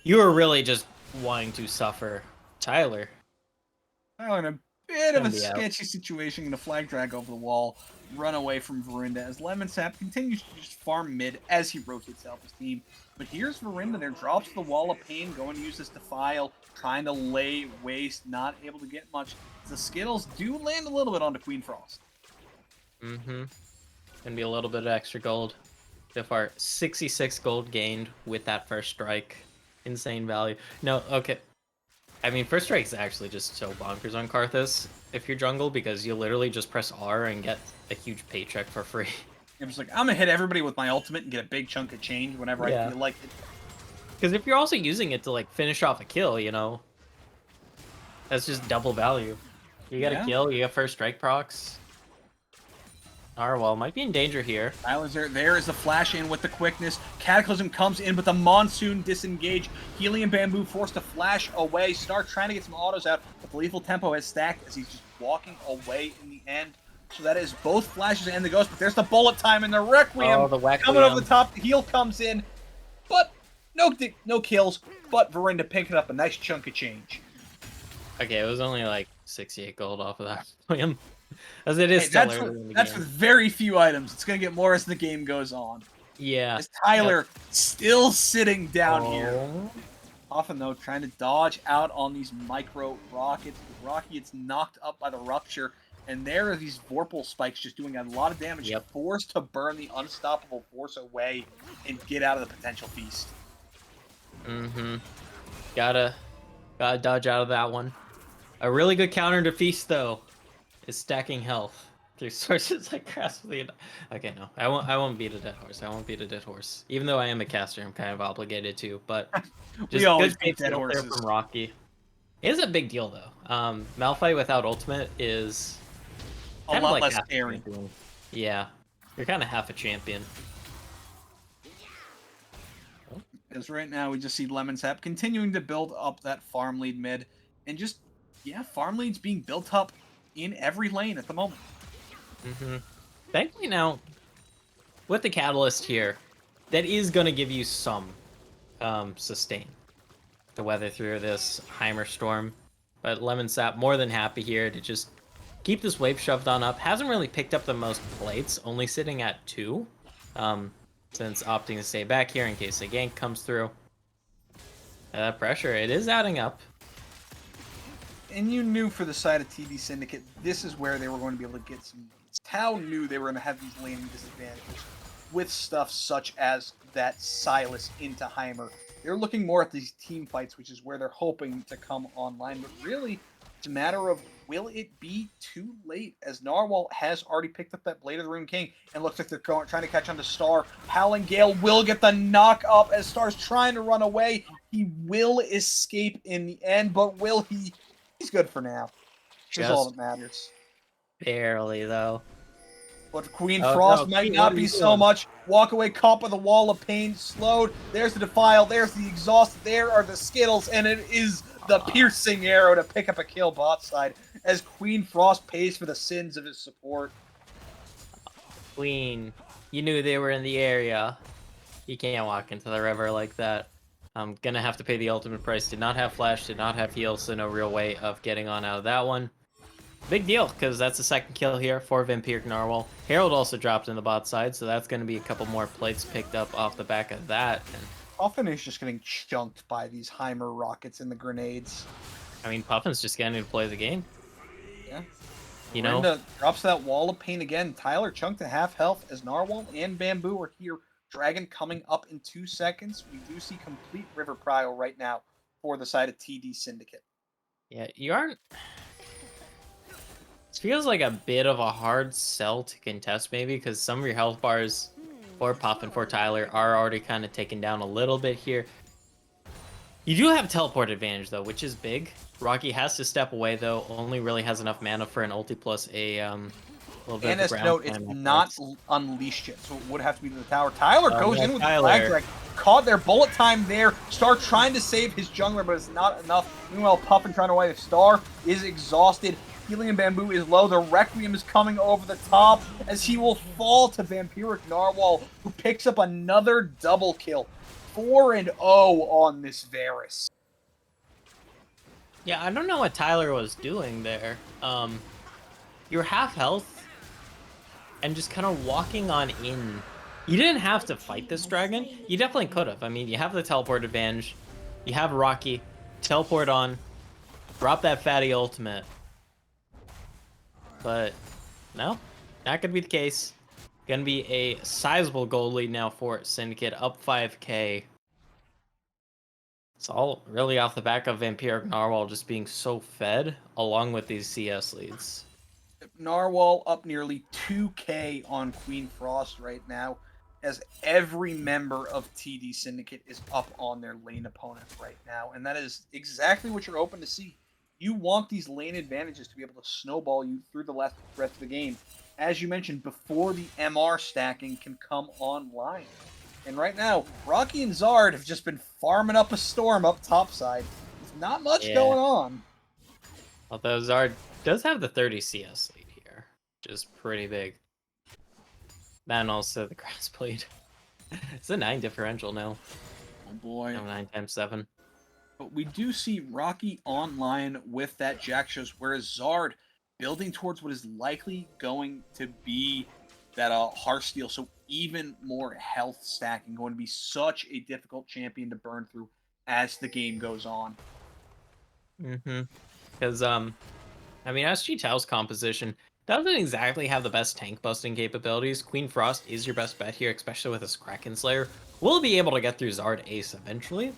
You were really just wanting to suffer Tyler. Tyler in a bit of a sketchy situation, going to flag drag over the wall, run away from Verinda as Lemon Sap continues to just farm mid as he rotates out his team. But here's Verinda there, drops the wall of pain, going to use this Defile, trying to lay waste, not able to get much. The Skittles do land a little bit onto Queen Frost. Gonna be a little bit of extra gold. So far, 66 gold gained with that first strike. Insane value. No, okay. I mean, first strike's actually just so bonkers on Karthus if you're jungle, because you literally just press R and get a huge paycheck for free. I'm just like, I'm gonna hit everybody with my ultimate and get a big chunk of change whenever I feel like it. Because if you're also using it to, like, finish off a kill, you know, that's just double value. You get a kill, you get first strike procs. Narwhal might be in danger here. Tyler's there is the flash in with the quickness. Cataclysm comes in, but the Monsoon disengage. Helium Bamboo forced to flash away. Star trying to get some autos out, but the lethal tempo has stacked as he's just walking away in the end. So that is both flashes and the ghost, but there's the bullet time and the Requiem, Oh, the Requiem. coming over the top. The heal comes in, but no kills, but Verinda picking up a nice chunk of change. Okay, it was only like 68 gold off of that Requiem. As it is Hey, still early in the that's game. with very few items. It's going to get more as the game goes on. Yeah. As Tyler still sitting down here. Oh. Often, though, trying to dodge out on these micro rockets. Rocky gets knocked up by the rupture, and there are these Vorpal spikes just doing a lot of damage. Yep. Forced to burn the unstoppable force away and get out of the potential feast. Mm-hmm. Gotta dodge out of that one. A really good counter to feast, though, is stacking health through sources like Grasp of the... Okay, no. I won't beat a dead horse. I won't beat a dead horse. Even though I am a caster, I'm kind of obligated to, but... We always beat good dead deal there horses. from Rocky. It is a big deal, though. Malphite without ultimate is... A kind of lot like less half a scary. champion. Yeah. You're kind of half a champion. Because right now we just see Lemon Sap continuing to build up that farm lead mid. And just, yeah, farm leads being built up in every lane at the moment. Mm-hmm. Thankfully now, with the Catalyst here, that is going to give you some sustain to weather through this Heimer storm. But Lemon Sap more than happy here to just keep this wave shoved on up. Hasn't really picked up the most plates, only sitting at 2. Since opting to stay back here in case a gank comes through. That pressure, it is adding up. And you knew for the side of TD Syndicate, this is where they were going to be able to get some leads. Tau knew they were going to have these laning disadvantages with stuff such as that Silas into Heimer. They're looking more at these team fights, which is where they're hoping to come online. But really, it's a matter of, will it be too late? As Narwhal has already picked up that Blade of the Rune King, and looks like they're trying to catch on to Star. Howling Gale will get the knock up as Star's trying to run away. He will escape in the end, but will he? He's good for now. Which is all that matters. Barely, though. But Queen Frost no, might Queen, not be so much. Walk away, caught by the wall of pain, slowed. There's the Defile, there's the Exhaust, there are the Skittles, and it is the piercing arrow to pick up a kill bot side as Queen Frost pays for the sins of his support. Queen, you knew they were in the area. You can't walk into the river like that. I'm gonna have to pay the ultimate price. Did not have flash, did not have heal, so no real way of getting on out of that one. Big deal, because that's the second kill here for Vampiric Narwhal. Herald also dropped in the bot side, so that's going to be a couple more plates picked up off the back of that. And Puffin is just getting chunked by these Heimer rockets and the grenades. I mean, Puffin's just getting to play the game. Yeah. You know? Verinda drops that wall of pain again. Tyler chunked to half health as Narwhal and Bamboo are here. Dragon coming up in 2 seconds. We do see complete River Prio right now for the side of TD Syndicate. Yeah, you aren't... This feels like a bit of a hard sell to contest, maybe, because some of your health bars for Puffin, for Tyler, are already kind of taken down a little bit here. You do have teleport advantage, though, which is big. Rocky has to step away, though. Only really has enough mana for an ulti plus a little bit And of as ground. note, it's not unleashed yet, so it would have to be to the tower. Tyler goes in with the flag drag. Caught their bullet time there. Star trying to save his jungler, but it's not enough. Meanwhile, Puffin trying to away. Star is exhausted. Healing and Bamboo is low. The Requiem is coming over the top as he will fall to Vampiric Narwhal, who picks up another double kill. 4-0 on this Varus. Yeah, I don't know what Tyler was doing there. You're half health and just kind of walking on in. You didn't have to fight this dragon. You definitely could have. I mean, you have the teleport advantage. You have Rocky. Teleport on. Drop that fatty ultimate. But no, not going to be the case. Going to be a sizable gold lead now for Syndicate, up 5k. It's all really off the back of Vampiric Narwhal just being so fed, along with these CS leads. Narwhal up nearly 2k on Queen Frost right now, as every member of TD Syndicate is up on their lane opponent right now. And that is exactly what you're hoping to see. You want these lane advantages to be able to snowball you through the rest of the game, as you mentioned, before the MR stacking can come online. And right now, Rocky and Zard have just been farming up a storm up topside. There's not much going on. Although Zard does have the 30 CS lead here. just pretty big. Then also the grass blade. It's a 9 differential now. Oh boy. No, 9 times 7. But we do see Rocky online with that Jack shows, whereas Zard building towards what is likely going to be that Heartsteel, so even more health stacking, going to be such a difficult champion to burn through as the game goes on. Mm-hmm. Because, I mean, SG Tao's composition doesn't exactly have the best tank busting capabilities. Queen Frost is your best bet here, especially with his Kraken Slayer. We'll be able to get through Zard Ace eventually.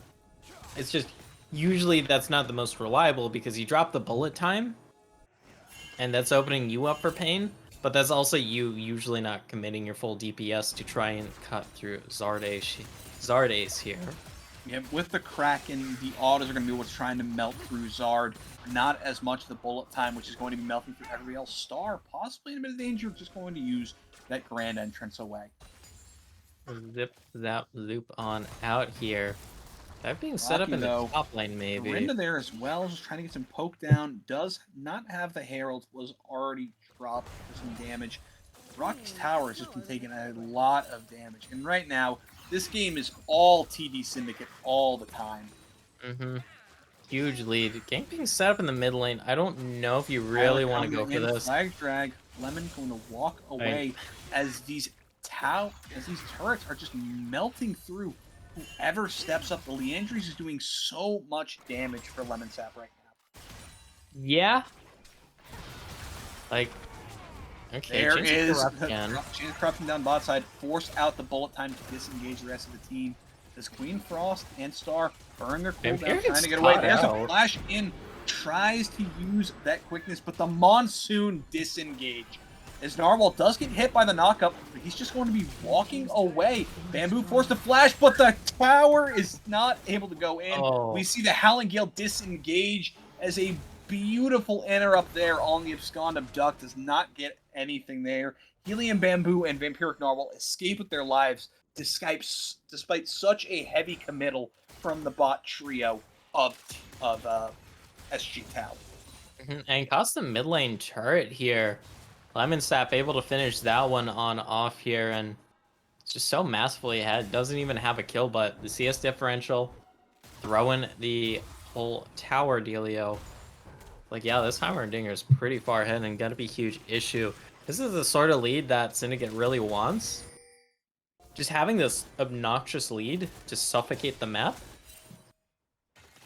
It's just, usually that's not the most reliable because you drop the bullet time, and that's opening you up for pain, but that's also you usually not committing your full DPS to try and cut through Zard Ace here. Yeah, with the Kraken, the autos are going to be what's trying to melt through Zard. Not as much the bullet time, which is going to be melting through everybody else. Star, possibly in a bit of danger, just going to use that grand entrance away. Zip, zap, loop on out here. That being set up Rocky, in the though, top lane, maybe. Dorinda there as well, just trying to get some poke down. Does not have the Herald, was already dropped for some damage. Rocky's tower has just been taking a lot of damage. And right now, this game is all TD Syndicate all the time. Mm-hmm. Huge lead. Game being set up in the mid lane. I don't know if you really want to go for this. Flag drag. Lemon going to walk away as these turrets are just melting through whoever steps up. The Leandries is doing so much damage for Lemon Sap right now. Yeah. Like, okay, there is corruption down bot side. Force out the bullet time to disengage the rest of the team. Does Queen Frost and Star burn their cooldown, trying to get away? There's a flash in. Tries to use that quickness, but the Monsoon disengage. As Narwhal does get hit by the knockup, but he's just going to be walking away. Bamboo forced to flash, but the tower is not able to go in. We see the Howling Gale disengage as a beautiful interrupt there on the Abscond Abduct. Does not get anything there. Helium Bamboo and Vampiric Narwhal escape with their lives despite such a heavy committal from the bot trio of SG Tau. And cost the mid lane turret here. Lemon Sap able to finish that one on off here, and it's just so massively ahead. Doesn't even have a kill, but the CS differential, throwing the whole tower dealio. Like, yeah, this Heimerdinger is pretty far ahead and gonna be a huge issue. This is the sort of lead that Syndicate really wants. Just having this obnoxious lead to suffocate the map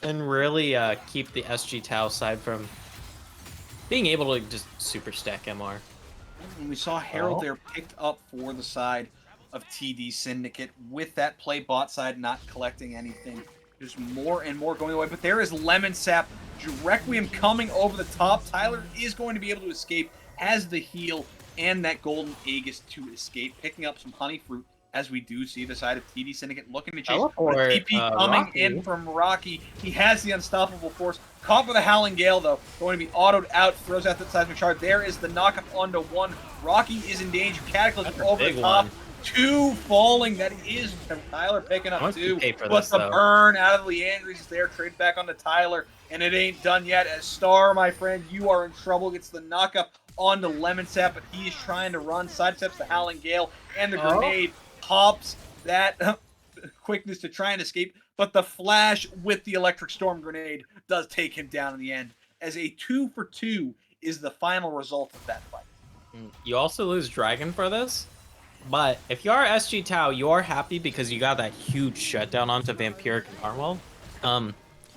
and really keep the SG Tau side from being able to just super stack MR. And we saw Herald there picked up for the side of TD Syndicate with that play bot side not collecting anything. There's more and more going away, but there is Lemon Sap. Requiem coming over the top. Tyler is going to be able to escape, has the heal and that golden Aegis to escape, picking up some honey fruit. As we do see the side of TD Syndicate looking to chase. TP coming Rocky. in from Rocky. He has the unstoppable force. Caught with a Howling Gale, though. Going to be autoed out. Throws out the seismic shard. There is the knockup onto one. Rocky is in danger. Cataclysm over the top. Two falling. That is Tyler picking up two. But the burn out of the Leandries is there. Trade back onto Tyler. And it ain't done yet. As Star, my friend, you are in trouble. Gets the knockup onto Lemon Sap, but he is trying to run. Sidesteps the Howling Gale and the grenade. Pops that quickness to try and escape, but the flash with the Electric Storm grenade does take him down in the end, as a 2-for-2 is the final result of that fight. You also lose Dragon for this, but if you are SG Tau, you are happy because you got that huge shutdown onto Vampiric and Narwhal.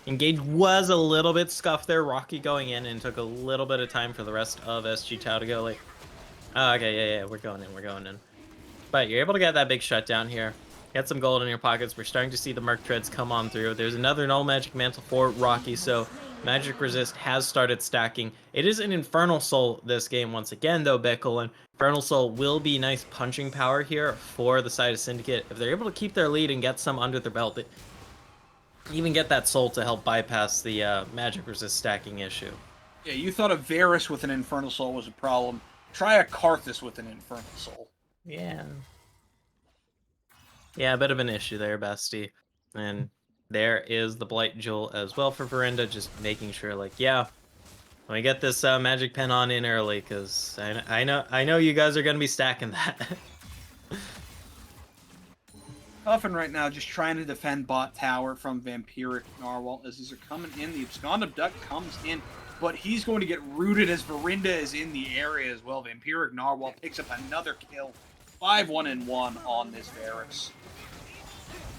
Engage was a little bit scuffed there, Rocky going in, and took a little bit of time for the rest of SG Tau to go like, oh, okay, yeah, we're going in. But you're able to get that big shutdown here. Get some gold in your pockets. We're starting to see the Merc Treads come on through. There's another Null Magic Mantle for Rocky, so Magic Resist has started stacking. It is an Infernal Soul this game once again, though, Bickle, and Infernal Soul will be nice punching power here for the side of Syndicate. If they're able to keep their lead and get some under their belt, even get that soul to help bypass the Magic Resist stacking issue. Yeah, you thought a Varus with an Infernal Soul was a problem. Try a Karthus with an Infernal Soul. Yeah, a bit of an issue there, bestie. And there is the Blight Jewel as well for Verinda, just making sure, like, yeah, Let me get this magic pen on in early, because I know you guys are gonna be stacking that. Puffin right now just trying to defend bot tower from Vampiric Narwhal as these are coming in. The Abscond Abduct comes in, but he's going to get rooted as Verinda is in the area as well. Vampiric Narwhal picks up another kill. 5-1-1 on this Varus.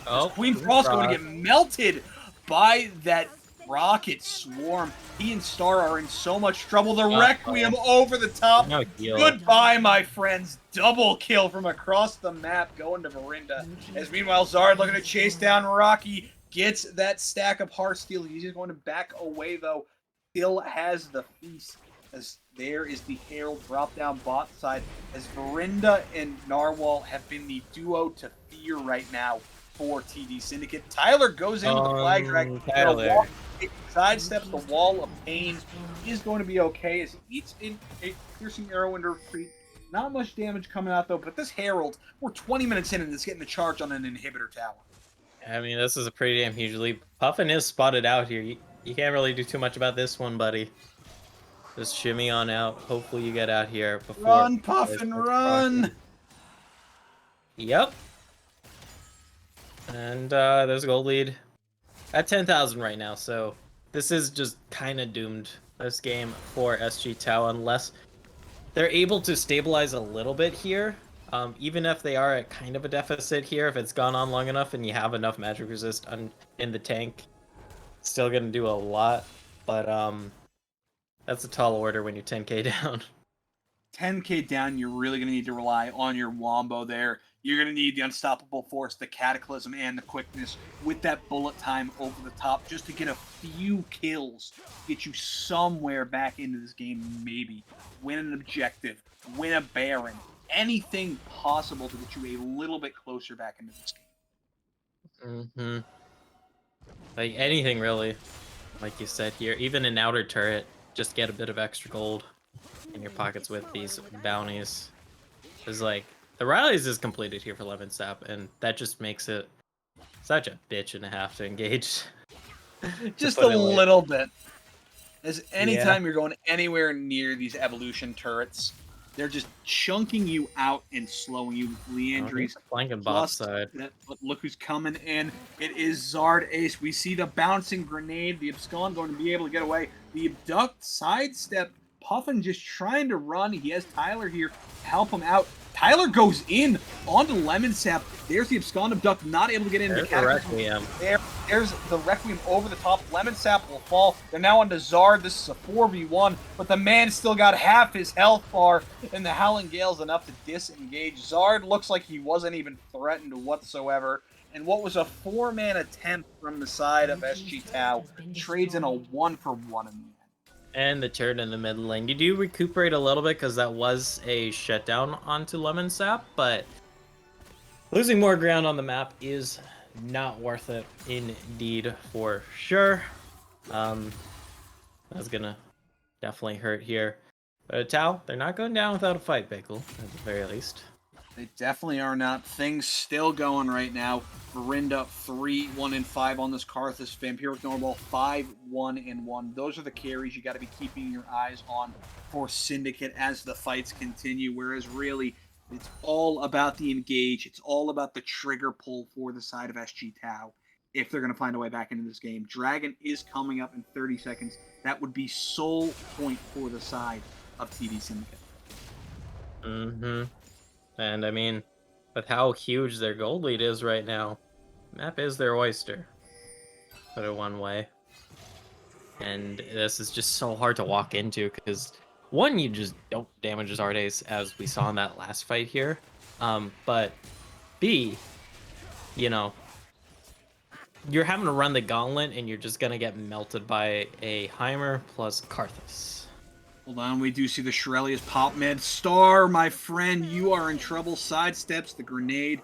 Oh, Queen Frost going to get melted by that rocket swarm. He and Star are in so much trouble. The Requiem over the top. No heal. Goodbye, my friends. Double kill from across the map going to Verinda. As meanwhile, Zard looking to chase down Rocky. Gets that stack of Heartsteel. He's just going to back away, though. Still has the feast. As there is the Herald drop down bot side. As Verinda and Narwhal have been the duo to fear right now for TD Syndicate. Tyler goes in with the flag drag. Tyler Sidesteps the wall of pain. He is going to be okay as he eats in a piercing arrow into retreat. Not much damage coming out though, but this Herald, we're 20 minutes in and it's getting the charge on an inhibitor tower. I mean, this is a pretty damn huge leap. Puffin is spotted out here. You can't really do too much about this one, buddy. Just shimmy on out. Hopefully you get out here before. Run, Puffin, run! Yep. And there's a gold lead at 10,000 right now, so this is just kind of doomed, this game, for SG Tau, unless they're able to stabilize a little bit here. Even if they are at kind of a deficit here, if it's gone on long enough and you have enough magic resist in the tank, still going to do a lot, but that's a tall order when you're 10k down. 10k down, you're really going to need to rely on your Wombo there. You're going to need the Unstoppable Force, the Cataclysm, and the Quickness with that bullet time over the top just to get a few kills, get you somewhere back into this game, maybe. Win an objective, win a Baron, anything possible to get you a little bit closer back into this game. Like anything, really. Like you said here, even an outer turret, just get a bit of extra gold in your pockets with these bounties. It's like, the rallies is completed here for Lemon Sap, and that just makes it such a bitch and a half to engage. Just a little bit. As anytime you're going anywhere near these evolution turrets, they're just chunking you out and slowing you. Leandry's flanking bot side. But look who's coming in. It is Zard Ace. We see the bouncing grenade. The Abscond going to be able to get away. The Abduct sidestep. Puffin just trying to run. He has Tyler here to help him out. Tyler goes in onto Lemon Sap. There's the Abscond Abduct, not able to get in. There's the Requiem. There's the Requiem over the top. Lemon Sap will fall. They're now onto Zard. This is a 4v1, but the man still got half his health bar, and the Howling Gale's enough to disengage. Zard looks like he wasn't even threatened whatsoever. And what was a 4-man attempt from the side of SG Tau trades in a 1-for-1 in the end. And the turret in the mid lane. You do recuperate a little bit because that was a shutdown onto Lemon Sap, but losing more ground on the map is not worth it, indeed, for sure. That's gonna definitely hurt here. But Tau, they're not going down without a fight, Pickle, at the very least. They definitely are not. Things still going right now. Verinda 3-1-5 on this Karthus. Vampiric Narwhal 5-1-1. Those are the carries you got to be keeping your eyes on for Syndicate as the fights continue. Whereas really, it's all about the engage. It's all about the trigger pull for the side of SG Tau if they're going to find a way back into this game. Dragon is coming up in 30 seconds. That would be sole point for the side of TD Syndicate. And I mean, with how huge their gold lead is right now, map is their oyster. Put it one way. And this is just so hard to walk into because, one, you just don't damage Zard Ace as we saw in that last fight here. But B, you know, you're having to run the gauntlet and you're just going to get melted by a Heimer plus Karthus. Hold on, we do see the Shirelius pop mid. Star, my friend, you are in trouble. Sidesteps the grenade.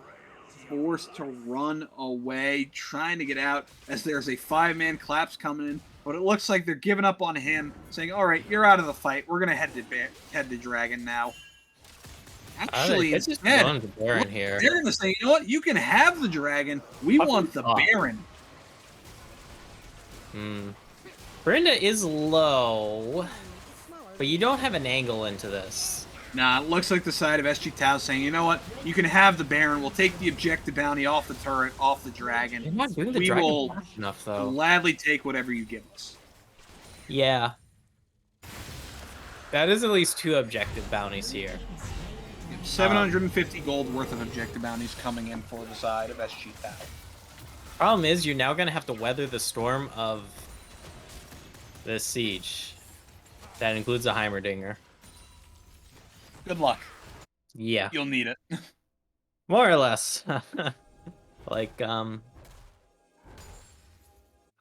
Forced to run away. Trying to get out as there's a 5-man collapse coming in. But it looks like they're giving up on him. Saying, alright, you're out of the fight. We're going to head to Dragon now. Actually, instead, they're going to say, you know what? You can have the Dragon. We want the Baron. Brenda is low. But you don't have an angle into this. Nah, it looks like the side of SG Tao saying, you know what, you can have the Baron, we'll take the objective bounty off the turret, off the dragon. You're not doing the We dragon will fast enough, though. gladly take whatever you give us. Yeah. That is at least 2 objective bounties here. 750 gold worth of objective bounties coming in for the side of SG Tao. Problem is, you're now going to have to weather the storm of this siege. That includes a Heimerdinger. Good luck. Yeah. You'll need it. More or less. Like, all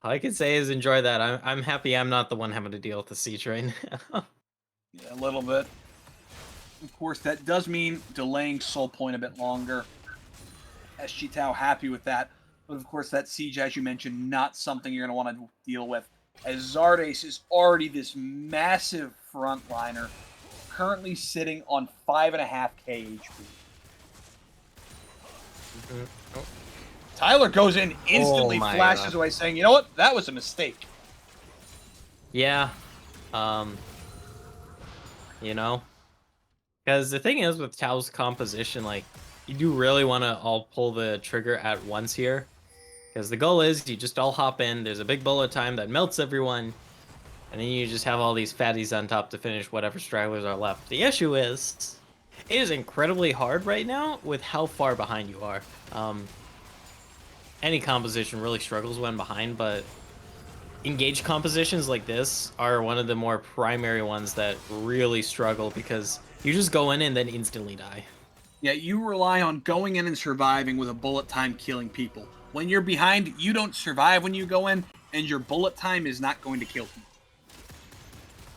I can say is enjoy that. I'm happy I'm not the one having to deal with the siege right now. Yeah, a little bit. Of course, that does mean delaying Soul Point a bit longer. SG Tao happy with that. But of course, that siege, as you mentioned, not something you're going to want to deal with. As Zardes is already this massive frontliner, currently sitting on 5.5k HP. Oh. Tyler goes in, instantly flashes away, saying, you know what? That was a mistake. Yeah. You know? Because the thing is with Tao's composition, like, you do really want to all pull the trigger at once here. Because the goal is you just all hop in, there's a big bullet time that melts everyone, and then you just have all these fatties on top to finish whatever stragglers are left. The issue is, it is incredibly hard right now with how far behind you are. Any composition really struggles when behind, but engaged compositions like this are one of the more primary ones that really struggle because you just go in and then instantly die. Yeah, you rely on going in and surviving with a bullet time killing people. When you're behind, you don't survive when you go in, and your bullet time is not going to kill people.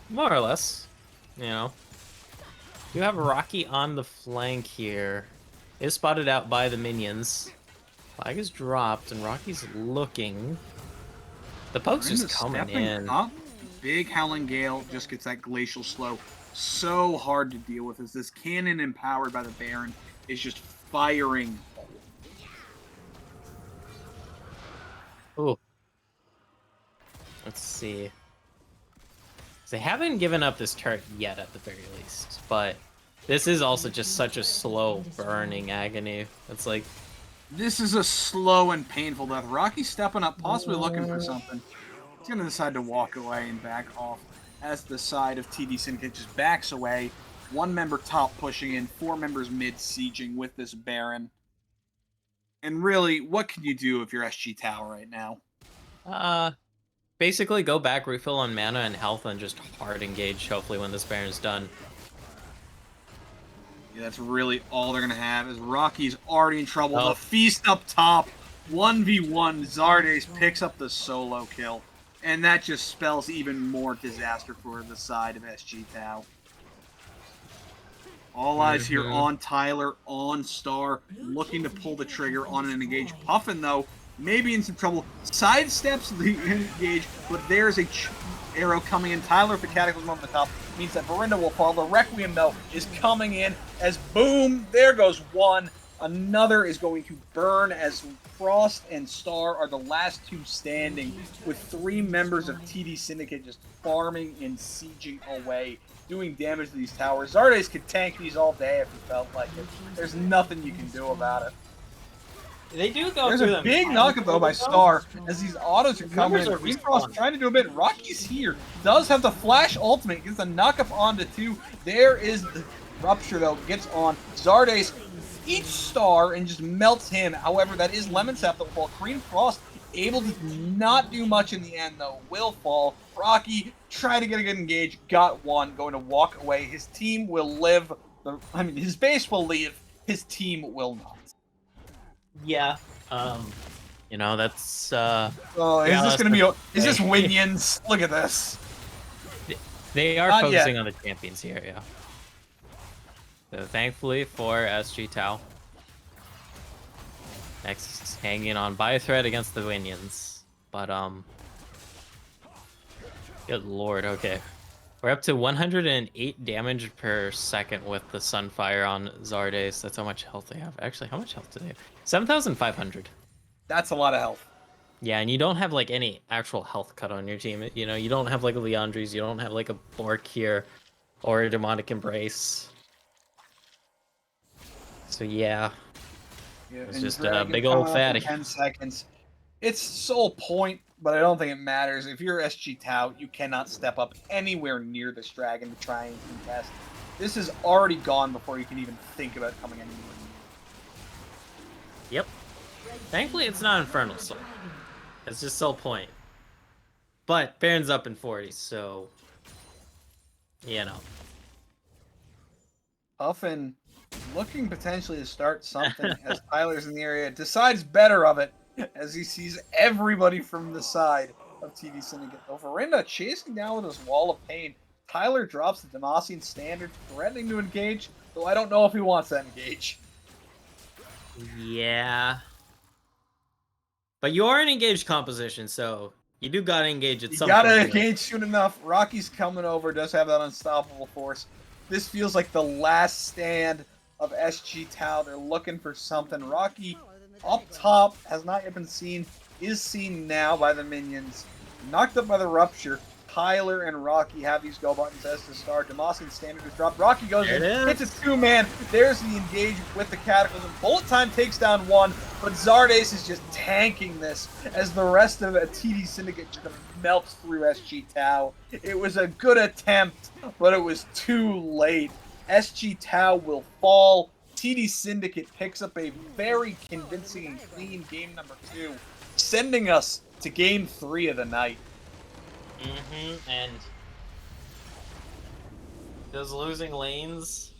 More or less, you know. You have Rocky on the flank here. Is spotted out by the minions. Flag is dropped, and Rocky's looking. The poke's just coming in. Up. Big Howling Gale just gets that Glacial Slow. So hard to deal with as this cannon empowered by the Baron is just firing. Ooh. Let's see. They haven't given up this turret yet, at the very least, but this is also just such a slow burning agony. It's like, this is a slow and painful death. Rocky's stepping up, possibly looking for something. He's going to decide to walk away and back off as the side of TD Syndicate just backs away. 1 member top pushing in, 4 members mid sieging with this Baron. And really, what can you do if you're SG Tao right now? basically go back, refill on mana and health, and just hard engage, hopefully, when this Baron's done. Yeah, that's really all they're going to have, is Rocky's already in trouble. The feast up top, 1v1, Zardes picks up the solo kill. And that just spells even more disaster for the side of SG Tao. All eyes here on Tyler, on Star, looking to pull the trigger on an engage. Puffin, though, maybe in some trouble. Sidesteps the engage, but there's a arrow coming in. Tyler with the Cataclysm on the top means that Verinda will fall. The Requiem, though, is coming in as boom, there goes one. Another is going to burn as Frost and Star are the last 2 standing, with 3 members of TD Syndicate just farming and sieging away, doing damage to these towers. Zardes could tank these all day if he felt like it. There's nothing you can do about it. They do go There's through a big knockup, though, by Star, as these autos are coming in. Green Frost trying to do a bit. Rocky's here. Does have the flash ultimate. Gets a knockup onto 2. There is the Rupture, though. Gets on. Zardes each Star and just melts him. However, that is Lemon Sap that will fall. Green Frost able to not do much in the end, though. Will fall. Rocky try to get a good engage. Got one. Going to walk away. His team will live. His base will leave. His team will not. Yeah. You know, that's Oh, is this gonna be? Is this Winions? Look at this. They are focusing on the champions here, yeah. So thankfully for SG Tao. Next is hanging on by a thread against the Winions. But good lord, okay. We're up to 108 damage per second with the Sunfire on Zardes. That's how much health they have. Actually, how much health do they have? 7,500. That's a lot of health. Yeah, and you don't have like any actual health cut on your team. You know, you don't have like a Leandres, you don't have like a Bork here. or a demonic embrace. So yeah, Yeah, it's and just a Dragon big coming old up in fatty. 10 seconds. It's sole point, but I don't think it matters. If you're SG Tau, you cannot step up anywhere near this dragon to try and contest. This is already gone before you can even think about coming anywhere Yep. Thankfully, it's not Infernal Soul. It's just Soul Point. But Baron's up in 40, so you know. Huffin looking potentially to start something as Tyler's in the area, decides better of it as he sees everybody from the side of TD Syndicate. Though Verinda chasing down with his wall of pain. Tyler drops the Demacian standard, threatening to engage, though I don't know if he wants that engage. Yeah. But you are in engaged composition, so you do gotta engage at You some gotta point. engage soon enough. Rocky's coming over, does have that unstoppable force. This feels like the last stand of SG Tau. They're looking for something. Rocky up top has not yet been seen, is seen now by the minions. Knocked up by the rupture. Tyler and Rocky have these go buttons as to start. Demacian standard is dropped. Rocky goes There in, it hits is. a two-man. There's the engage with the Cataclysm. Bullet Time takes down one, but Zardes is just tanking this as the rest of a TD Syndicate just melts through SG Tau. It was a good attempt, but it was too late. SG Tau will fall. TD Syndicate picks up a very convincing and clean game number 2, sending us to game 3 of the night. And those losing lanes,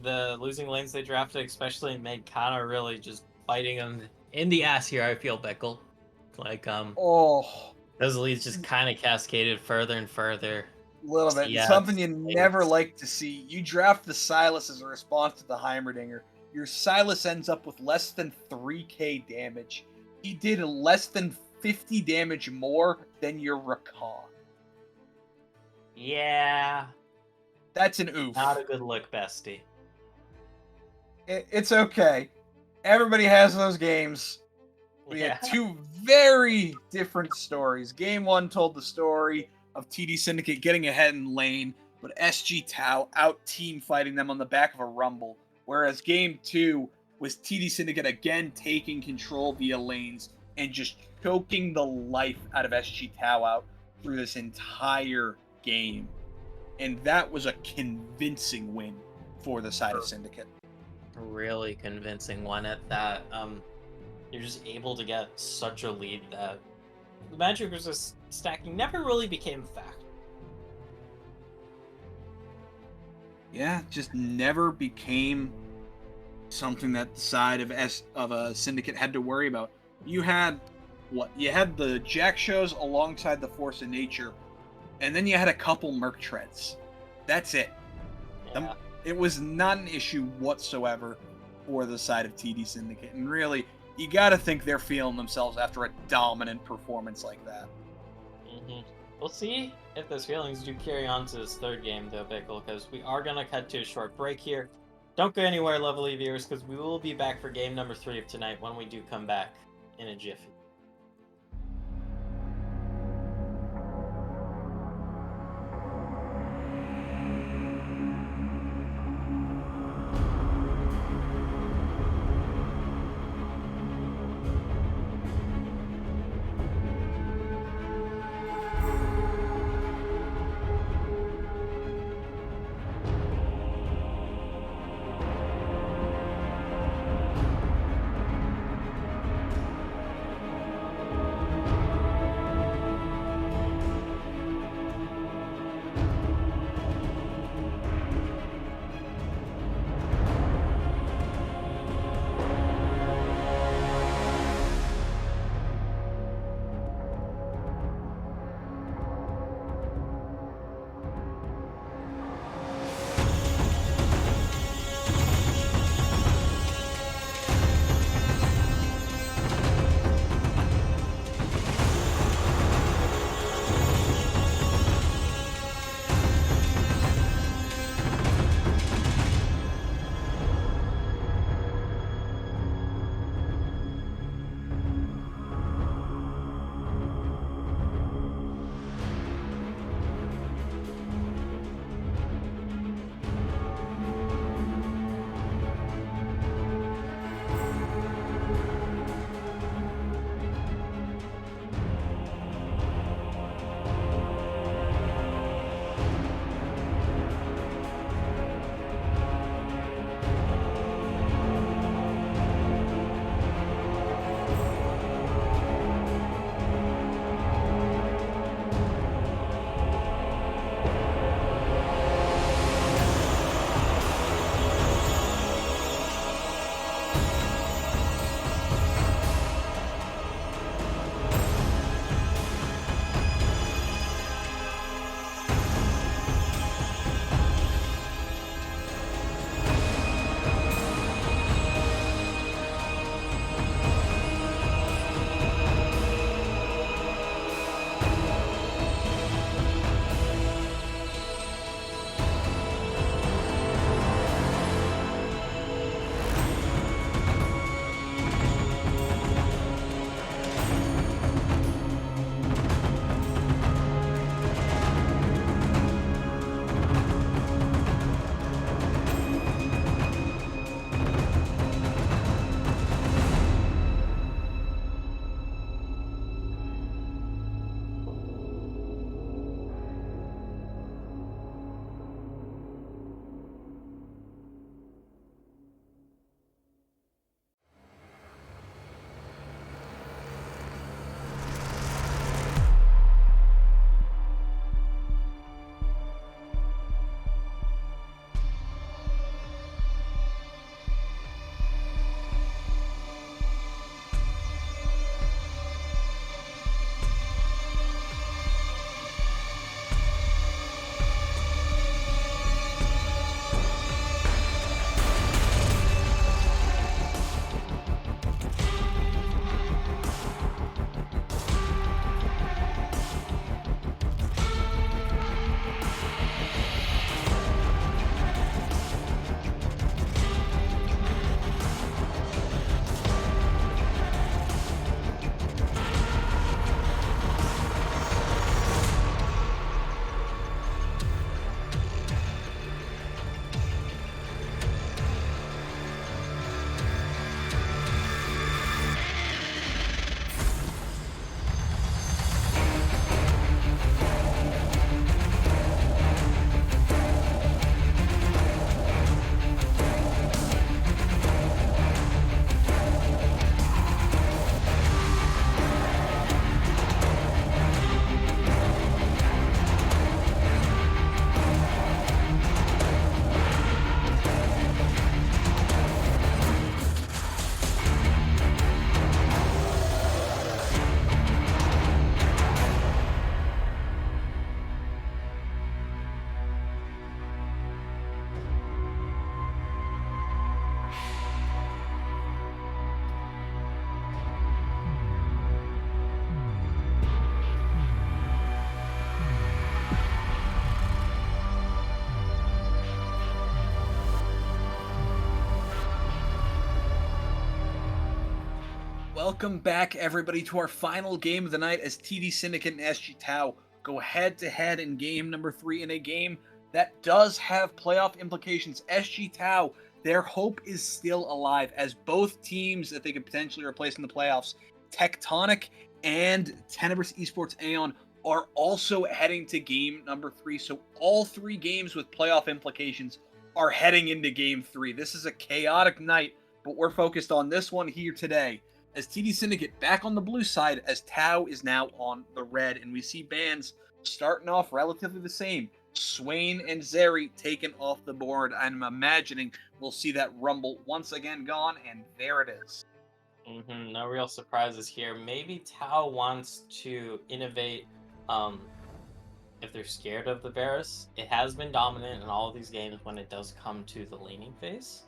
the losing lanes they drafted especially made Kana really just fighting them in the ass here, I feel, Bickle. Like, Oh, those leads just kind of cascaded further and further. a little bit. Yeah, Something you never like to see. You draft the Silas as a response to the Heimerdinger. Your Silas ends up with less than 3k damage. He did less than 50 damage more than your Rakan. Yeah. That's an oof. Not a good look, bestie. It's okay. Everybody has those games. We Yeah. had two very different stories. Game 1 told the story of TD Syndicate getting ahead in lane, but SG Tau out team fighting them on the back of a rumble. Whereas Game 2 was TD Syndicate again taking control via lanes and just choking the life out of SG Tau out through this entire game. And that was a convincing win for the side of Syndicate. Really convincing one at that. You're just able to get such a lead that the Magic versus stacking never really became a fact. Yeah, just never became something that the side of a Syndicate had to worry about. You had what? You had the Jack shows alongside the Force of Nature, and then you had a couple Merc Treads. That's it. Yeah. It was not an issue whatsoever for the side of TD Syndicate, and really, you got to think they're feeling themselves after a dominant performance like that. We'll see if those feelings do carry on to this third game, though, Bickle, because we are going to cut to a short break here. Don't go anywhere, lovely viewers, because we will be back for game number 3 of tonight when we do come back in a jiffy. Welcome back, everybody, to our final game of the night as TD Syndicate and SG Tau go head-to-head in game number 3 in a game that does have playoff implications. SG Tau, their hope is still alive as both teams that they could potentially replace in the playoffs, Tectonic and Tenebris Esports Aeon, are also heading to game number 3. So all 3 games with playoff implications are heading into game 3. This is a chaotic night, but we're focused on this one here today as TD Syndicate back on the blue side as Tau is now on the red. And we see bans starting off relatively the same. Swain and Zeri taken off the board. I'm imagining we'll see that Rumble once again gone, and there it is. No real surprises here. Maybe Tau wants to innovate if they're scared of the Varus. It has been dominant in all of these games when it does come to the laning phase.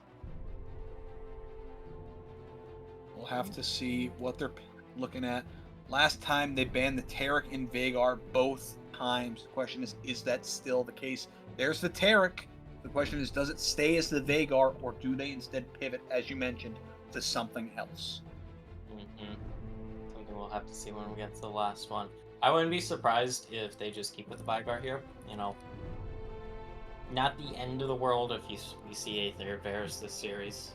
We'll have to see what they're looking at. Last time they banned the Taric and Vhagar both times. The question is that still the case? There's the Taric. The question is, does it stay as the Vhagar, or do they instead pivot, as you mentioned, to something else? Something we'll have to see when we get to the last one. I wouldn't be surprised if they just keep with the Vhagar here. You know, not the end of the world if we see a third Varus this series.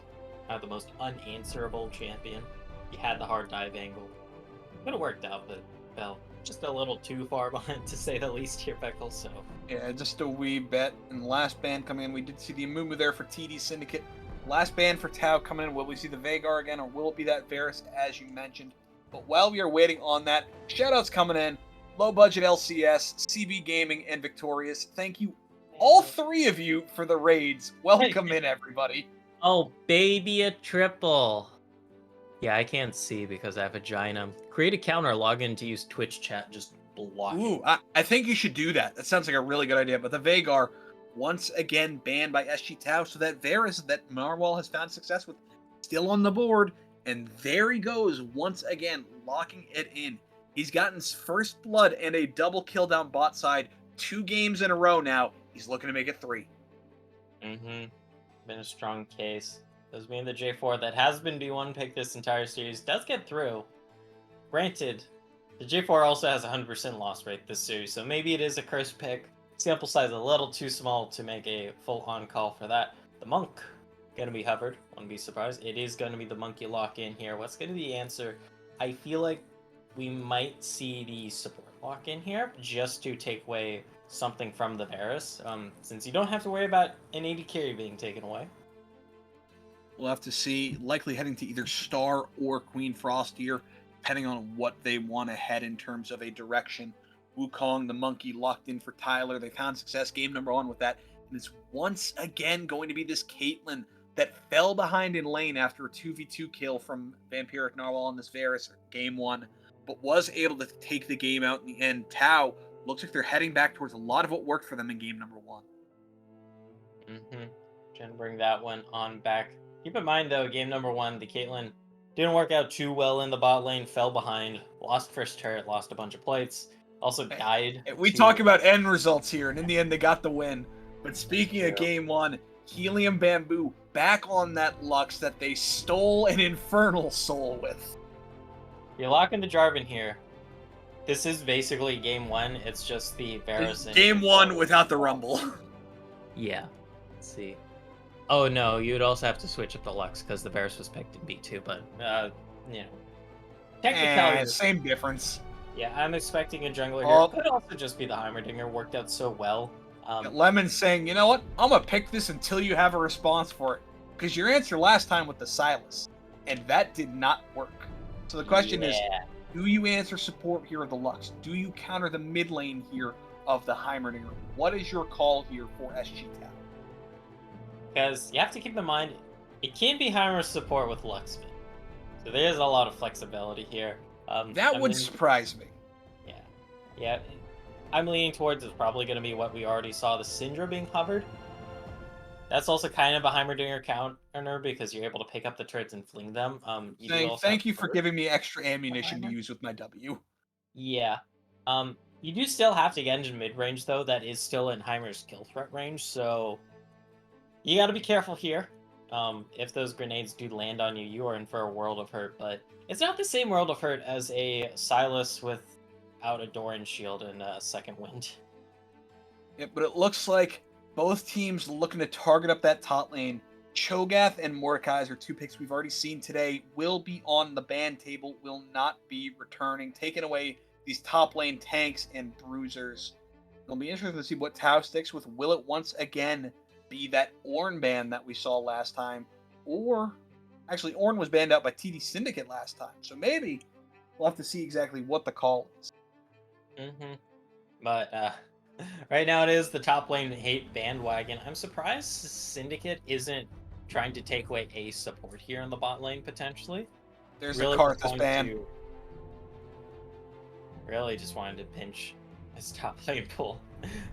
Not the most unanswerable champion. He had the hard dive angle. Could have worked out, but fell just a little too far behind, to say the least here, Beckle, so. Yeah, just a wee bit. And the last ban coming in, we did see the Amumu there for TD Syndicate. Last ban for Tau coming in. Will we see the Vhagar again, or will it be that Varus, as you mentioned? But while we are waiting on that, shoutouts coming in. Low Budget LCS, CB Gaming, and Victorious. Thank you, all 3 of you, for the raids. Welcome in, everybody. Oh, baby, a triple. Yeah, I can't see because I have vagina. Create a counter, log in to use Twitch chat, just block. Ooh, I think you should do that. That sounds like a really good idea. But the Vhagar, once again banned by SG Tau, so that Varus that Narwhal has found success with, still on the board. And there he goes, once again, locking it in. He's gotten his first blood and a double kill down bot side 2 games in a row now. He's looking to make it 3. Been a strong case. Does mean the J4 that has been B1 pick this entire series does get through. Granted, the J4 also has a 100% loss rate this series, so maybe it is a cursed pick. Sample size a little too small to make a full on call for that. The Monk gonna be hovered. Wouldn't be surprised. It is gonna be the Monkey lock in here. What's gonna be the answer? I feel like we might see the support lock in here just to take away something from the Varus, since you don't have to worry about an AD carry being taken away. We'll have to see. Likely heading to either Star or Queen Frost here, depending on what they want to head in terms of a direction. Wukong, the Monkey, locked in for Tyler. They found success game number 1 with that. And it's once again going to be this Caitlyn that fell behind in lane after a 2v2 kill from Vampiric Narwhal on this Varus game 1, but was able to take the game out in the end. Tau looks like they're heading back towards a lot of what worked for them in game number 1. Trying to bring that one on back. Keep in mind, though, game number 1, the Caitlyn didn't work out too well in the bot lane, fell behind, lost first turret, lost a bunch of plates, also died. We talk about end results here, and in the end, they got the win. But speaking of game 1, Helium Bamboo back on that Lux that they stole an Infernal Soul with. You're locking the Jarvan here. This is basically game 1. It's just the Varus. Game 1 without the Rumble. Yeah. Let's see. Oh no, you'd also have to switch up the Lux because the Varus was picked in B2, but you know, technically same difference. Yeah, I'm expecting a jungler here. Could also just be the Heimerdinger, worked out so well. Lemon's saying, you know what? I'm gonna pick this until you have a response for it, because your answer last time with the Silas, and that did not work. So the question is, do you answer support here of the Lux? Do you counter the mid lane here of the Heimerdinger? What is your call here for SG Tau? Because you have to keep in mind, it can be Heimer's support with Luxman. So there's a lot of flexibility here. That would surprise me. Yeah. I'm leaning towards it's probably going to be what we already saw, the Syndra being hovered. That's also kind of a Heimerdinger counter because you're able to pick up the turrets and fling them. Thank you for giving me extra ammunition to use with my W. Yeah. You do still have to get into mid-range, though. That is still in Heimer's kill threat range, so you got to be careful here. if those grenades do land on you, you are in for a world of hurt. But it's not the same world of hurt as a Silas without a Doran shield and a second wind. Yeah, but it looks like both teams looking to target up that top lane. Cho'Gath and Mordekaiser, two picks we've already seen today, will be on the ban table, will not be returning, taking away these top lane tanks and bruisers. It'll be interesting to see what Tau sticks with. Will it once again be that Ornn ban that we saw last time? Or, actually, Ornn was banned out by TD Syndicate last time, so maybe we'll have to see exactly what the call is. Mm-hmm. But right now it is the top lane hate bandwagon. I'm surprised Syndicate isn't trying to take away a support here in the bot lane potentially. There's Really a just Karthus wanted ban. to really just wanted to pinch his top lane pool.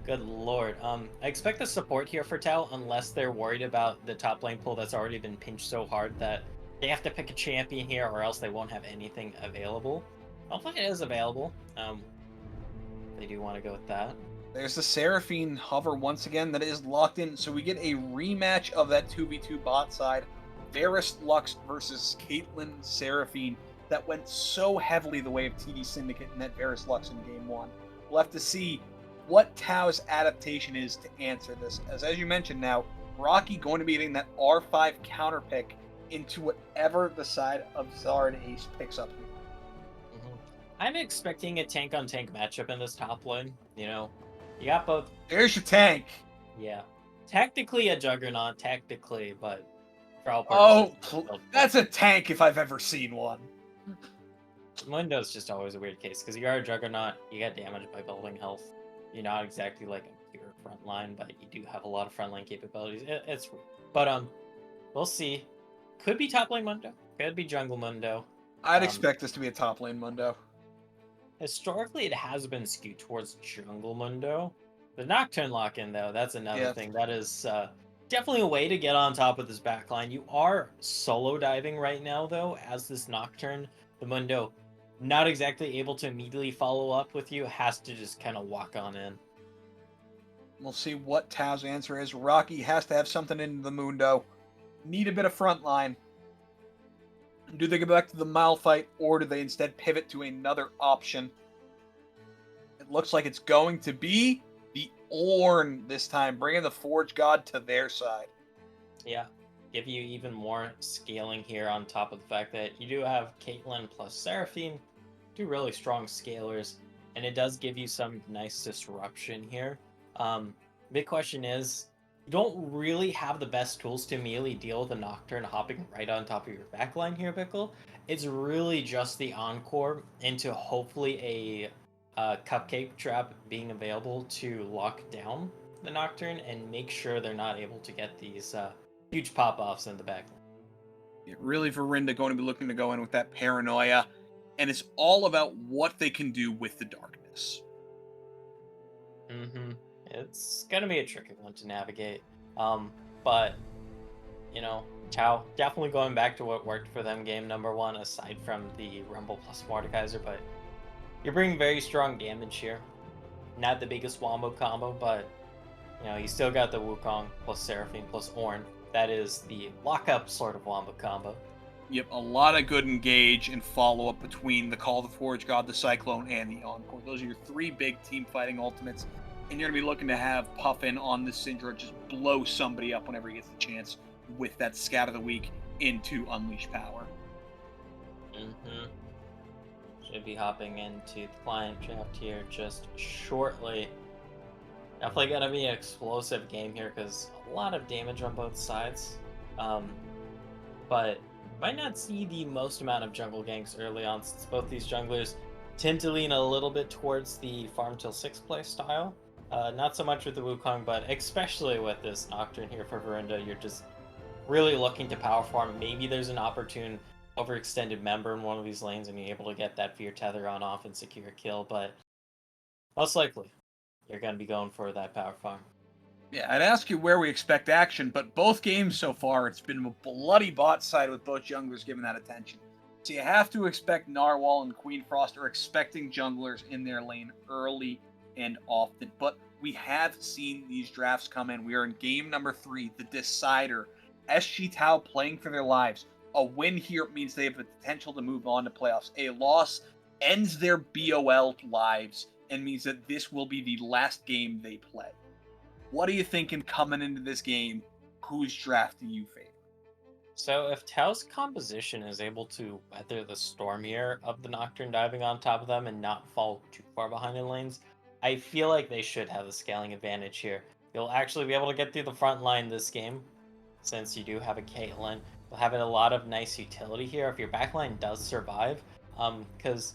Good lord. I expect the support here for Tau unless they're worried about the top lane pool that's already been pinched so hard that they have to pick a champion here or else they won't have anything available. Hopefully it is available. They do want to go with that. There's the Seraphine hover once again that is locked in, so we get a rematch of that 2v2 bot side. Varus Lux versus Caitlyn Seraphine that went so heavily the way of TD Syndicate and that Varus Lux in game one. We'll have to see what Tau's adaptation is to answer this. As you mentioned now, Rocky going to be getting that R5 counter pick into whatever the side of Zard Ace picks up here. I'm expecting a tank on tank matchup in this top lane. You know, you got both. There's your tank. Yeah, technically a juggernaut, technically, but for all Oh, purposes, that's a tank if I've ever seen one. Mundo's just always a weird case because you are a juggernaut. You get damaged by building health. You're not exactly like a pure front line, but you do have a lot of front line capabilities. It's weird, but we'll see. Could be top lane Mundo. Could be jungle Mundo. I'd expect this to be a top lane Mundo. Historically, it has been skewed towards jungle Mundo. The Nocturne lock-in, though, that's another thing. That is definitely a way to get on top of this backline. You are solo diving right now, though, as this Nocturne. The Mundo, not exactly able to immediately follow up with you, has to just kind of walk on in. We'll see what Tau's answer is. Rocky has to have something in the Mundo. Need a bit of front line. Do they go back to the Malphite, or do they instead pivot to another option? It looks like it's going to be the Ornn this time, bringing the Forge God to their side. Yeah, give you even more scaling here on top of the fact that you do have Caitlyn plus Seraphine, two really strong scalers, and it does give you some nice disruption here. Big question is, you don't really have the best tools to immediately deal with a Nocturne hopping right on top of your backline here, Bickle. It's really just the Encore into hopefully a Cupcake Trap being available to lock down the Nocturne and make sure they're not able to get these huge pop-offs in the backline. Yeah, really, Verinda going to be looking to go in with that Paranoia, and it's all about what they can do with the darkness. It's gonna be a tricky one to navigate. But you know, Tau definitely going back to what worked for them game number one, aside from the Rumble plus Mordekaiser, but you're bringing very strong damage here. Not the biggest wombo combo, but you know, you still got the Wukong plus Seraphine plus Ornn. That is the lockup sort of wombo combo. Yep, a lot of good engage and follow-up between the Call of the Forge God, the Cyclone, and the Encore. Those are your three big team fighting ultimates. And you're going to be looking to have Puffin on the Syndra just blow somebody up whenever he gets the chance with that Scat of the Week into Unleash Power. Should be hopping into the client draft here just shortly. Definitely going to be an explosive game here because a lot of damage on both sides. But might not see the most amount of jungle ganks early on since both these junglers tend to lean a little bit towards the farm till 6 play style. Not so much with the Wukong, but especially with this Nocturne here for Verinda, you're just really looking to power farm. Maybe there's an opportune overextended member in one of these lanes and you're able to get that Fear Tether on off and secure a kill, but most likely you're going to be going for that power farm. Yeah, I'd ask you where we expect action, but both games so far, it's been a bloody bot side with both junglers giving that attention. So you have to expect Narwhal and Queen Frost are expecting junglers in their lane early and often. But we have seen these drafts come in. We are in game number 3, the decider, SG Tau playing for their lives. A win here means they have the potential to move on to playoffs. A loss ends their BOL lives and means that this will be the last game they play. What are you thinking coming into this game? Whose draft do you favor? So if Tao's composition is able to weather the storm here of the Nocturne diving on top of them and not fall too far behind in lanes, I feel like they should have the scaling advantage here. You'll actually be able to get through the front line this game, since you do have a Caitlyn. You'll have a lot of nice utility here if your backline does survive, because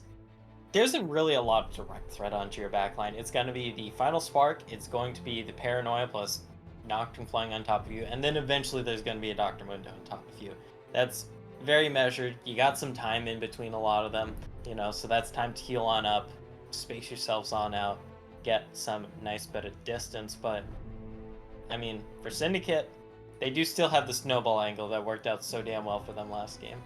there isn't really a lot of direct threat onto your backline. It's going to be the Final Spark, it's going to be the Paranoia plus Nocturne flying on top of you, and then eventually there's going to be a Dr. Mundo on top of you. That's very measured. You got some time in between a lot of them, so that's time to heal on up, space yourselves on out, get some nice bit of distance. But, I mean, for Syndicate, they do still have the snowball angle that worked out so damn well for them last game.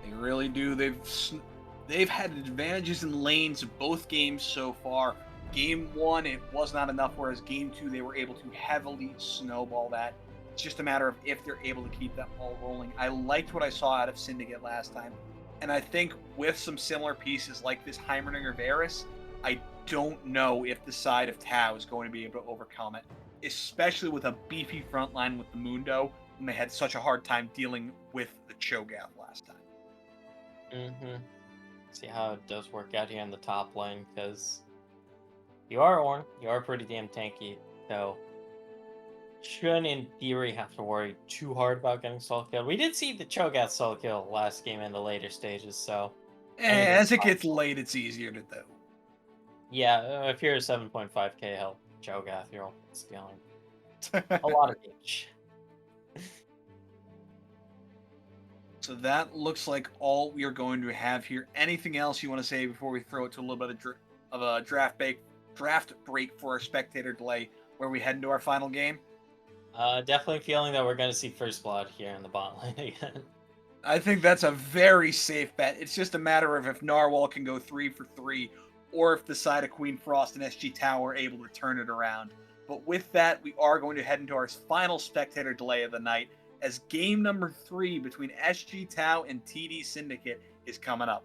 They really do. They've had advantages in lanes both games so far. Game 1, it was not enough, whereas Game 2, they were able to heavily snowball that. It's just a matter of if they're able to keep that ball rolling. I liked what I saw out of Syndicate last time, and I think with some similar pieces like this Heimerdinger Varus, I don't know if the side of Tau is going to be able to overcome it, especially with a beefy front line with the Mundo, when they had such a hard time dealing with the Cho'Gath last time. See how it does work out here in the top lane, because you are Ornn, you are pretty damn tanky, so shouldn't in theory have to worry too hard about getting solo kill. We did see the Cho'Gath solo kill last game in the later stages, so As it gets late, it's easier to do. Yeah, if you're a 7.5k health Cho'Gath, you're stealing a lot of damage. So that looks like all we are going to have here. Anything else you want to say before we throw it to a little bit of a draft break for our spectator delay, where we head into our final game? Definitely feeling that we're going to see First Blood here in the bot lane again. I think that's a very safe bet. It's just a matter of if Narwhal can go 3 for 3, or if the side of Queen Frost and SG Tau are able to turn it around. But with that, we are going to head into our final spectator delay of the night, as game number 3 between SG Tau and TD Syndicate is coming up.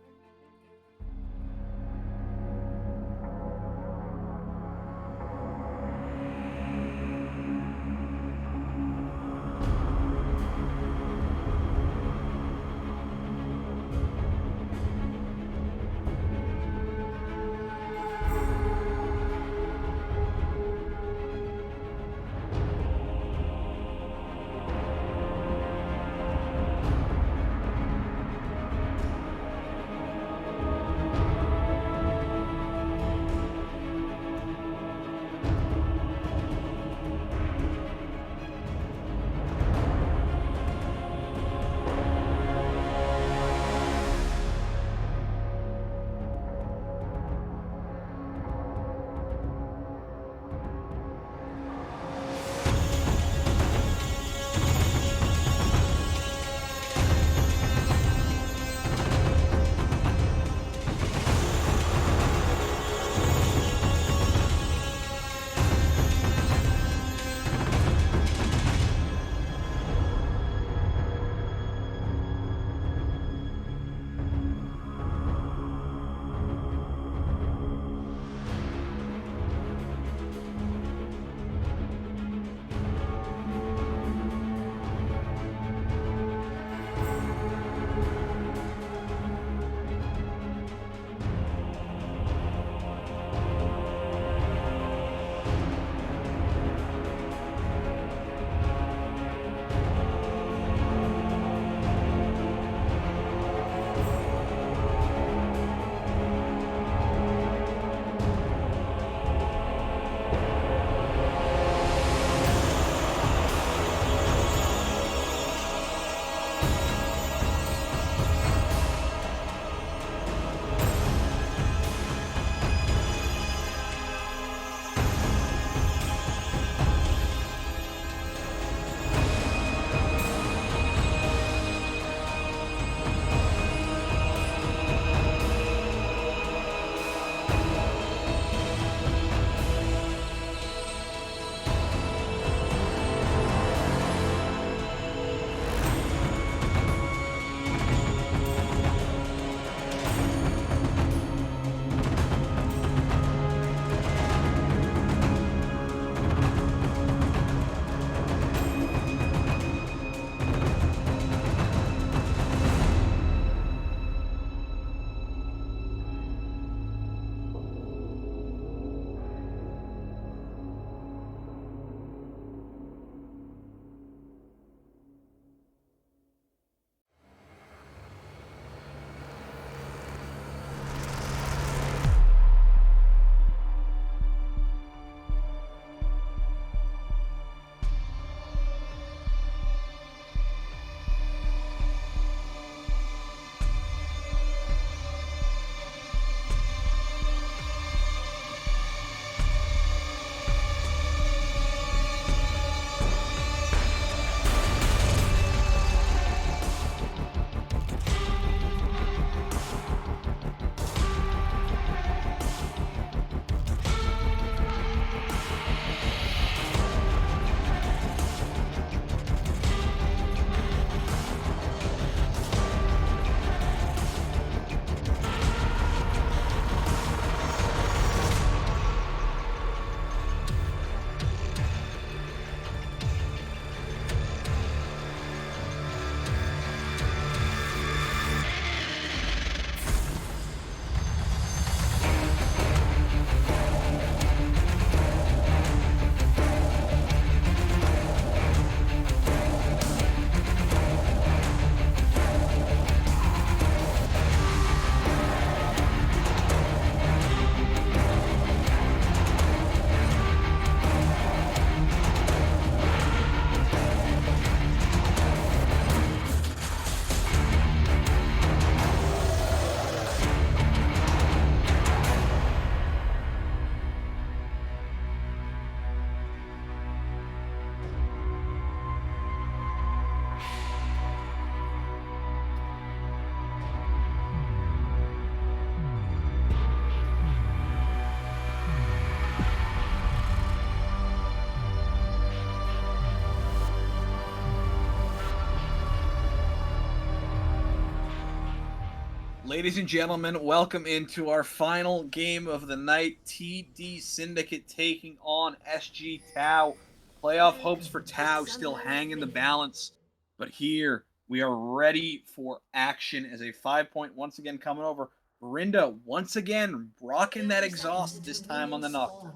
Ladies and gentlemen, welcome into our final game of the night. TD Syndicate taking on SG Tau. Playoff hopes for Tau still hang in the balance. But here, we are ready for action as a 5-point once again coming over. Rinda, once again, rocking that exhaust, this time on the Nocturne.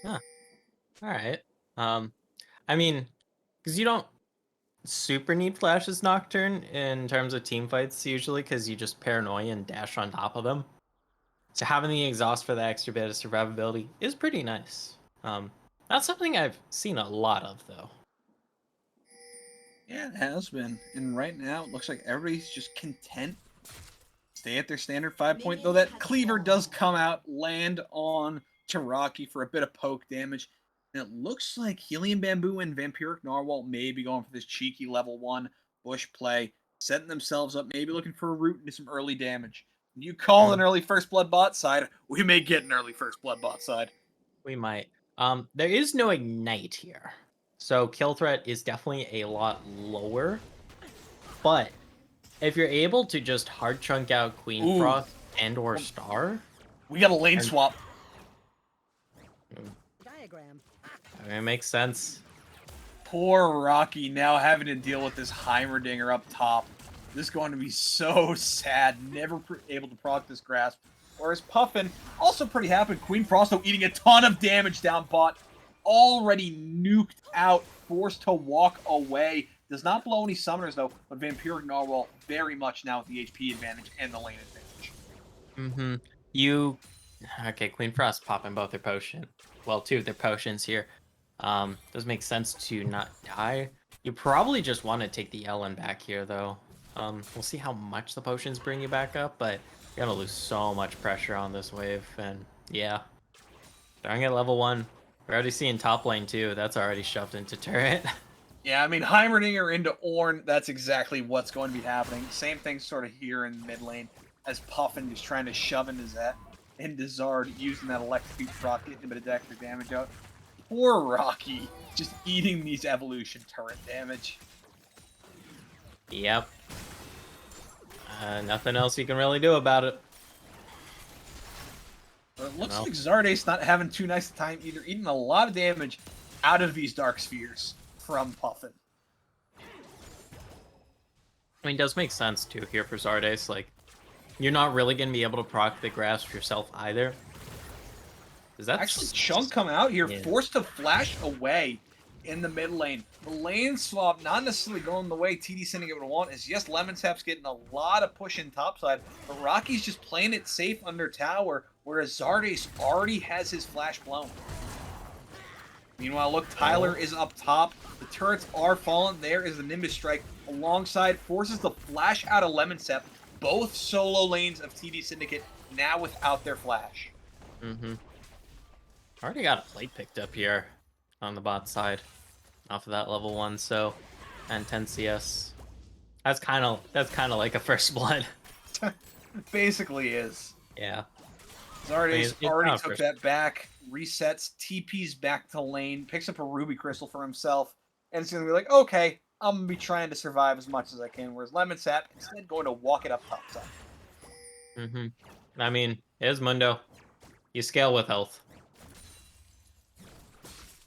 Huh. All right. I mean, because you don't super need Flash's Nocturne in terms of team fights usually, because you just paranoia and dash on top of them. So having the exhaust for the extra bit of survivability is pretty nice. Not something I've seen a lot of though. Yeah, it has been. And right now, it looks like everybody's just content. Stay at their standard 5-point, though that cleaver does come out, land on Taraki for a bit of poke damage. And it looks like Helium Bamboo and Vampiric Narwhal may be going for this cheeky level 1 bush play, setting themselves up, maybe looking for a root into some early damage. You call an early first blood bot side, we may get an early first blood bot side. We might. There is no ignite here, so kill threat is definitely a lot lower. But if you're able to just hard chunk out Queen Frost and or Star, we got a lane swap. Diagram. I mean, it makes sense. Poor Rocky now having to deal with this Heimerdinger up top. This is going to be so sad. Never able to proc this grasp. Whereas Puffin, also pretty happy. Queen Frost though eating a ton of damage down bot. Already nuked out, forced to walk away. Does not blow any summoners though, but Vampiric Narwhal very much now with the HP advantage and the lane advantage. Okay, Queen Frost popping both their potion. Well, two of their potions here. Does make sense to not die. You probably just want to take the Ellen back here though. We'll see how much the potions bring you back up, but you're gonna lose so much pressure on this wave, and yeah. Starting at level 1. We're already seeing top lane too. That's already shoved into turret. Yeah, I mean, Heimerdinger into Ornn, that's exactly what's going to be happening. Same thing sort of here in mid lane, as Puffin is trying to shove into Zard, using that electrocute proc, getting a bit of extra damage out. Poor Rocky, just eating these evolution turret damage. Yep. Nothing else you can really do about it. But it looks like Zardace not having too nice a time either, eating a lot of damage out of these Dark Spheres from Puffin. I mean, it does make sense too here for Zardace. Like, you're not really going to be able to proc the grasp yourself either. Actually, Chunk come out here, forced to flash away in the mid lane. The lane swap not necessarily going the way TD Syndicate would want. Is yes, Lemon Sap's getting a lot of push in topside, but Rocky's just playing it safe under tower, whereas Zardace already has his flash blown. Meanwhile, look, Tyler is up top. The turrets are falling. There is the Nimbus Strike alongside, forces the flash out of Lemon Sap. Both solo lanes of TD Syndicate now without their flash. Already got a plate picked up here on the bot side off of that level 1, so, and 10 CS. That's kind of like a first blood. Basically is. Yeah. Zardace already took that back, resets, TP's back to lane, picks up a Ruby Crystal for himself, and it's going to be like, okay, I'm going to be trying to survive as much as I can, whereas Lemon Sap instead going to walk it up topside. I mean, it is Mundo. You scale with health.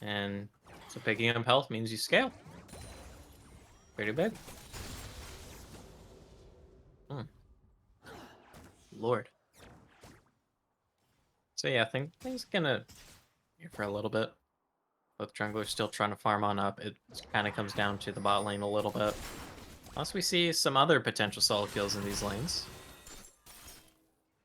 And so picking up health means you scale. Pretty big. Lord. So yeah, I think things gonna here for a little bit. Both junglers still trying to farm on up. It kind of comes down to the bot lane a little bit. Unless we see some other potential solo kills in these lanes.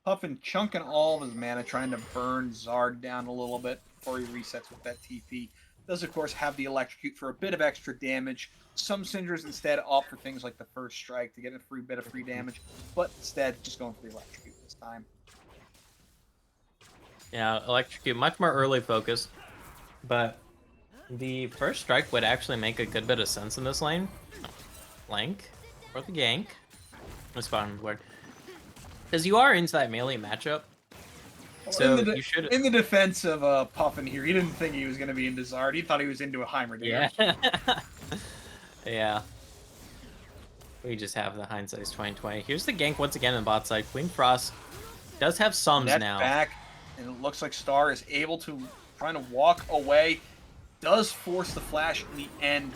Puffin chunking all of his mana, trying to burn Zard down a little bit before he resets with that TP. Does, of course, have the Electrocute for a bit of extra damage. Some Synders instead opt for things like the First Strike to get a bit of free damage, but instead just going for the Electrocute this time. Yeah, Electrocute, much more early focused, but the First Strike would actually make a good bit of sense in this lane. Flank, or the gank. Let's find the word. Because you are into that melee matchup. So you should. In the defense of Puffin here, he didn't think he was going to be into Zard. He thought he was into a Heimerdinger. Yeah. Yeah. We just have the hindsight's 2020. Here's the gank once again on bot side. Queen Frost does have sums Net now. back, and it looks like Star is able to trying to walk away. Does force the flash in the end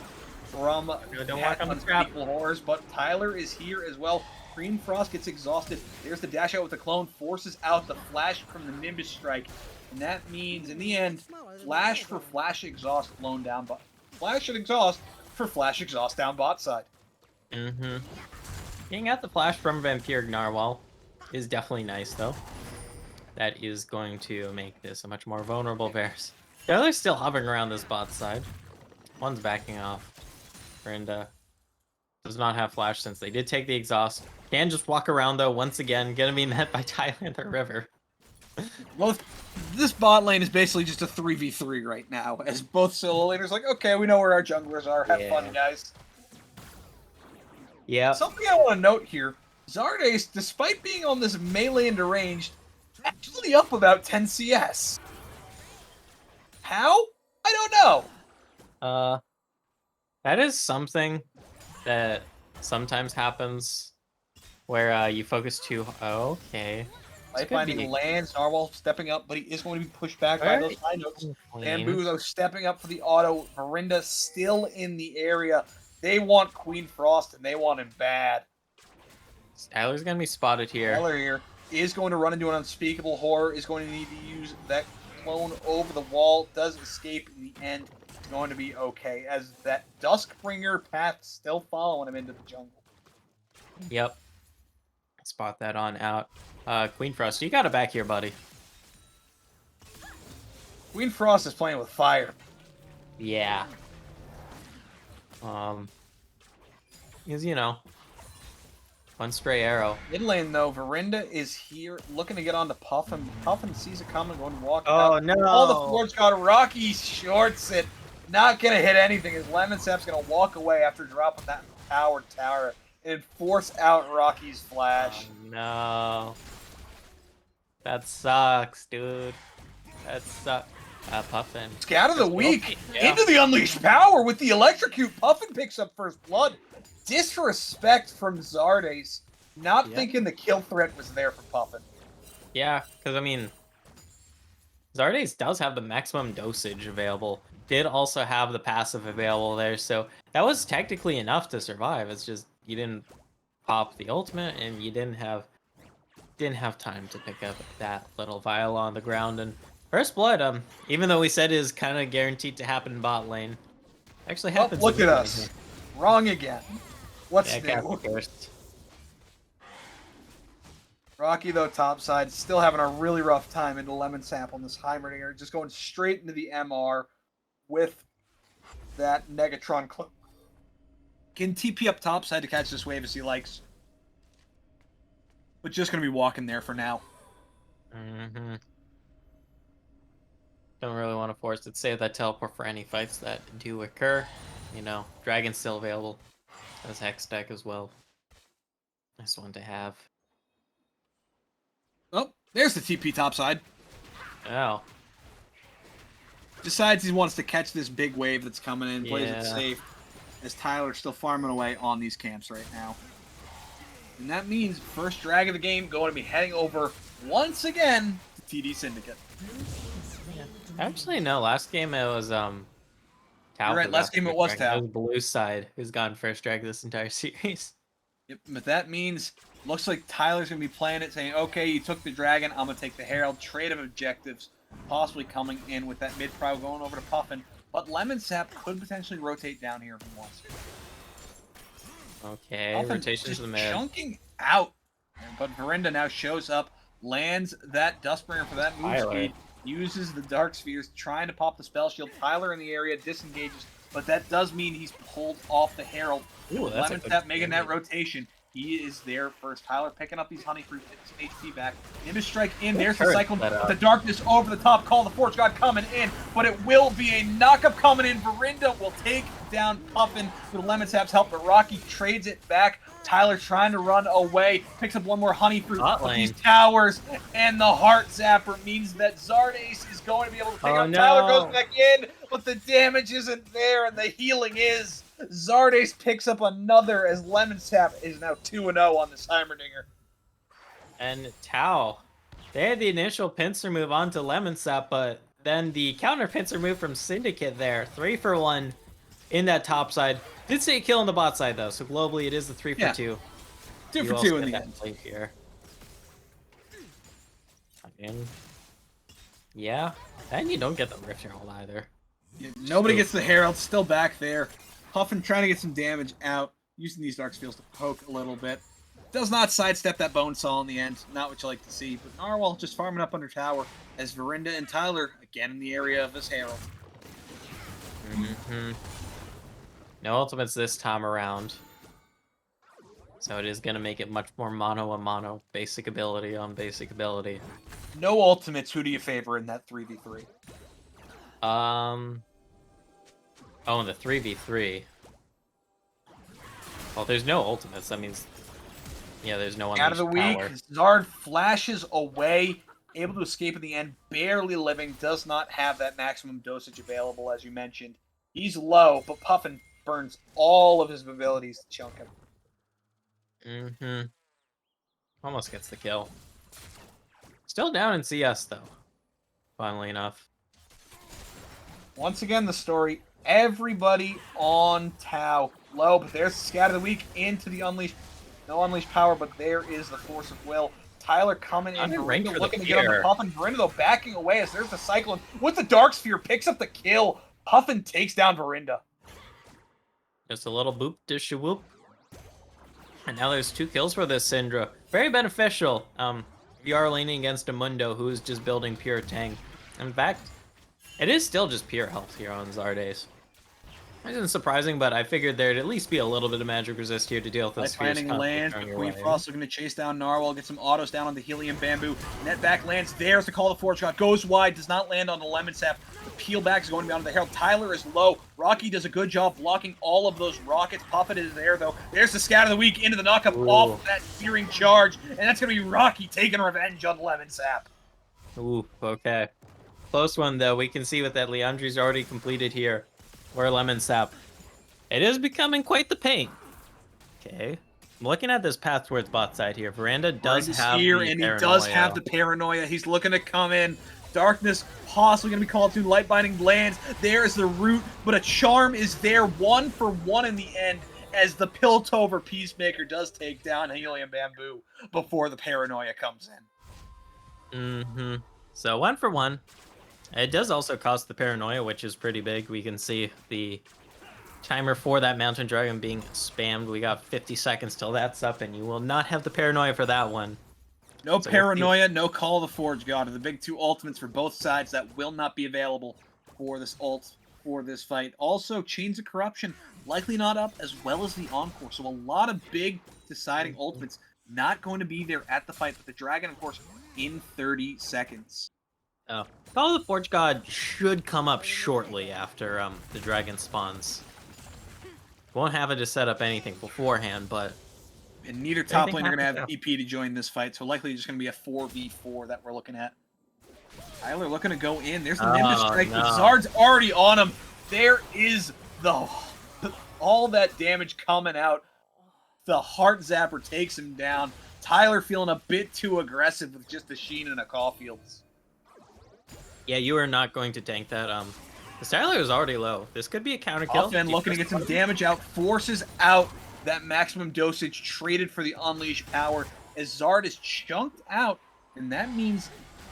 from Don't walk on the trap. Unspeakable Horrors, but Tyler is here as well. Queen Frost gets exhausted. There's the dash out with the clone, forces out the flash from the Nimbus Strike. And that means, in the end, flash for flash exhaust blown down bot. Flash and exhaust for flash exhaust down bot side. Mm-hmm. Getting out the flash from Vampiric Narwhal is definitely nice, though. That is going to make this a much more vulnerable Varus. The other's still hovering around this bot side. One's backing off. Brenda does not have flash since they did take the exhaust. Can just walk around, though, once again. Gonna be met by Tyler in the river. Well, this bot lane is basically just a 3v3 right now, as both solo laners like, okay, we know where our junglers are. Have fun, guys. Yeah. Something I want to note here, Zardace, despite being on this melee and deranged, actually up about 10 CS. How? I don't know. That is something that sometimes happens where you focus too. Oh, okay. Life Binding lands, Narwhal stepping up, but he is going to be pushed back by those high notes. Bamboozle stepping up for the auto. Verinda still in the area. They want Queen Frost, and they want him bad. Tyler's going to be spotted here. Tyler here is going to run into an Unspeakable Horror, is going to need to use that clone over the wall, does escape in the end. It's going to be okay, as that Duskbringer path still following him into the jungle. Yep. Spot that on out. Queen Frost, you got it back here, buddy. Queen Frost is playing with fire. Yeah. Because, you know, one stray arrow. Mid lane, though, Verinda is here looking to get onto Puffin. Puffin sees it coming, going to walk out. Oh, no. All the Forge got Rocky shorts it. Not going to hit anything, as Lemon Sap's going to walk away after dropping that powered tower and force out Rocky's flash. Oh, no. That sucks, dude. That sucks. Puffin. Scout of the week into the Unleashed Power with the Electrocute. Puffin picks up first blood. Disrespect from Zardace. Not thinking the kill threat was there for Puffin. Yeah, because, I mean, Zardace does have the maximum dosage available. Did also have the passive available there, so that was technically enough to survive. It's just you didn't pop the ultimate, and you didn't have time to pick up that little vial on the ground. And first blood, even though we said is kind of guaranteed to happen in bot lane, actually happens. Look at us, wrong again. What's new? First. Rocky, though, topside, still having a really rough time into Lemon Sap on this Heimerdinger, just going straight into the MR with that Negatron. Can TP up topside to catch this wave as he likes. But just going to be walking there for now. Mm-hmm. Don't really want to force it. Save that teleport for any fights that do occur. You know, Dragon's still available. As Hex deck as well. Nice one to have. Oh, there's the TP topside. Oh. Decides he wants to catch this big wave that's coming in. Plays it safe. As Tyler's still farming away on these camps right now. And that means first drag of the game going to be heading over once again to TD Syndicate. Yeah. Actually, no. Last game it was Tau. You're right. Last game it was Tau. It was blue side who's gotten first drag this entire series. Yep. But that means looks like Tyler's gonna be playing it, saying, "Okay, you took the dragon. I'm gonna take the Herald. Trade of objectives, possibly coming in with that mid pro going over to Puffin." But Lemon Sap could potentially rotate down here if he wants to. Okay, Puffin rotation to the mid. Chunking out. But Verinda now shows up, lands that Dustbringer for that move speed, uses the Dark Spheres, trying to pop the Spell Shield. Tyler in the area, disengages, but that does mean he's pulled off the Herald. Ooh, that's Lemon Sap making that rotation. He is there first. Tyler picking up these honey fruit, getting some HP back. Nimbus Strike in. There's the cycle. The darkness over the top. Call the Forge God coming in, but it will be a knockup coming in. Verinda will take down Puffin with Lemon Sap's help, but Rocky trades it back. Tyler trying to run away. Picks up one more honey fruit. But these towers and the Heart Zapper means that Zardace is going to be able to pick up. No. Tyler goes back in, but the damage isn't there, and the healing is. Zardes picks up another as Lemon Sap is now 2-0 on this Heimerdinger. And Tau, they had the initial pincer move onto Lemon Sap, but then the counter pincer move from Syndicate there. 3 for 1 in that top side. Did say kill on the bot side though, so globally it is the 3 for 2. 2 for 2 in the end. Play here. And yeah, and you don't get the Rift Herald either. Yeah, nobody gets the Herald, still back there. Puffin trying to get some damage out, using these Dark Spheals to poke a little bit. Does not sidestep that Bone Saw in the end, not what you like to see. But Narwhal just farming up under tower as Verinda and Tyler again in the area of this Herald. No ultimates this time around. So it is going to make it much more mono-a-mono. Basic ability on basic ability. No ultimates. Who do you favor in that 3v3? Oh, in the 3v3. Well, there's no ultimates. That means... Yeah, there's no Out of the week, Zard flashes away, able to escape in the end, barely living, does not have that maximum dosage available, as you mentioned. He's low, but Puffin burns all of his abilities to chunk him. Almost gets the kill. Still down in CS, though. Funnily enough. Once again, the story, everybody on Tau low, but there's the scat of the week into the Unleashed. No Unleashed power, but there is the Force of Will. Tyler coming in, Verinda looking to get on the Puffin. Verinda, though, backing away as there's the Cyclone with the Dark Sphere, picks up the kill. Puffin takes down Verinda. Just a little boop, dish a whoop. And now there's 2 kills for this Syndra. Very beneficial. We are leaning against a Mundo who is just building pure tank. In fact, it is still just pure health here on Zardes. Isn't surprising, but I figured there'd at least be a little bit of magic resist here to deal with this. Finding lands, but Queen Frost looking to chase down Narwhal, get some autos down on the Helium Bamboo. Net back lands, there's the Call the Forge shot, goes wide, does not land on the Lemon Sap. The peel back is going down to the Herald. Tyler is low. Rocky does a good job blocking all of those rockets. Puffin is there, though. There's the scat of the week into the knockup off that Searing Charge, and that's going to be Rocky taking revenge on Lemon Sap. Ooh, okay. Close one, though. We can see what that Leandri's already completed here. Or Lemon Sap. It is becoming quite the pain. Okay. I'm looking at this path towards bot side here. Verinda does have here, and he does have the paranoia. He's looking to come in. Darkness possibly going to be called to. Light Binding lands. There's the root, but a charm is there. 1 for 1 in the end as the Piltover Peacemaker does take down Helium Bamboo before the paranoia comes in. So 1 for 1. It does also cost the paranoia, which is pretty big. We can see the timer for that Mountain Dragon being spammed. We got 50 seconds till that's up, and you will not have the paranoia for that one. No paranoia, no Call of the Forge God. The big 2 ultimates for both sides that will not be available for this for this fight. Also, Chains of Corruption likely not up, as well as the Encore. So a lot of big deciding ultimates not going to be there at the fight, but the Dragon, of course, in 30 seconds. Oh, Call of the Forge God should come up shortly after the Dragon spawns. Won't have it to set up anything beforehand, but... And neither top lane are going to have EP to join this fight, so likely just going to be a 4v4 that we're looking at. Tyler looking to go in. There's the Nimbus Strike, but Zard's already on him. There is all that damage coming out. The Heart Zapper takes him down. Tyler feeling a bit too aggressive with just the Sheen and a Caulfields. Yeah, you are not going to tank that. The Tyler is already low. This could be a counter kill. Offhand looking to get some damage out, forces out that maximum dosage traded for the Unleashed power as Zard is chunked out, and that means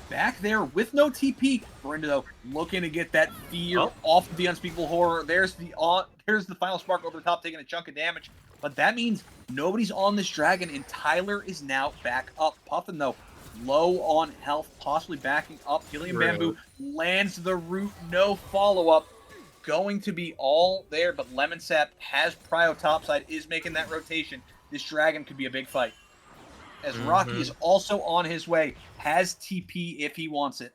back there with no TP. Verinda, though, looking to get that fear off of the Unspeakable Horror. There's the final spark over the top, taking a chunk of damage. But that means nobody's on this dragon, and Tyler is now back up. Puffin, though, low on health, possibly backing up. Helium Bamboo lands the root, no follow-up. Going to be all there, but Lemon Sap has prio topside, is making that rotation. This dragon could be a big fight. As Rocky is also on his way, has TP if he wants it.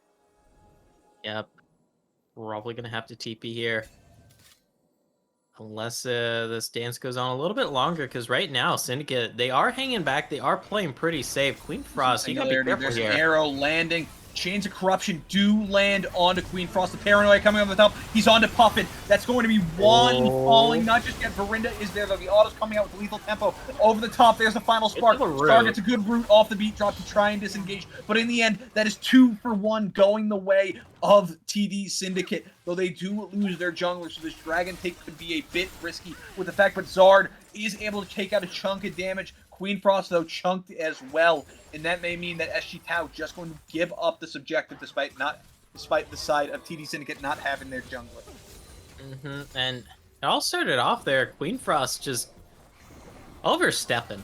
Yep. Probably going to have to TP here. Unless this dance goes on a little bit longer, because right now, Syndicate, they are hanging back. They are playing pretty safe. Queen Frost, you got to be careful There's here. an arrow landing. Chains of Corruption do land onto Queen Frost. The Paranoia coming over the top. He's onto Puffin. That's going to be one falling. Not just yet. Verinda is there, though. The auto's coming out with lethal tempo. Over the top, there's the final spark. Star gets a good root off the beat drop to try and disengage. But in the end, that is 2 for 1 going the way of TD Syndicate. Though they do lose their jungler, so this Dragon take could be a bit risky with the fact that Zard is able to take out a chunk of damage. Queen Frost, though, chunked as well, and that may mean that SG Tau just going to give up this objective despite the side of TD Syndicate not having their jungler. And it all started off there. Queen Frost just overstepping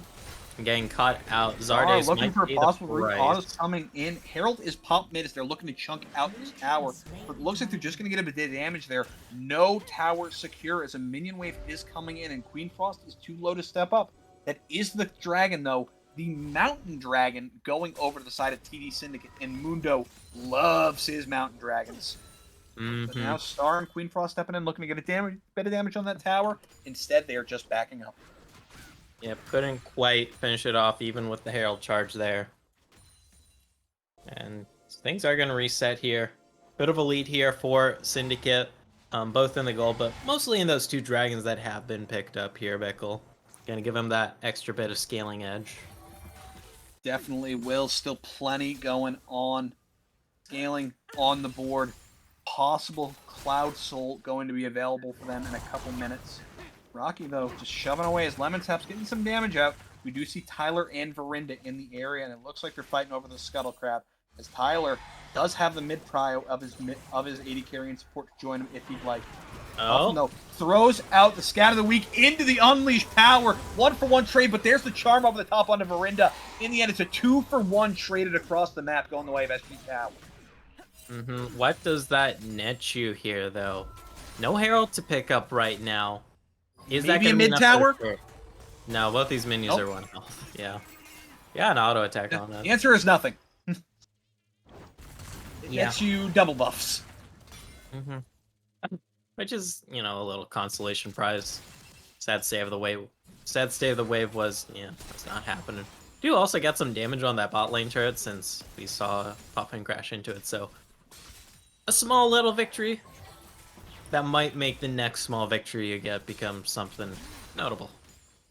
and getting caught out. Zardes looking for a possible root. Auto's coming. coming in. Herald is popped mid as they're looking to chunk out this tower, but it looks like they're just going to get a bit of damage there. No tower secure as a minion wave is coming in, and Queen Frost is too low to step up. That is the dragon, though. The mountain dragon going over to the side of TD Syndicate, and Mundo loves his mountain dragons. But now Star and Queen Frost stepping in, looking to get a bit of damage on that tower. Instead, they are just backing up. Yeah, couldn't quite finish it off even with the Herald charge there. And things are going to reset here. Bit of a lead here for Syndicate, both in the goal, but mostly in those 2 dragons that have been picked up here, Bickle. Gonna give him that extra bit of scaling edge. Definitely will. Still plenty going on. Scaling on the board. Possible Cloud Soul going to be available for them in a couple minutes. Rocky, though, just shoving away as Lemon Tap's getting some damage out. We do see Tyler and Verinda in the area, and it looks like they're fighting over the Scuttle Crab, as Tyler does have the mid-prio of his AD carry and support to join him if he'd like. Though, throws out the Scat of the Week into the Unleashed Power. 1-for-1 trade, but there's the charm over the top onto Verinda. In the end, it's a 2-for-1 traded across the map going the way of SG Tower. What does that net you here, though? No Herald to pick up right now. Is Maybe that a mid-tower? No, both these minions are 1 health. Yeah. Yeah, an auto attack on that. The answer is nothing. It gets you double buffs. Which is, you know, a little consolation prize. Sad state of the wave. Sad state of the wave was, yeah, it's not happening. Do also get some damage on that bot lane turret since we saw Puffin crash into it, so a small little victory that might make the next small victory you get become something notable.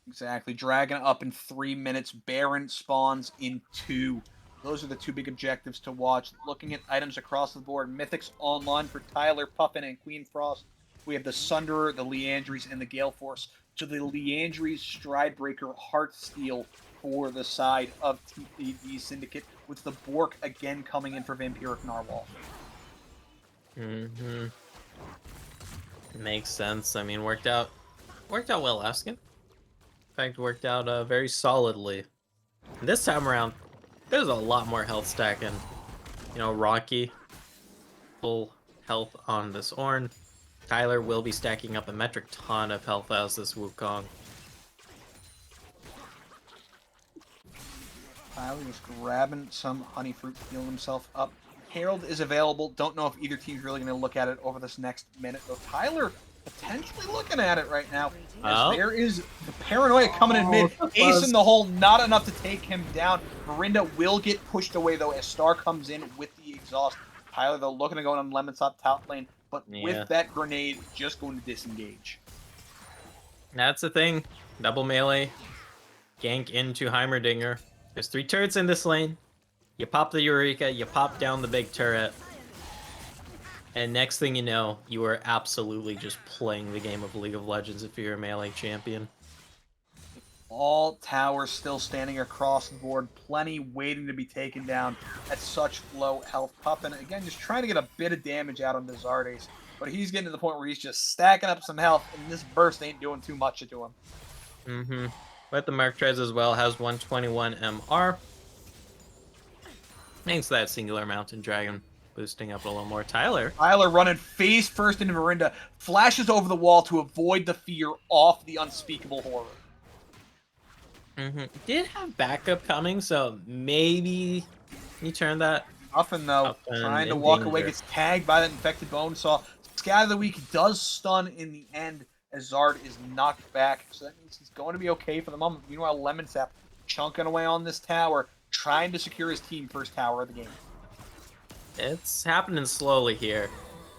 Exactly. Dragon up in 3 minutes. Baron spawns in 2. Those are the 2 big objectives to watch. Looking at items across the board, Mythics online for Tyler, Puffin, and Queen Frost. We have the Sunderer, the Leandries, and the Gale Force. To the Leandries, Stridebreaker, Heartsteel for the side of the Syndicate, with the Bork again coming in for Vampiric Narwhal. Makes sense. I mean, worked out well last game. In fact, worked out very solidly. And this time around, there's a lot more health stacking. You know, Rocky, full health on this Ornn. Tyler will be stacking up a metric ton of health as this Wukong. Tyler just grabbing some honey fruit, healing himself up. Herald is available. Don't know if either team's really going to look at it over this next minute, though. Tyler potentially looking at it right now. As there is the Paranoia coming in mid. Ace in the hole, not enough to take him down. Verinda will get pushed away, though, as Star comes in with the exhaust. Tyler, though, looking to go on Lemon's top lane, but with that grenade, just going to disengage. That's the thing. Double melee. Gank into Heimerdinger. There's 3 turrets in this lane. You pop the Eureka, you pop down the big turret. And next thing you know, you are absolutely just playing the game of League of Legends if you're a melee champion. All towers still standing across the board. Plenty waiting to be taken down at such low health. Puffin, again, just trying to get a bit of damage out on the Zardes. But he's getting to the point where he's just stacking up some health, and this burst ain't doing too much to him. But the Marktrez as well has 121 MR. Thanks to that singular mountain dragon boosting up a little more. Tyler running face first into Verinda, flashes over the wall to avoid the fear off the unspeakable horror. Did have backup coming, so maybe he turned that. Puffin, though, trying to walk away, gets tagged by that infected Bonesaw. Scat of the Week does stun in the end as Zard is knocked back, so that means he's going to be okay for the moment. Meanwhile, Lemon Sap chunking away on this tower, trying to secure his team first tower of the game. It's happening slowly here.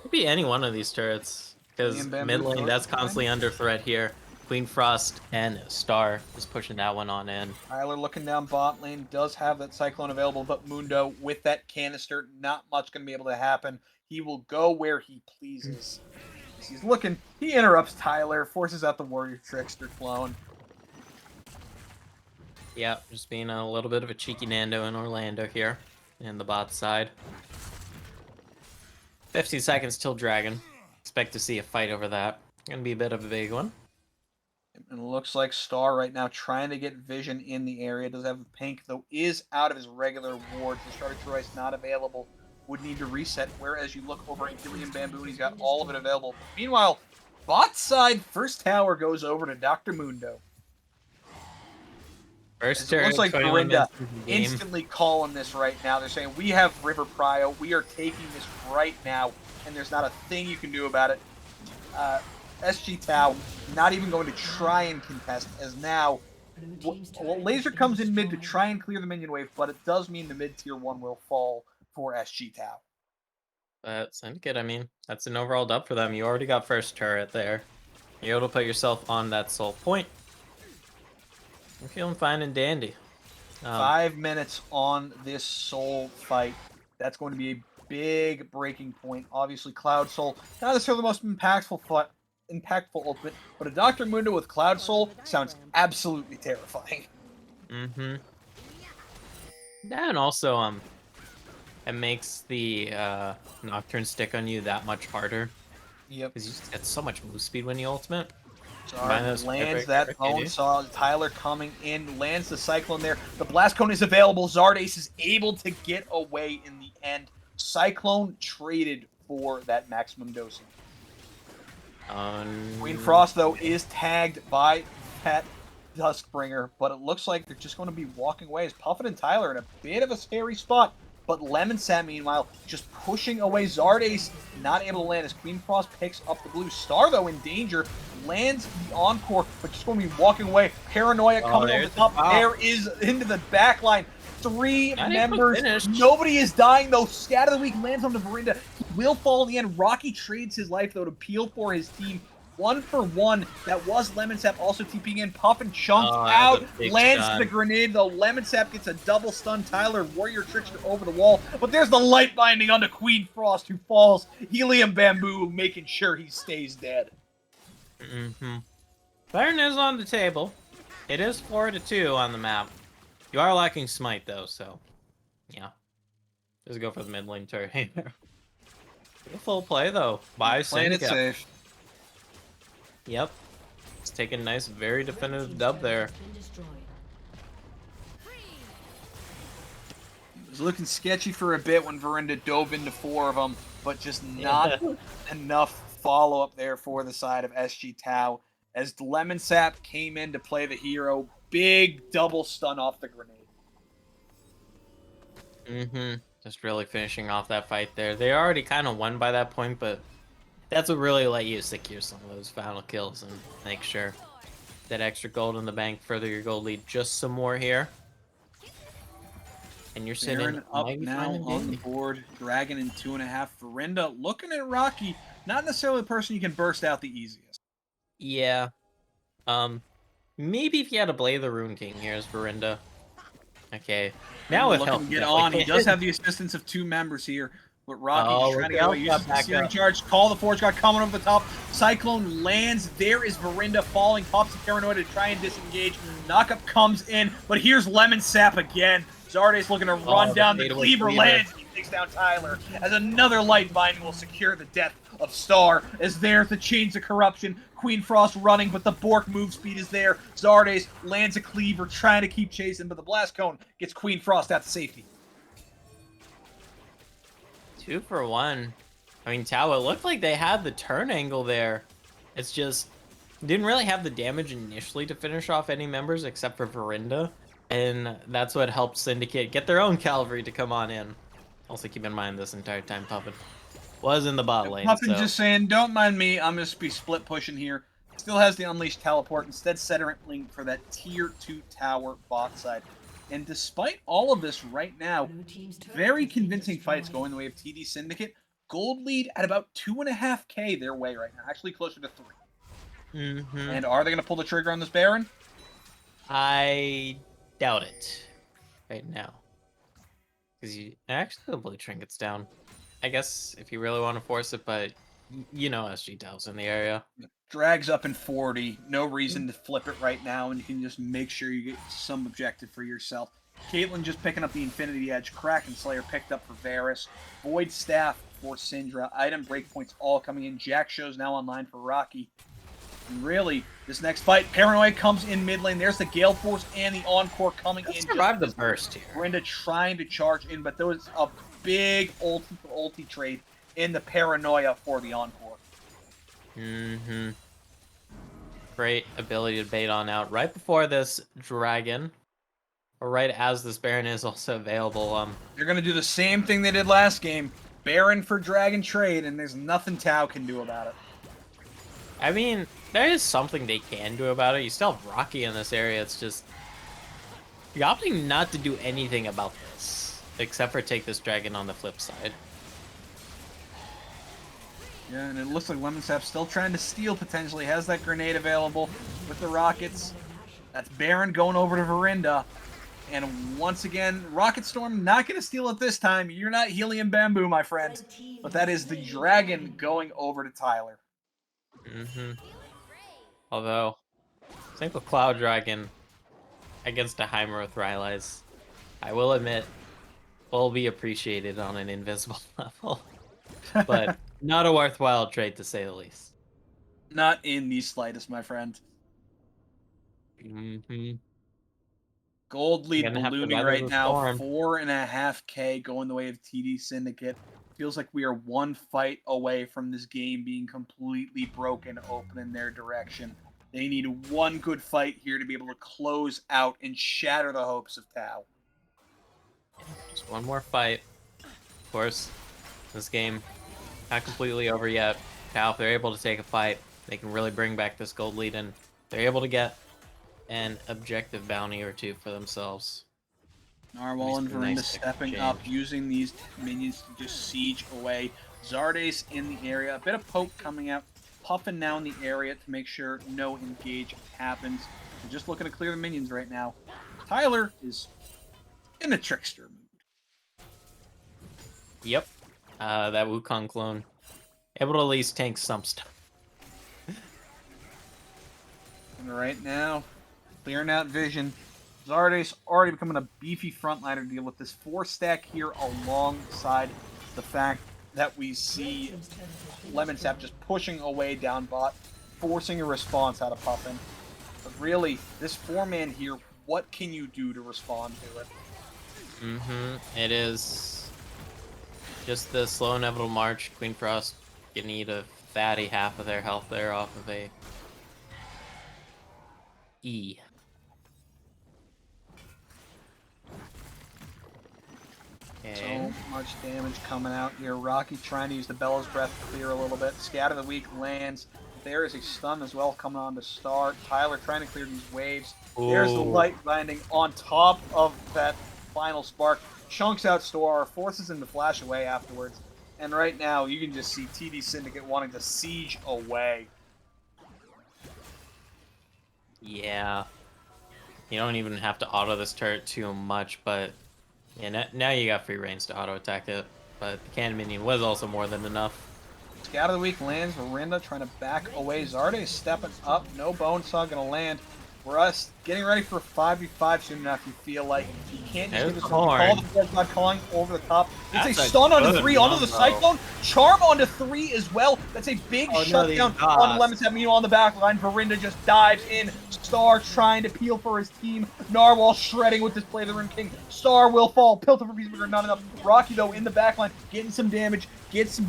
Could be any one of these turrets, because Liam Bamboo mid lane, goes that's behind. constantly under threat here. Queen Frost and Star is pushing that one on in. Tyler looking down bot lane, does have that Cyclone available, but Mundo with that canister, not much going to be able to happen. He will go where he pleases. He's looking, he interrupts Tyler, forces out the Warrior Trickster clone. Yeah, just being a little bit of a cheeky Nando in Orlando here, in the bot side. 50 seconds till Dragon. Expect to see a fight over that. Gonna be a bit of a big one. And it looks like Star right now trying to get vision in the area. Does have Pink, though, is out of his regular ward. The Starter Choice not available. Would need to reset. Whereas you look over at Gillian Bamboo, and he's got all of it available. Meanwhile, bot side, first tower goes over to Dr. Mundo. First It looks turret, like 21 Verinda minutes into the game. instantly calling this right now. They're saying, we have River Prio. We are taking this right now. And there's not a thing you can do about it. SG Tau not even going to try and contest, as now Laser comes in mid to try and clear the minion wave, but it does mean the mid tier 1 will fall for SG Tau. But Syndicate, I mean, that's an overall dub for them. You already got first turret there. You're able to put yourself on that soul point. I'm feeling fine and dandy. 5 minutes on this soul fight. That's going to be a big breaking point. Obviously, Cloud Soul, not necessarily the most impactful ultimate, but a Dr. Mundo with Cloud Soul sounds absolutely terrifying. Mm-hmm. Yeah, and also, it makes the Nocturne stick on you that much harder. Yep. Because you just get so much move speed when you ultimate. Lands that bone saw. Tyler coming in, lands the Cyclone there. The Blast Cone is available. Zardace is able to get away in the end. Cyclone traded for that maximum dosing. Queen Frost, though, is tagged by that Duskbringer, but it looks like they're just going to be walking away as Puffin and Tyler in a bit of a scary spot. But Lemon Sap, meanwhile, just pushing away. Zardace not able to land as Queen Frost picks up the blue. Star, though, in danger, lands the Encore, but just going to be walking away. Paranoia coming over the top. There is into the back line. 3 members. Nobody is dying, though. Scat of the Week lands on the Verinda. He will fall in the end. Rocky trades his life, though, to peel for his team. 1-for-1. That was Lemon Sap also TPing in. Puffin chunks out. Lands the grenade, though. Lemon Sap gets a double stun. Tyler, Warrior Trickster over the wall. But there's the light binding onto Queen Frost, who falls. Helium Bamboo making sure he stays dead. Mm-hmm. Byron is on the table. It is 4-2 on the map. You are lacking Smite, though, so... yeah. Just go for the mid lane turret. Full play, though, by Syndicate. Playing it safe. Yep. It's taking a nice, very definitive dub there. It was looking sketchy for a bit when Verinda dove into 4 of them, but just not enough follow-up there for the side of SG Tau. As Lemon Sap came in to play the hero, big double stun off the grenade. Mm-hmm. Just really finishing off that fight there. They already kind of won by that point, but that's what really let you secure some of those final kills and make sure that extra gold in the bank, further your gold lead just some more here. And you're sitting up now on the board. Dragon in 2.5. Verinda looking at Rocky. Not necessarily the person you can burst out the easiest. Yeah. Maybe if you had to Blade the Rune King here as Verinda. Okay. Now with help. Get on. He does have the assistance of 2 members here. But Rocky's trying to go. Uses the Searing Charge. Call the Forge God coming over the top. Cyclone lands. There is Verinda falling. Pops the Paranoia to try and disengage. Knockup comes in. But here's Lemon Sap again. Zardace looking to run down. The Cleaver lands. He takes down Tyler. As another light binding will secure the death of Star. As there's the Chains of Corruption. Queen Frost running, but the Bork move speed is there. Zardace lands a Cleaver, trying to keep chasing, but the Blast Cone gets Queen Frost out to safety. 2-for-1. I mean, Tau, it looked like they had the turn angle there. It's just, didn't really have the damage initially to finish off any members except for Verinda. And that's what helped Syndicate get their own cavalry to come on in. Also keep in mind this entire time Puffin was in the bot lane. Puffin just saying, don't mind me, I'm going to be split pushing here. Still has the Unleashed Teleport, instead settling for that tier 2 tower bot side. And despite all of this right now, very convincing fights going the way of TD Syndicate. Gold lead at about 2.5K their way right now, actually closer to 3. And are they going to pull the trigger on this Baron? I doubt it right now. Because actually the blue trinket's down. I guess if you really want to force it, but you know SG Tao's in the area. Drags up in 40. No reason to flip it right now, and you can just make sure you get some objective for yourself. Caitlyn just picking up the Infinity Edge. Kraken Slayer picked up for Varus. Void Staff for Syndra. Item breakpoints all coming in. Jack Show's now online for Rocky. And really, this next fight, Paranoia comes in mid lane. There's the Gale Force and the Encore coming in. Survive the burst here. Brenda trying to charge in, but there was a big ulti trade in the Paranoia for the Encore. Great ability to bait on out right before this dragon, or right as this Baron is also available. They're gonna do the same thing they did last game, Baron for dragon trade, and there's nothing Tau can do about it. I mean, there is something they can do about it. You still have Rocky in this area. It's just you're opting not to do anything about this, except for take this dragon on the flip side. Yeah, and it looks like Lemon Sap's still trying to steal potentially. Has that grenade available with the rockets. That's Baron going over to Verinda. And once again, Rocket Storm not going to steal it this time. You're not Helium Bamboo, my friend. But that is the dragon going over to Tyler. Although, I think the Cloud Dragon against a Heimer Rylai's, I will admit, will be appreciated on an invisible level. But not a worthwhile trade, to say the least. Not in the slightest, my friend. Gold lead blooming right now. 4.5K going the way of TD Syndicate. Feels like we are one fight away from this game being completely broken open in their direction. They need one good fight here to be able to close out and shatter the hopes of Tau. Just one more fight. Of course, this game not completely over yet. Tau, if they're able to take a fight, they can really bring back this gold lead, and they're able to get an objective bounty or two for themselves. Narwhal and Verinda stepping up, using these minions to just siege away. Zardes in the area. A bit of poke coming out. Puffin now in the area to make sure no engage happens. We're just looking to clear the minions right now. Tyler is in a trickster mood. Yep. That Wukong clone. Able to at least tank some stuff. And right now, clearing out vision. Zardes already becoming a beefy frontliner to deal with this 4-stack here alongside the fact that we see Lemon Sap just pushing away down bot, forcing a response out of Puffin. But really, this 4-man here, what can you do to respond to it? It is just the slow inevitable march. Queen Frost gonna eat a fatty half of their health there off of a E. So much damage coming out here. Rocky trying to use the Bella's Breath to clear a little bit. Scatter the Weak lands. There is a stun as well coming on to start. Tyler trying to clear these waves. Ooh. There's the light landing on top of that final spark. Chunks out Star, forces him to flash away afterwards. And right now, you can just see TD Syndicate wanting to siege away. Yeah. You don't even have to auto this turret too much, but yeah, now you got free range to auto attack it. But the cannon minion was also more than enough. Scout of the Week lands. Verinda trying to back away. Zardes stepping up. No Bonesaw gonna land. We're us getting ready for a 5v5 soon enough. You feel like you can't just give this one. Call the Force not calling over the top. It's a stun onto 3 onto the Cyclone. Charm onto 3 as well. That's a big shutdown on Lemon Sap. Meanwhile, on the back line, Verinda just dives in. Star trying to peel for his team. Narwhal shredding with this play of the Rim King. Star will fall. Pilton for Peacemaker, not enough. Rocky, though, in the back line, getting some damage. Gets the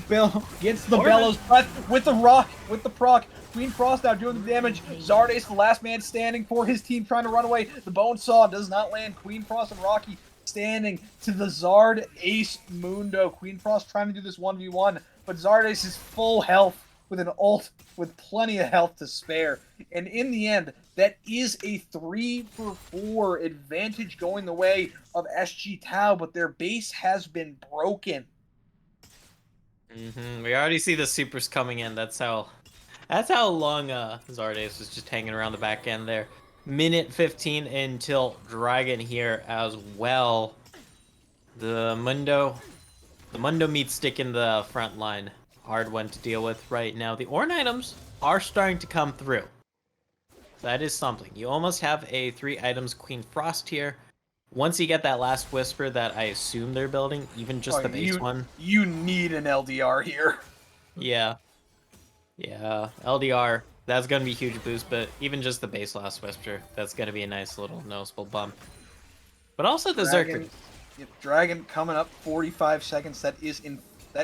Bellows Breath with the rock, with the proc. Queen Frost now doing the damage. Zardes, the last man standing for his team, trying to run away. The Bonesaw does not land. Queen Frost and Rocky standing to the Zard Ace Mundo. Queen Frost trying to do this 1v1, but Zardes is full health. with an ult with plenty of health to spare. And in the end, that is a 3-for-4 advantage going the way of SG Tau, but their base has been broken. We already see the supers coming in. That's how long Zardes was just hanging around the back end there. Minute 15 until Dragon here as well. The Mundo meat stick in the front line. Hard one to deal with right now. The Ornn items are starting to come through. So that is something. You almost have a 3 items Queen Frost here. Once you get that last Whisper that I assume they're building, even just the base one. You need an LDR here. Yeah. Yeah, LDR, that's going to be a huge boost, but even just the base last Whisper, that's going to be a nice little noticeable bump. But also the Zerker. Dragon coming up 45 seconds. That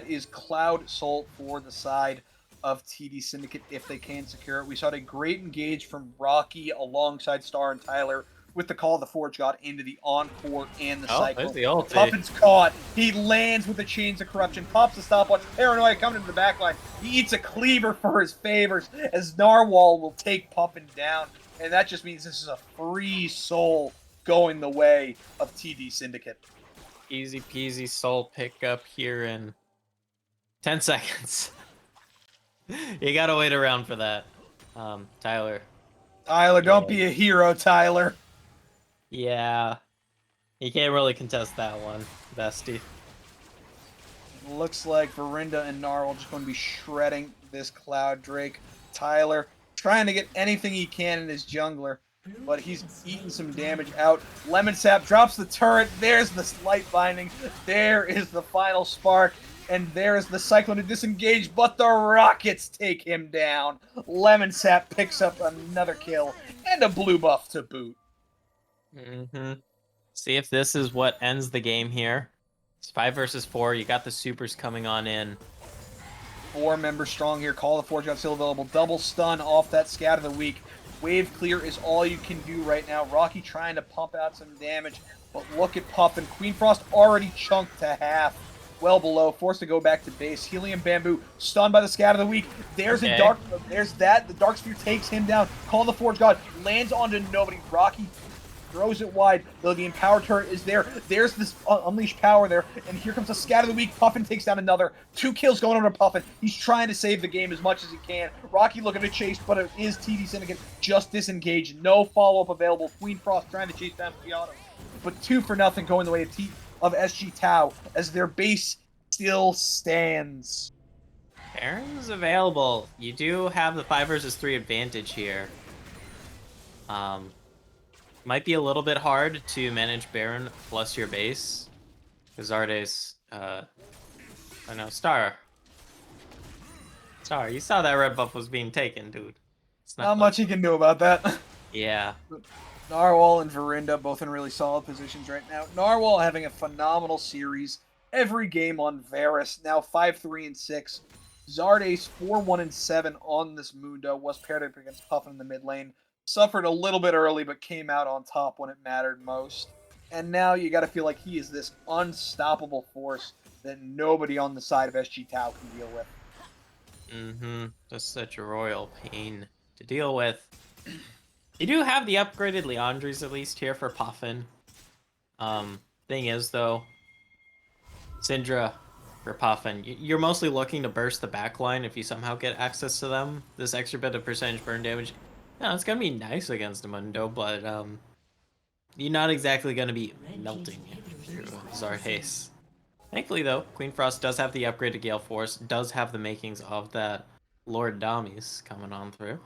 is Cloud Soul for the side of TD Syndicate if they can secure it. We saw a great engage from Rocky alongside Star and Tyler with the Call of the Forge God into the Encore and the Cycle. There's the ulti. Puffin's caught. He lands with the Chains of Corruption, pops the stopwatch. Paranoia coming into the backline. He eats a cleaver for his favors as Narwhal will take Puffin down. And that just means this is a free soul going the way of TD Syndicate. Easy peasy soul pickup here in 10 seconds. You gotta wait around for that. Tyler. Tyler, don't be a hero, Tyler. Yeah. You can't really contest that one, bestie. Looks like Verinda and Narwhal just going to be shredding this Cloud Drake. Tyler trying to get anything he can in his jungler, but he's eating some damage out. Lemon Sap drops the turret. There's the light binding. There is the final spark. And there's the Cyclone to disengage, but the Rockets take him down. Lemon Sap picks up another kill and a blue buff to boot. See if this is what ends the game here. It's 5 versus 4. You got the supers coming on in. 4 members strong here. Call of the Forge God still available. Double stun off that Scat of the Week. Wave clear is all you can do right now. Rocky trying to pump out some damage, but look at Puffin. Queen Frost already chunked to half. Well below, forced to go back to base. Helium Bamboo, stunned by the Scat of the Week. There's a dark, there's that. The Dark Sphere takes him down. Call the Forge God, lands onto nobody. Rocky throws it wide, though the Empower turret is there. There's this Unleashed Power there, and here comes the Scat of the Week. Puffin takes down another. 2 kills going over to Puffin. He's trying to save the game as much as he can. Rocky looking to chase, but it is TD Syndicate just disengaged. No follow-up available. Queen Frost trying to chase down Giotto. But 2-0 going the way of SG Tau as their base still stands. Baron's available. You do have the 5 versus 3 advantage here. Might be a little bit hard to manage Baron plus your base. Zardes, I know, Star, you saw that red buff was being taken, dude. It's not much he can do about that. Yeah. Narwhal and Verinda both in really solid positions right now. Narwhal having a phenomenal series. Every game on Varus, now 5-3-6. Zardes 4-1-7 on this Mundo, was paired up against Puffin in the mid lane. Suffered a little bit early, but came out on top when it mattered most. And now you got to feel like he is this unstoppable force that nobody on the side of SG Tau can deal with. Just such a royal pain to deal with. You do have the upgraded Leandries at least here for Puffin. Thing is, though, Syndra for Puffin, you're mostly looking to burst the backline if you somehow get access to them. This extra bit of percentage burn damage, no, it's gonna be nice against the Mundo, but you're not exactly gonna be melting through Zardes. Thankfully, though, Queen Frost does have the upgraded Gale Force, does have the makings of that Lord Damis coming on through.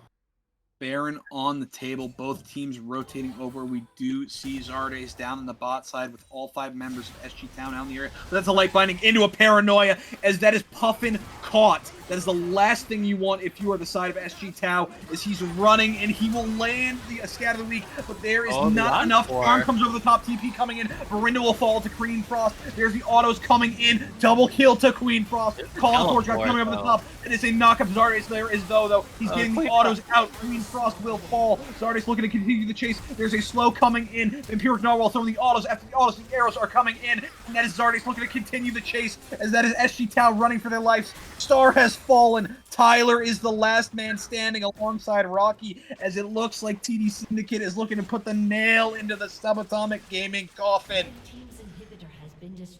Baron on the table, both teams rotating over. We do see Zardes down on the bot side with all 5 members of SG Town out in the area. That's a light binding into a Paranoia, as that is Puffin caught. That is the last thing you want if you are the side of SG Tau, is he's running and he will land the Scat of the Week, but there is not enough. Arm comes over the top, TP coming in. Verinda will fall to Queen Frost. There's the autos coming in. Double kill to Queen Frost. Call Forge God coming over the top. It is a knock-up. Zardes there is though. He's getting the autos out. Queen Frost will fall. Zardes looking to continue the chase. There's a slow coming in. Empiric Narwhal throwing the autos. After the autos, the arrows are coming in. And that is Zardes looking to continue the chase, as that is SG Tau running for their lives. Star has has fallen. Tyler is the last man standing alongside Rocky, as it looks like TD Syndicate is looking to put the nail into the Subatomic Gaming coffin.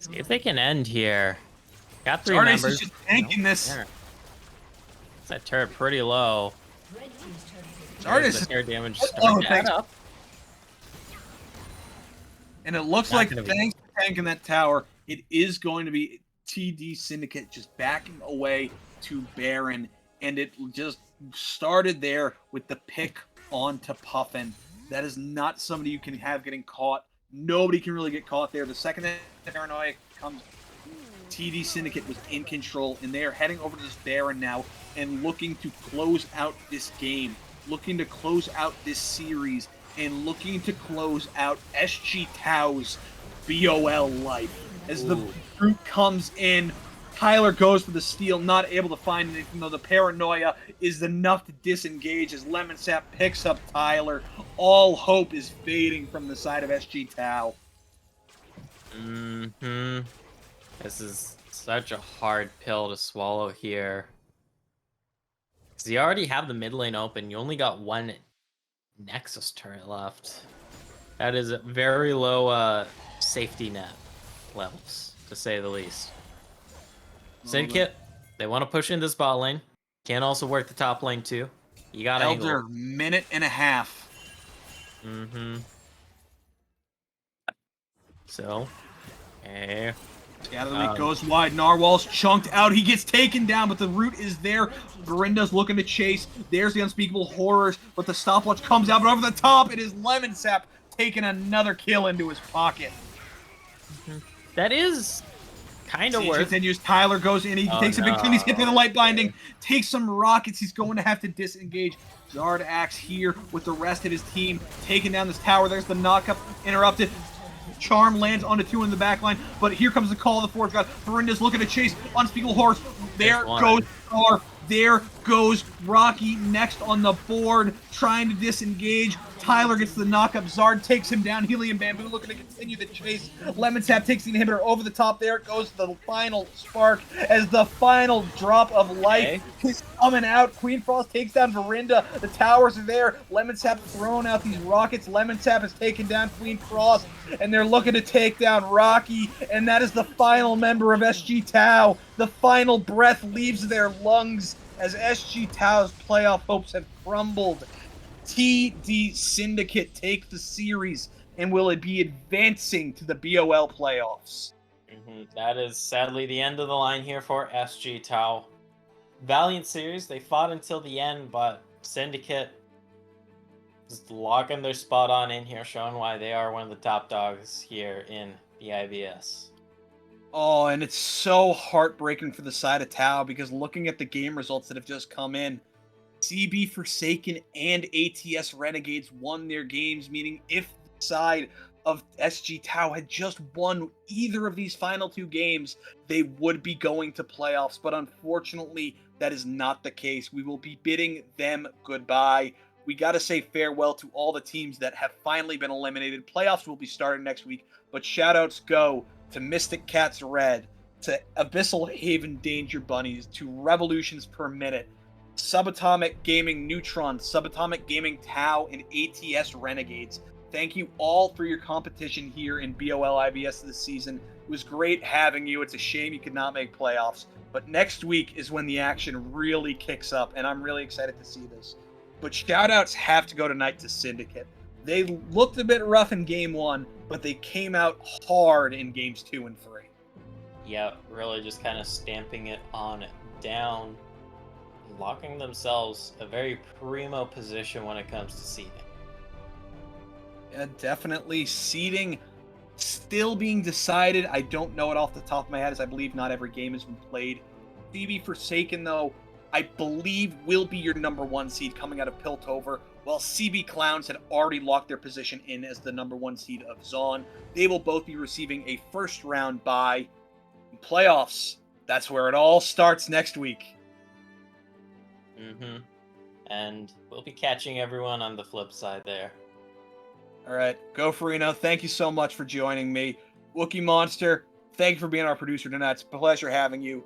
See if they can end here. Got 3 Zardes members. is just tanking this. There. It's that turret pretty low. Zardes is air damage oh, starting to add up. And it looks Not like gonna be- thanks to tanking that tower, it is going to be TD Syndicate just backing away to Baron. And it just started there with the pick onto Puffin. That is not somebody you can have getting caught. Nobody can really get caught there. The second that Paranoia comes, TD Syndicate was in control, and they are heading over to this Baron now and looking to close out this game, looking to close out this series, and looking to close out SG Tao's BOL life. As the brute comes in, Tyler goes for the steal, not able to find anything, though the Paranoia is enough to disengage as Lemon Sap picks up Tyler. All hope is fading from the side of SG Tao. This is such a hard pill to swallow here. Because you already have the mid lane open. You only got 1 Nexus turret left. That is very low safety net levels, to say the least. Syndicate, they want to push in this bot lane. Can also work the top lane too. You got Elder, angle. minute and a half. So, hey. Gatherly goes wide. Narwhal's chunked out. He gets taken down, but the root is there. Verinda's looking to chase. There's the Unspeakable Horrors, but the stopwatch comes out. But over the top, it is Lemon Sap taking another kill into his pocket. That is kind of worth. Continues. Tyler goes in. He takes a big kill. He's hit by the light binding. Takes some rockets. He's going to have to disengage. Zard Axe here with the rest of his team taking down this tower. There's the knockup interrupted. Charm lands onto 2 in the back line, but here comes the call of the Forge God. Verinda's looking to chase Unspeakable Horse. There goes Star. There goes Rocky next on the board, trying to disengage. Tyler gets the knockup. Zard takes him down. Helium Bamboo looking to continue the chase. Lemon Sap takes the inhibitor over the top. There it goes, the final spark as the final drop of life is coming out. Queen Frost takes down Verinda. The towers are there. Lemon Sap throwing out these rockets. Lemon Sap has taken down Queen Frost, and they're looking to take down Rocky, and that is the final member of SG Tao. The final breath leaves their lungs as SG Tao's playoff hopes have crumbled. TD Syndicate take the series, and will it be advancing to the BOL playoffs? That is sadly the end of the line here for SG Tao. Valiant series, they fought until the end, but Syndicate just locking their spot on in here, showing why they are one of the top dogs here in the IBS. Oh, and it's so heartbreaking for the side of Tao, because looking at the game results that have just come in, CB Forsaken and ATS Renegades won their games, meaning if the side of SG Tao had just won either of these final 2 games, they would be going to playoffs. But unfortunately, that is not the case. We will be bidding them goodbye. We got to say farewell to all the teams that have finally been eliminated. Playoffs will be starting next week, but shoutouts go to Mystic Cats Red, to Abyssal Haven Danger Bunnies, to Revolutions Per Minute, Subatomic Gaming Neutron, Subatomic Gaming Tau, and ATS Renegades. Thank you all for your competition here in BOL IBS this season. It was great having you. It's a shame you could not make playoffs. But next week is when the action really kicks up, and I'm really excited to see this. But shoutouts have to go tonight to Syndicate. They looked a bit rough in Game 1, but they came out hard in Games 2 and 3. Yeah, really just kind of stamping it on down, locking themselves a very primo position when it comes to seeding. Yeah, definitely. Seeding still being decided. I don't know it off the top of my head, as I believe not every game has been played. CB Forsaken, though, I believe will be your number 1 seed coming out of Piltover, while CB Clowns had already locked their position in as the number 1 seed of Zon. They will both be receiving a first round bye. In playoffs, that's where it all starts next week. And we'll be catching everyone on the flip side there. All right, Go Farino, thank you so much for joining me. Wookie Monster, thank you for being our producer tonight. It's a pleasure having you.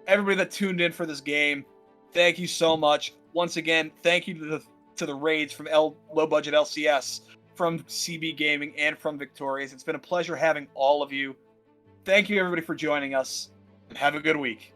everybody that tuned in for this game, thank you so much. Once again, thank you to the raids from Low Budget LCS, from CB Gaming, and from Victorious. It's been a pleasure having all of you. Thank you, everybody, for joining us, and have a good week.